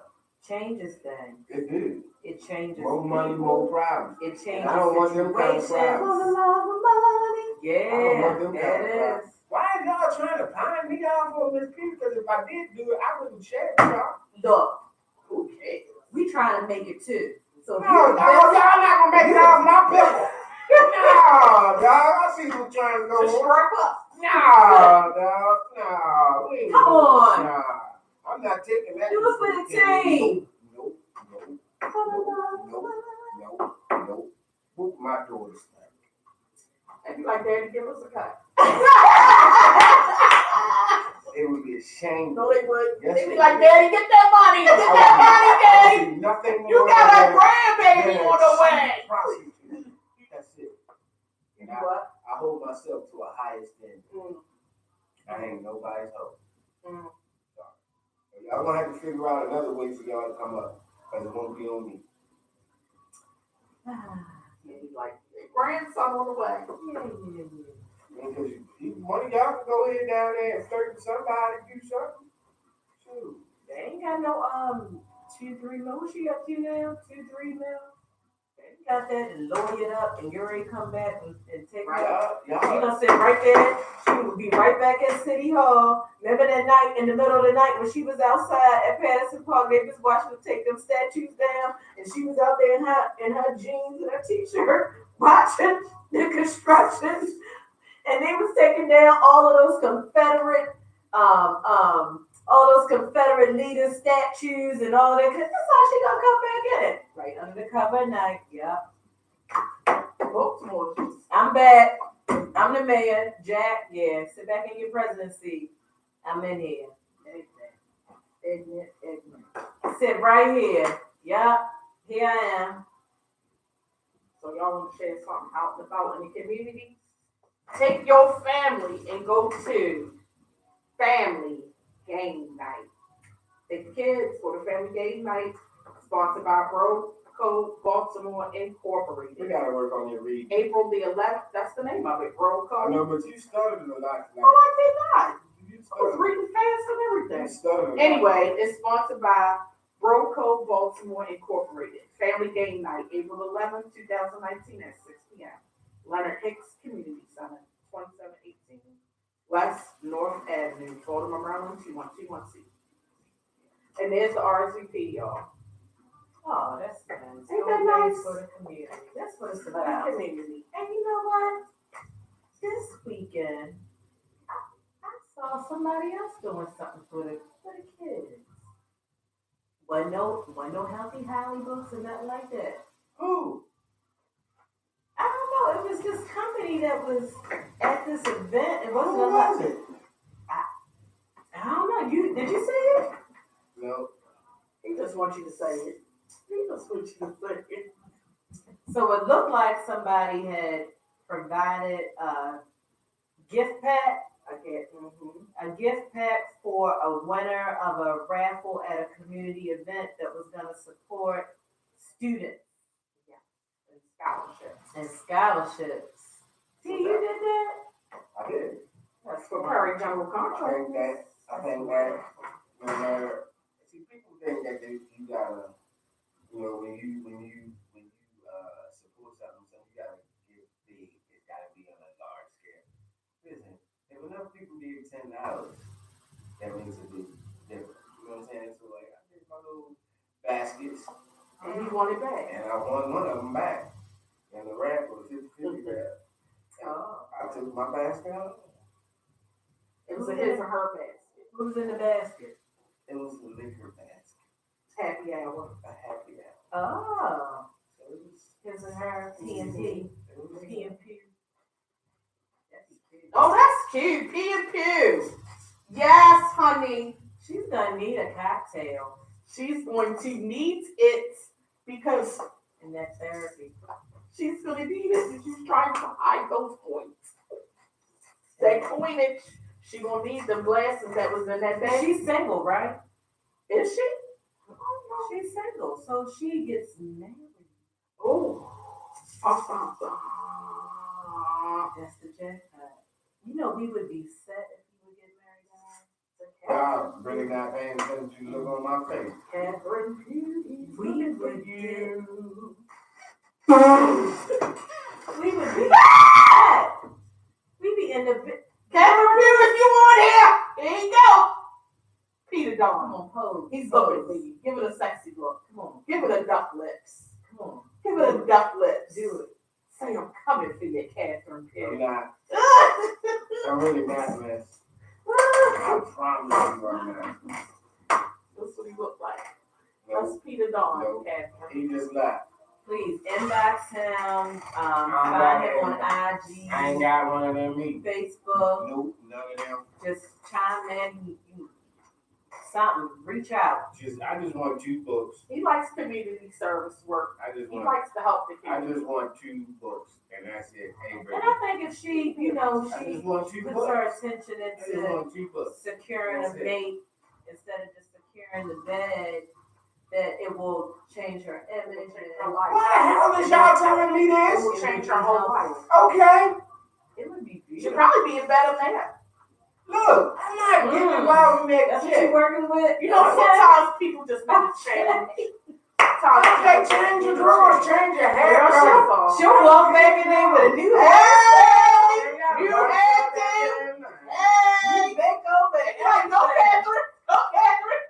Speaker 2: changes things.
Speaker 3: it is.
Speaker 2: It changes
Speaker 3: More money,
Speaker 2: people.
Speaker 3: more problems.
Speaker 2: It changes
Speaker 3: And I don't want them kind of
Speaker 2: situations.
Speaker 3: problems.
Speaker 2: For the love of money.
Speaker 3: I don't
Speaker 2: Yeah,
Speaker 3: want them kind of
Speaker 2: that
Speaker 3: problems.
Speaker 2: is.
Speaker 3: Why are y'all trying to pine me off on this people? Because if I did do it, I wouldn't share it with y'all.
Speaker 2: Look,
Speaker 3: Who cares?
Speaker 2: we trying to make it too. So if
Speaker 3: No,
Speaker 2: you're
Speaker 3: y'all not gonna make it off my pillow. No, dog. I see what's trying to go
Speaker 1: Just
Speaker 3: on.
Speaker 1: strap up.
Speaker 3: No, dog. No. We ain't
Speaker 2: Come
Speaker 3: doing
Speaker 2: on.
Speaker 3: this. Nah. I'm not taking that.
Speaker 2: do it for the team.
Speaker 3: Nope.
Speaker 2: For the love of
Speaker 3: Nope.
Speaker 2: money.
Speaker 3: Nope. Book my daughter's thing.
Speaker 1: And you like, Daddy, give us a cut.
Speaker 3: it would be a shame.
Speaker 1: No, they would.
Speaker 3: Yes,
Speaker 1: They'd be
Speaker 3: they
Speaker 1: like,
Speaker 3: would.
Speaker 1: Daddy, get that money. Get that money, Daddy.
Speaker 3: Nothing
Speaker 1: You
Speaker 3: more
Speaker 1: got a
Speaker 3: than
Speaker 1: grandbaby
Speaker 3: a
Speaker 1: on the way.
Speaker 3: cheap prostitute. That's it. And
Speaker 1: What?
Speaker 3: I hold myself to a higher standard.
Speaker 1: Mm.
Speaker 3: I ain't nobody's hoe.
Speaker 1: Mm.
Speaker 3: Y'all gonna have to figure out another way for y'all to come up, because it won't be on me.
Speaker 1: He'd be like, grandson on the way.
Speaker 3: Because one of y'all can go ahead down there and flirt with somebody, do something. Shoot.
Speaker 2: They ain't got no 2-3 mil. What she up to now? 2-3 mil. They got that and lower it up, and Yuri come back and take it. She
Speaker 3: Y'all,
Speaker 2: gonna sit right there. She would be right back at City Hall. Remember that night in the middle of the night when she was outside at Patterson Park? They was watching them take them statues down, and she was out there in her jeans and her t-shirt watching the construction. And they was taking down all of those Confederate leader statues and all that. Cause that's how she gonna come back in it. Right under the cover of night. Yep.
Speaker 1: Baltimore.
Speaker 2: I'm back. I'm the mayor. Jack, yeah. Sit back in your presidency. I'm in here.
Speaker 1: Ignorant.
Speaker 2: Sit right here. Yep. Here I am.
Speaker 1: So y'all want to share something out and about in the community? Take your family and go to family game night. Take the kids for the family game night, sponsored by Bro Code Baltimore
Speaker 3: we
Speaker 1: Incorporated.
Speaker 3: gotta work on your reading.
Speaker 1: April the 11th, that's the name of it, Bro
Speaker 3: I
Speaker 1: Code.
Speaker 3: know, but you started a lot
Speaker 1: Oh,
Speaker 3: tonight.
Speaker 1: I did not.
Speaker 3: You
Speaker 1: I was
Speaker 3: started.
Speaker 1: reading fast and
Speaker 3: You
Speaker 1: everything.
Speaker 3: started a lot.
Speaker 1: Anyway, it's sponsored by Broco Baltimore Incorporated. Family Game Night, April 11th, 2019 at 6 p.m. Leonard Hicks Community Center, 2718 West North Avenue, Baltimore, Maryland, 21216. And there's the RSVP, y'all.
Speaker 2: Oh, that's nice.
Speaker 1: Ain't that
Speaker 2: Go
Speaker 1: nice?
Speaker 2: for the community. That's what it's
Speaker 1: For the
Speaker 2: about.
Speaker 1: community.
Speaker 2: And you know what? This weekend, I saw somebody else doing something for the kids. Wasn't no Healthy Holly books or nothing like that.
Speaker 3: Who?
Speaker 2: I don't know. It was this company that was at this event. It
Speaker 3: Who
Speaker 2: wasn't
Speaker 3: was it?
Speaker 2: I don't know. Did you see it?
Speaker 3: No.
Speaker 1: He just wants you to say it. He just wants you to say it.
Speaker 2: So it looked like somebody had provided a gift pack. A gift pack for a winner of a raffle at a community event that was going to support students
Speaker 1: And scholarships.
Speaker 2: and scholarships. See, you did that?
Speaker 3: I did.
Speaker 1: That's for Perry General Contract.
Speaker 3: I think that see, people think that you gotta, when you support something, you gotta give big. It's gotta be on a large scale. Listen, if enough people give $10, that makes a big difference. You know what I'm saying? So like, I did my little baskets,
Speaker 1: And he wanted back.
Speaker 3: and I won one of them back. And the raffle, the 50-50 raffle.
Speaker 2: Oh.
Speaker 3: I took my basket out.
Speaker 1: It was a his or her basket.
Speaker 2: Who's in the basket?
Speaker 3: It was a liquor basket,
Speaker 1: Happy hour.
Speaker 3: a happy hour.
Speaker 2: Oh.
Speaker 3: So it was.
Speaker 2: His and her, P&P.
Speaker 3: It was
Speaker 2: P&P.
Speaker 1: Oh, that's cute. P and Pew. Yes, honey.
Speaker 2: She's gonna need a cocktail
Speaker 1: She's going to need it because
Speaker 2: in that therapy.
Speaker 1: she's going to need it. She's trying to hide those points. That coinage. She going to need the glasses that was in that bag.
Speaker 2: She's single, right?
Speaker 1: Is she?
Speaker 2: She's single, so she gets married.
Speaker 1: Oh.
Speaker 2: That's the jackpot. You know, we would be set if we would get married.
Speaker 3: Y'all really not paying attention to the look on my face.
Speaker 1: Catherine Beauty.
Speaker 2: We
Speaker 1: for
Speaker 2: would
Speaker 1: you.
Speaker 2: We would be set. We'd be in the
Speaker 1: Catherine Beauty, if you want here, here you go. Peter
Speaker 2: come
Speaker 1: Don.
Speaker 2: on, pose.
Speaker 1: He's looking for you. Give it a sexy look.
Speaker 2: Come on,
Speaker 1: Give it a duck lips.
Speaker 2: come on.
Speaker 1: Give it a duck lips.
Speaker 2: Do it.
Speaker 1: Say I'm coming for you, Catherine
Speaker 3: I'm
Speaker 1: Beauty.
Speaker 3: not. I'm really not, man. I promise you right now.
Speaker 1: That's what he looked like.
Speaker 3: No,
Speaker 1: That's Peter Don,
Speaker 3: No.
Speaker 1: Catherine.
Speaker 3: he just left.
Speaker 2: Please inbox him,
Speaker 3: I'm
Speaker 2: find him on
Speaker 3: I ain't
Speaker 2: IG,
Speaker 3: got one of them either.
Speaker 2: Facebook,
Speaker 3: Nope, none of them.
Speaker 2: just chime in, something, reach out.
Speaker 3: I just want 2 books.
Speaker 1: He likes community service work.
Speaker 3: I just
Speaker 1: He
Speaker 3: want
Speaker 1: likes to help the
Speaker 3: I
Speaker 1: community.
Speaker 3: just want 2 books, and that's it. Hey,
Speaker 2: And
Speaker 3: baby.
Speaker 2: I think if she,
Speaker 3: I
Speaker 2: she
Speaker 3: just want 2
Speaker 2: puts
Speaker 3: books.
Speaker 2: her attention
Speaker 3: I just
Speaker 2: into
Speaker 3: want 2 books.
Speaker 2: securing a
Speaker 3: That's it.
Speaker 2: mate instead of just securing the bed, that it will change her image
Speaker 1: Her
Speaker 2: and
Speaker 1: life.
Speaker 3: Why the hell is y'all telling me
Speaker 1: It
Speaker 3: this?
Speaker 1: will change her whole life.
Speaker 3: Okay,
Speaker 2: it would be
Speaker 1: She'll
Speaker 2: beautiful.
Speaker 1: probably be a better man.
Speaker 3: look, I'm not getting involved in that
Speaker 2: That's what you're
Speaker 3: shit.
Speaker 2: working with?
Speaker 1: You know, sometimes people just need to change.
Speaker 3: Okay, change your drawers, change your hair
Speaker 1: Girl,
Speaker 3: color.
Speaker 2: She'll walk back in there with a new
Speaker 3: Hey!
Speaker 2: hairstyle,
Speaker 3: You
Speaker 2: new hairdo,
Speaker 1: Hey!
Speaker 2: new makeover, and
Speaker 1: Like, go
Speaker 2: everything.
Speaker 1: Catherine, go Catherine, go Catherine.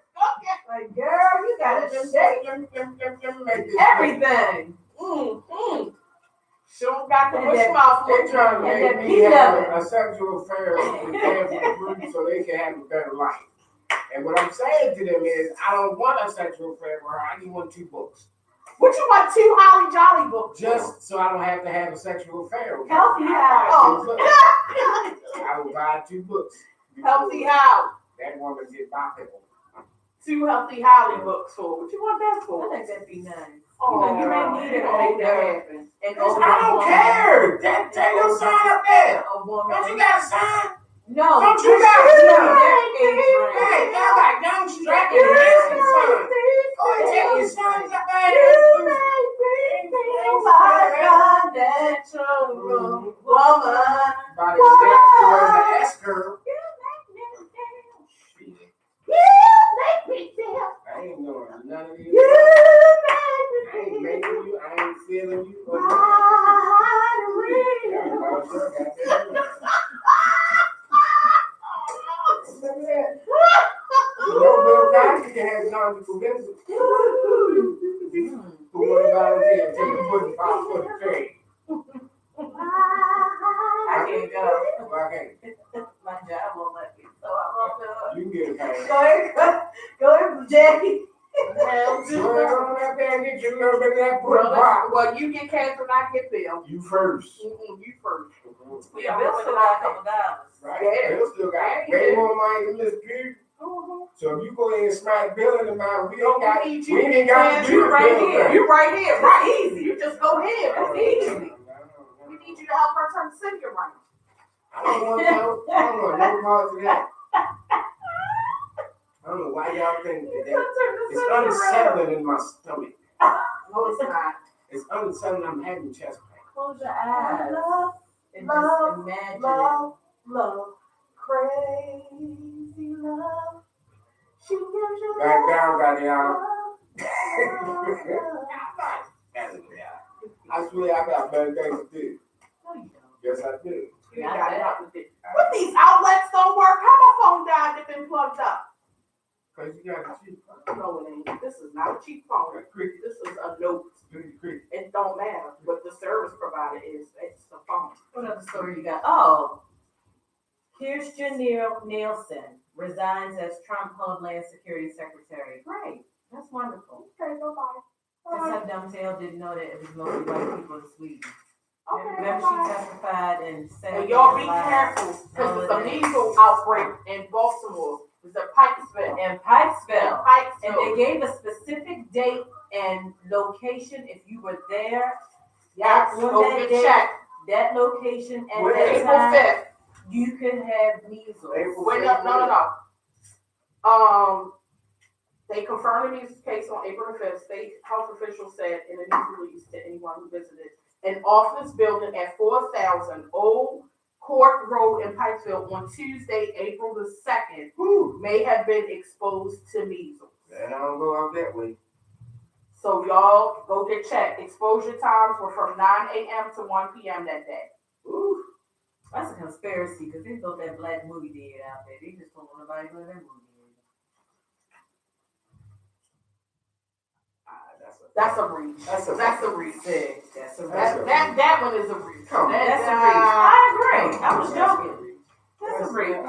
Speaker 2: Like, girl, you gotta shake everything.
Speaker 1: She don't got the
Speaker 2: And
Speaker 1: bush
Speaker 2: that-
Speaker 1: mouth
Speaker 3: They
Speaker 1: look.
Speaker 3: trying to
Speaker 2: And
Speaker 3: make
Speaker 2: that
Speaker 3: me
Speaker 2: peanut.
Speaker 3: have a sexual affair with Catherine Bruce so they can have a better life. And what I'm saying to them is, I don't want a sexual affair with her. I just want 2 books.
Speaker 1: What you want 2 Holly Jolly books?
Speaker 3: Just so I don't have to have a sexual affair with her.
Speaker 2: Healthy
Speaker 3: I
Speaker 1: how?
Speaker 3: I will buy 2 books.
Speaker 1: Healthy how?
Speaker 3: That woman get bipolar.
Speaker 1: 2 Healthy Holly books for. What you want that
Speaker 2: I
Speaker 1: for?
Speaker 2: think that'd be nice.
Speaker 1: Oh,
Speaker 2: you may need
Speaker 1: you
Speaker 2: it
Speaker 1: don't make that
Speaker 2: older.
Speaker 1: happen.
Speaker 2: And
Speaker 3: I
Speaker 2: older
Speaker 3: don't
Speaker 2: woman-
Speaker 3: care. Take your sign up there.
Speaker 2: A woman.
Speaker 3: Don't you got a sign?
Speaker 2: No.
Speaker 3: Don't you got a
Speaker 2: their
Speaker 3: sign?
Speaker 2: age range.
Speaker 3: Hey, y'all got young strapping handsome sons. Go and take your sons up there.
Speaker 2: Woman.
Speaker 3: About as next to as an S curve. I ain't doing none of this. I ain't making you. I ain't feeling you. Or You know, Bill Cosby can have conjugal visits. Who want to volunteer to take a pudding pop for the trade?
Speaker 2: I can't go.
Speaker 3: Well, I can't.
Speaker 2: My job won't let me, so I won't do it.
Speaker 3: You can get a pass.
Speaker 2: Go ahead, Jackie.
Speaker 3: Go on up there and get you a little bit of that pudding pop.
Speaker 1: Well, you get Catherine, I get Bill.
Speaker 3: You first.
Speaker 1: You first.
Speaker 2: Yeah, Bill still got a couple dollars.
Speaker 3: Right?
Speaker 1: Yeah.
Speaker 3: Bill still got way more money than Miss Pugh. So if you go in and smack Bill in the mouth, we ain't got to do
Speaker 1: You
Speaker 3: it.
Speaker 1: right
Speaker 3: Bill
Speaker 1: here.
Speaker 3: thing.
Speaker 1: You right here. Right easy. You just go ahead. It's easy. We need you to help her turn the city around.
Speaker 3: I don't want no parts of that. I don't know why y'all think that. It's unsettling in my stomach.
Speaker 1: No, it's not.
Speaker 3: It's unsettling. I'm having chest pain.
Speaker 2: Close your eyes. And just
Speaker 1: love,
Speaker 2: imagine
Speaker 1: love, crazy love. She gives you
Speaker 3: Back down, Tatiana.
Speaker 1: love.
Speaker 3: I swear I got better things to do.
Speaker 2: it. No, you don't.
Speaker 3: Yes, I do.
Speaker 1: You ain't got nothing to do. But these outlets don't work. How my phone died that been plugged up?
Speaker 3: Because you got a cheap phone.
Speaker 1: No, it ain't. This is not a cheap phone. This is a note. It don't matter what the service provider is. It's the phone.
Speaker 2: What other story you got? Oh, Kirstjen Nielsen resigns as Trump Homeland Security Secretary. Great. That's wonderful.
Speaker 1: Okay, bye-bye.
Speaker 2: Except dumb tail didn't know that it was mostly white people in Sweden.
Speaker 1: Okay,
Speaker 2: Remember
Speaker 1: bye-bye.
Speaker 2: she testified and said.
Speaker 1: And y'all be careful, because it's a measles outbreak in Baltimore. It's a Pikesville.
Speaker 2: In Pikesville. And they
Speaker 1: Pikesville.
Speaker 2: gave a specific date and location if you were there.
Speaker 1: Yes,
Speaker 2: on
Speaker 1: go
Speaker 2: that
Speaker 1: get
Speaker 2: day,
Speaker 1: checked.
Speaker 2: that location and
Speaker 3: Where?
Speaker 2: that
Speaker 1: April
Speaker 2: time,
Speaker 1: 5th.
Speaker 2: you could have measles.
Speaker 3: April
Speaker 1: Wait, no. They confirmed the measles case on April 5th. State health officials said in a news release to anyone who visited an office building at 4,000 Old Court Road in Pikesville on Tuesday, April the 2nd, may have been exposed to measles.
Speaker 3: And I don't go out that way.
Speaker 1: So y'all go get checked. Exposure times were from 9 a.m. to 1 p.m. that day.
Speaker 2: Ooh, that's a conspiracy because they built that black movie theater out there. They just don't want nobody to go to that movie theater.
Speaker 1: That's a reach.
Speaker 3: That's a
Speaker 1: reach.
Speaker 2: That's a reach.
Speaker 1: That one is a reach.
Speaker 3: Come on.
Speaker 2: That's a reach. I agree. I was joking. That's That's a real. Yeah, I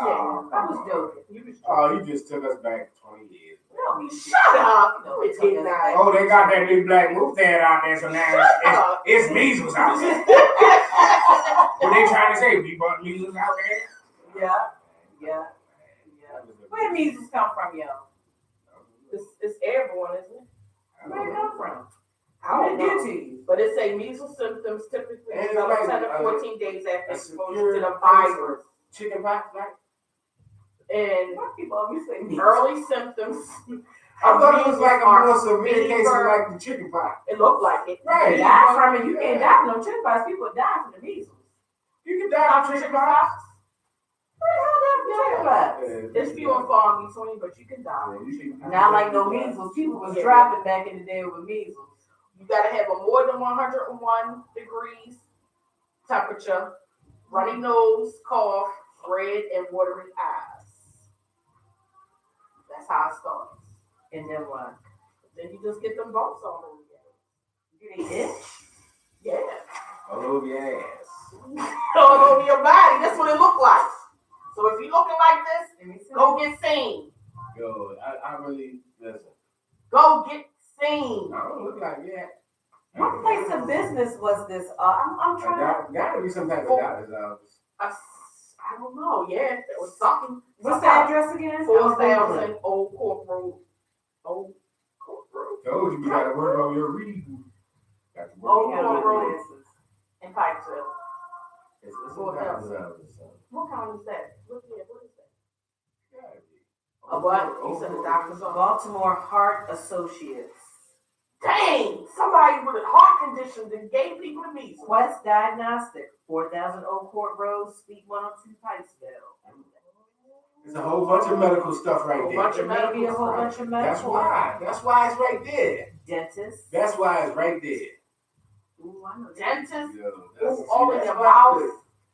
Speaker 2: was joking.
Speaker 1: You was
Speaker 3: Oh, you just took us back 20 years.
Speaker 2: No, you
Speaker 1: shut up. No, it did not.
Speaker 3: Oh, they got that new black moustache out there, so now it's measles out there. What they trying to say? We brought measles out there?
Speaker 2: Yeah. Where measles come from, yo?
Speaker 1: It's airborne, isn't it?
Speaker 2: Where it come from?
Speaker 1: I don't
Speaker 2: Who
Speaker 1: know.
Speaker 2: did it to you?
Speaker 1: But it say measles symptoms typically
Speaker 3: And it's
Speaker 1: develop
Speaker 3: like,
Speaker 1: 10 to 14 days after
Speaker 3: a
Speaker 1: exposure to the
Speaker 3: secure
Speaker 1: virus.
Speaker 3: Chicken pox, right?
Speaker 1: And
Speaker 2: Why people always say measles?
Speaker 1: early symptoms.
Speaker 3: I thought it was like a more
Speaker 1: are
Speaker 3: severe case of
Speaker 1: fever.
Speaker 3: like the chicken pox.
Speaker 1: It looked like it.
Speaker 3: Right.
Speaker 2: You die from it. You can't die from no chicken pox. People die from the measles.
Speaker 3: You can die from chicken pox.
Speaker 2: Where the hell die from chicken pox?
Speaker 1: It's few and far in between, but you can die.
Speaker 2: Not like no measles. People was dropping back in the day with measles.
Speaker 1: You gotta have a more than 101 degrees temperature, runny nose, cough, red and watery eyes. That's how it starts.
Speaker 2: And then what?
Speaker 1: Then you just get them bumps on them again.
Speaker 2: You itch?
Speaker 1: Yeah.
Speaker 3: All over your ass.
Speaker 1: All over your body. That's what it looked like. So if you're looking like this,
Speaker 2: Let me see.
Speaker 1: go get seen.
Speaker 3: Yo, I really, listen.
Speaker 1: Go get seen.
Speaker 3: I don't look like that.
Speaker 2: What place of business was this? I'm trying to.
Speaker 3: Gotta be some type of doctor's office.
Speaker 1: I don't know. Yeah, there was something.
Speaker 2: What's the address again?
Speaker 1: 4,000 Old Court Road. Old Court Road.
Speaker 3: Told you gotta work on your reading. Got to work
Speaker 1: Old
Speaker 3: on
Speaker 1: Court
Speaker 3: your
Speaker 1: Road
Speaker 3: reading.
Speaker 1: in Pikesville.
Speaker 3: It's a doctor's office. son.
Speaker 1: What county is that? What is that?
Speaker 3: Gotta be.
Speaker 1: A what? You said the doctor's office.
Speaker 2: Baltimore Heart Associates.
Speaker 1: Dang! Somebody with a heart condition that gave people the measles.
Speaker 2: Quest Diagnostic, 4,000 Old Court Road, Suite 102, Pikesville.
Speaker 3: There's a whole bunch of medical stuff right
Speaker 1: Whole
Speaker 3: there.
Speaker 1: bunch
Speaker 2: There may be a whole bunch of
Speaker 3: That's
Speaker 2: medical.
Speaker 3: why. That's why it's right there.
Speaker 2: Dentists.
Speaker 3: That's why it's right there.
Speaker 2: Ooh, I know that.
Speaker 1: Dentist.
Speaker 3: Yo,
Speaker 1: All in
Speaker 3: that's
Speaker 1: your
Speaker 3: why
Speaker 1: mouth.
Speaker 3: it-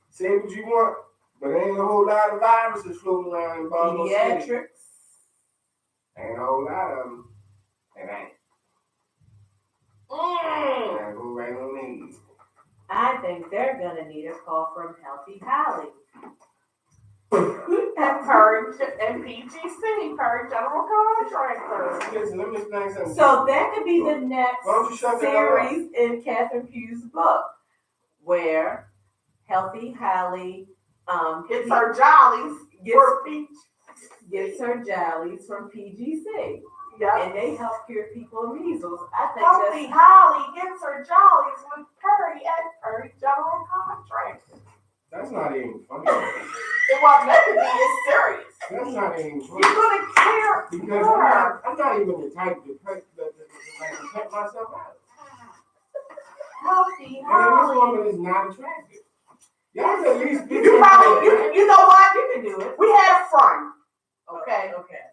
Speaker 3: Say what you want, but there ain't a whole lot of viruses floating around in Baltimore City.
Speaker 2: Pediatrics.
Speaker 3: Ain't a whole lot of them. And I go right on in.
Speaker 2: I think they're gonna need a call from Healthy Holly.
Speaker 1: And Purge and PGC, Purge General Contractor.
Speaker 3: Listen, let me explain something.
Speaker 2: So that could be the next
Speaker 3: Why don't you shut that up?
Speaker 2: series in Catherine Pugh's book, where Healthy Holly
Speaker 1: It's her jollies. For peach.
Speaker 2: gets her jollies from PGC,
Speaker 1: Yeah.
Speaker 2: and they help cure people of measles. I think
Speaker 1: Healthy
Speaker 2: that's
Speaker 1: Holly gets her jollies with Perry at Perry General Contractor.
Speaker 3: That's not even funny.
Speaker 1: It wasn't meant to be. It's serious.
Speaker 3: That's not even
Speaker 1: You're
Speaker 3: funny.
Speaker 1: gonna care.
Speaker 3: Because I'm not even the type to cut myself out.
Speaker 1: Healthy
Speaker 3: And this
Speaker 1: Holly.
Speaker 3: woman is not attractive. Y'all at least be
Speaker 1: You probably, you know what?
Speaker 2: you can do it.
Speaker 1: We had a friend, okay,
Speaker 2: Okay.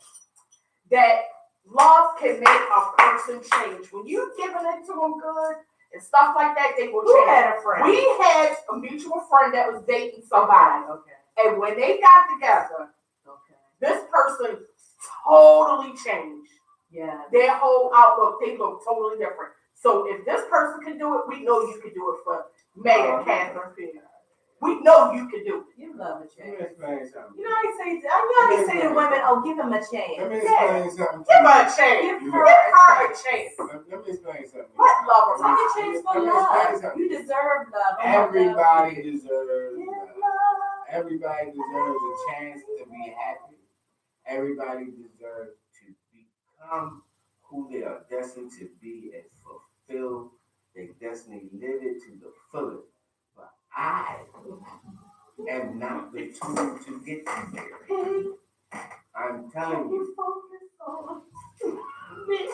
Speaker 1: that love can make a person change. When you giving it to them good and stuff like that, they will
Speaker 2: Who
Speaker 1: change.
Speaker 2: had a friend?
Speaker 1: We had a mutual friend that was dating somebody,
Speaker 2: Okay.
Speaker 1: and when they got together,
Speaker 2: Okay.
Speaker 1: this person totally changed.
Speaker 2: Yeah.
Speaker 1: Their whole outlook, they look totally different. So if this person can do it, we know you can do it for Mayor Catherine Field. We know you can do it.
Speaker 2: You love a
Speaker 3: Let me
Speaker 2: change.
Speaker 3: explain something.
Speaker 2: You know how they say to women, "Oh, give him a
Speaker 3: Let
Speaker 2: chance."
Speaker 3: me explain something.
Speaker 1: Give her a
Speaker 3: to
Speaker 1: chance.
Speaker 2: Give
Speaker 1: Give
Speaker 2: her
Speaker 1: her a chance.
Speaker 3: Let me explain something.
Speaker 1: Let love her.
Speaker 2: Take a chance for
Speaker 3: Let me explain
Speaker 2: love.
Speaker 3: something.
Speaker 2: You deserve love.
Speaker 3: Everybody deserves
Speaker 2: Give
Speaker 3: love.
Speaker 2: love.
Speaker 3: Everybody deserves a chance to be happy. Everybody deserves to become who they are destined to be and fulfill their destiny, live it to the fullest. But I am not the tool to get you there. I'm telling you.
Speaker 2: You focus on me.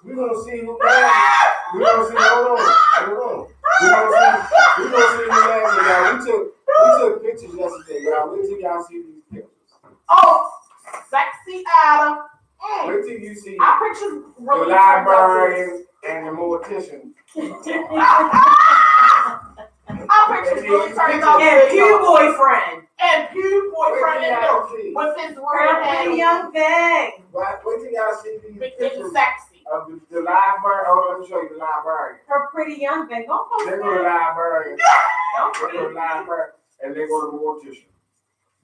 Speaker 3: We're gonna see who laughs. We're gonna see. Hold on. We're gonna see who laughs. Y'all, we took pictures yesterday, y'all. Wait till y'all see these pictures.
Speaker 1: Oh, sexy Adam.
Speaker 3: Wait till you see
Speaker 1: I picture
Speaker 3: the
Speaker 1: really
Speaker 3: librarian and the mortician.
Speaker 1: I picture really turned out
Speaker 2: And Pew boyfriend.
Speaker 1: and Pew boyfriend
Speaker 3: Wait till
Speaker 1: and
Speaker 3: y'all
Speaker 1: milk
Speaker 3: see.
Speaker 1: with his real
Speaker 2: Pretty
Speaker 1: hair.
Speaker 2: young thing.
Speaker 3: Wait till y'all see these
Speaker 1: It's
Speaker 3: pictures
Speaker 1: sexy.
Speaker 3: of the librarian. Oh, let me show you the librarian.
Speaker 2: Her pretty young thing. Don't post
Speaker 3: They go to the
Speaker 2: that.
Speaker 3: library.
Speaker 2: Don't
Speaker 3: They go to the
Speaker 2: post
Speaker 3: library and they go to the mortician.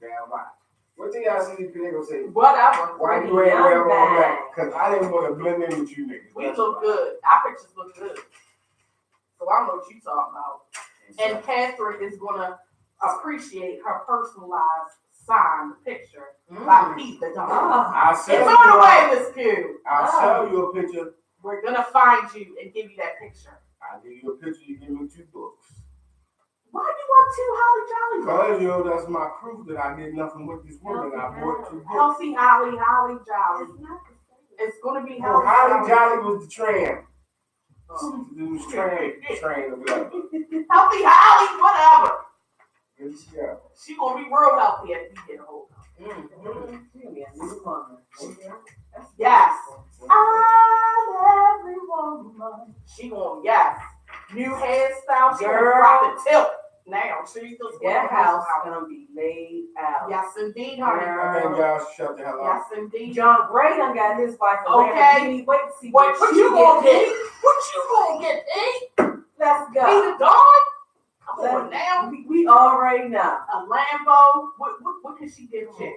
Speaker 3: Damn right. What do y'all see? They gonna say,
Speaker 1: Whatever.
Speaker 3: why you
Speaker 2: Pretty
Speaker 3: ain't wear
Speaker 2: young
Speaker 3: all
Speaker 2: bag.
Speaker 3: black? Cause I didn't want to blend in with you niggas.
Speaker 1: We
Speaker 3: That's
Speaker 1: look
Speaker 3: why.
Speaker 1: good. Our pictures look good. So I don't know what you talking about. And Catherine is gonna appreciate her personalized signed picture by Pete the dog.
Speaker 3: I'll
Speaker 1: It's
Speaker 3: sell
Speaker 1: on the
Speaker 3: you.
Speaker 1: way, Miss Q.
Speaker 3: I'll sell you a picture.
Speaker 1: We're gonna find you and give you that picture.
Speaker 3: I'll give you a picture. You give me 2 books.
Speaker 1: Why do you want 2 Holly Jolly books?
Speaker 3: Cause yo, that's my proof that I did nothing with this woman. I bought 2 books.
Speaker 1: Healthy Holly, Holly Jolly. It's gonna be
Speaker 3: Oh,
Speaker 1: Holly
Speaker 3: Holly Jolly was the tram.
Speaker 1: Oh.
Speaker 3: It was train or whatever.
Speaker 1: Healthy Holly, whatever.
Speaker 3: Yeah.
Speaker 1: She gonna be real healthy if you get a hold of her. Yes. I love every woman. She gonna, yes. New hairstyle, she gonna
Speaker 2: Girl.
Speaker 1: drop the tilt. Now, she's just
Speaker 2: That house gonna be laid out.
Speaker 1: Yes, indeed, honey.
Speaker 3: I think y'all should shut the hell up.
Speaker 1: Yes, indeed.
Speaker 2: John Gray done got his wife a
Speaker 1: Okay.
Speaker 2: Lamborghini. Wait to see
Speaker 1: What
Speaker 2: she
Speaker 1: you gonna
Speaker 2: get.
Speaker 1: get? What you gonna get, eh?
Speaker 2: Let's
Speaker 1: Be
Speaker 2: go.
Speaker 1: the dog? Come on now.
Speaker 2: We already know.
Speaker 1: A Lambo. What can she get you?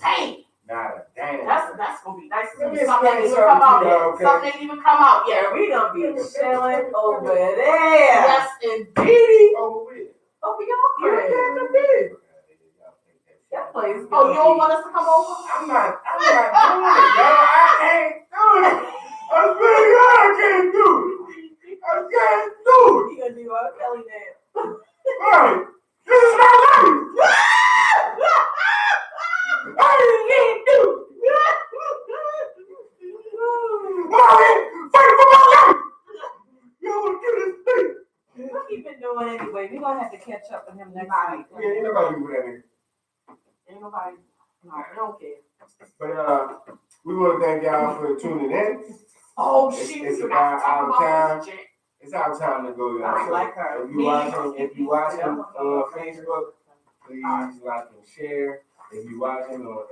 Speaker 1: Dang.
Speaker 3: Not a damn.
Speaker 1: That's gonna be nice.
Speaker 3: Let me
Speaker 1: Something ain't
Speaker 3: explain
Speaker 1: even come out
Speaker 3: something to you,
Speaker 1: yet.
Speaker 3: okay?
Speaker 1: Something ain't even come out
Speaker 2: Yeah,
Speaker 1: yet.
Speaker 2: we gonna be chilling over there.
Speaker 1: Yes, indeed.
Speaker 3: Over with.
Speaker 2: Over your
Speaker 1: Yeah,
Speaker 2: place. That place.
Speaker 1: Oh,
Speaker 2: gonna
Speaker 1: you don't
Speaker 2: be-
Speaker 1: want us to come over?
Speaker 3: I'm not doing it, yo. I can't do it. I swear to God, I can't do it. I can't do it.
Speaker 2: You gonna do R. Kelly now?
Speaker 3: Right. This is my life. I can't do it. Mommy, fight for my life. You want to get this thing.
Speaker 2: What he been doing anyway? We gonna have to catch up with him next week.
Speaker 3: Yeah, ain't nobody do that nigga.
Speaker 1: Ain't nobody. No, I don't care.
Speaker 3: But we want to thank y'all for tuning in.
Speaker 1: Oh,
Speaker 3: It's-
Speaker 1: shoot.
Speaker 3: it's
Speaker 1: you
Speaker 3: about
Speaker 1: got to talk
Speaker 3: our
Speaker 1: about
Speaker 3: time.
Speaker 1: this chick.
Speaker 3: It's our time to go, y'all.
Speaker 2: I
Speaker 3: So
Speaker 2: like her.
Speaker 3: If you watching on Facebook, please like and share. If you watching on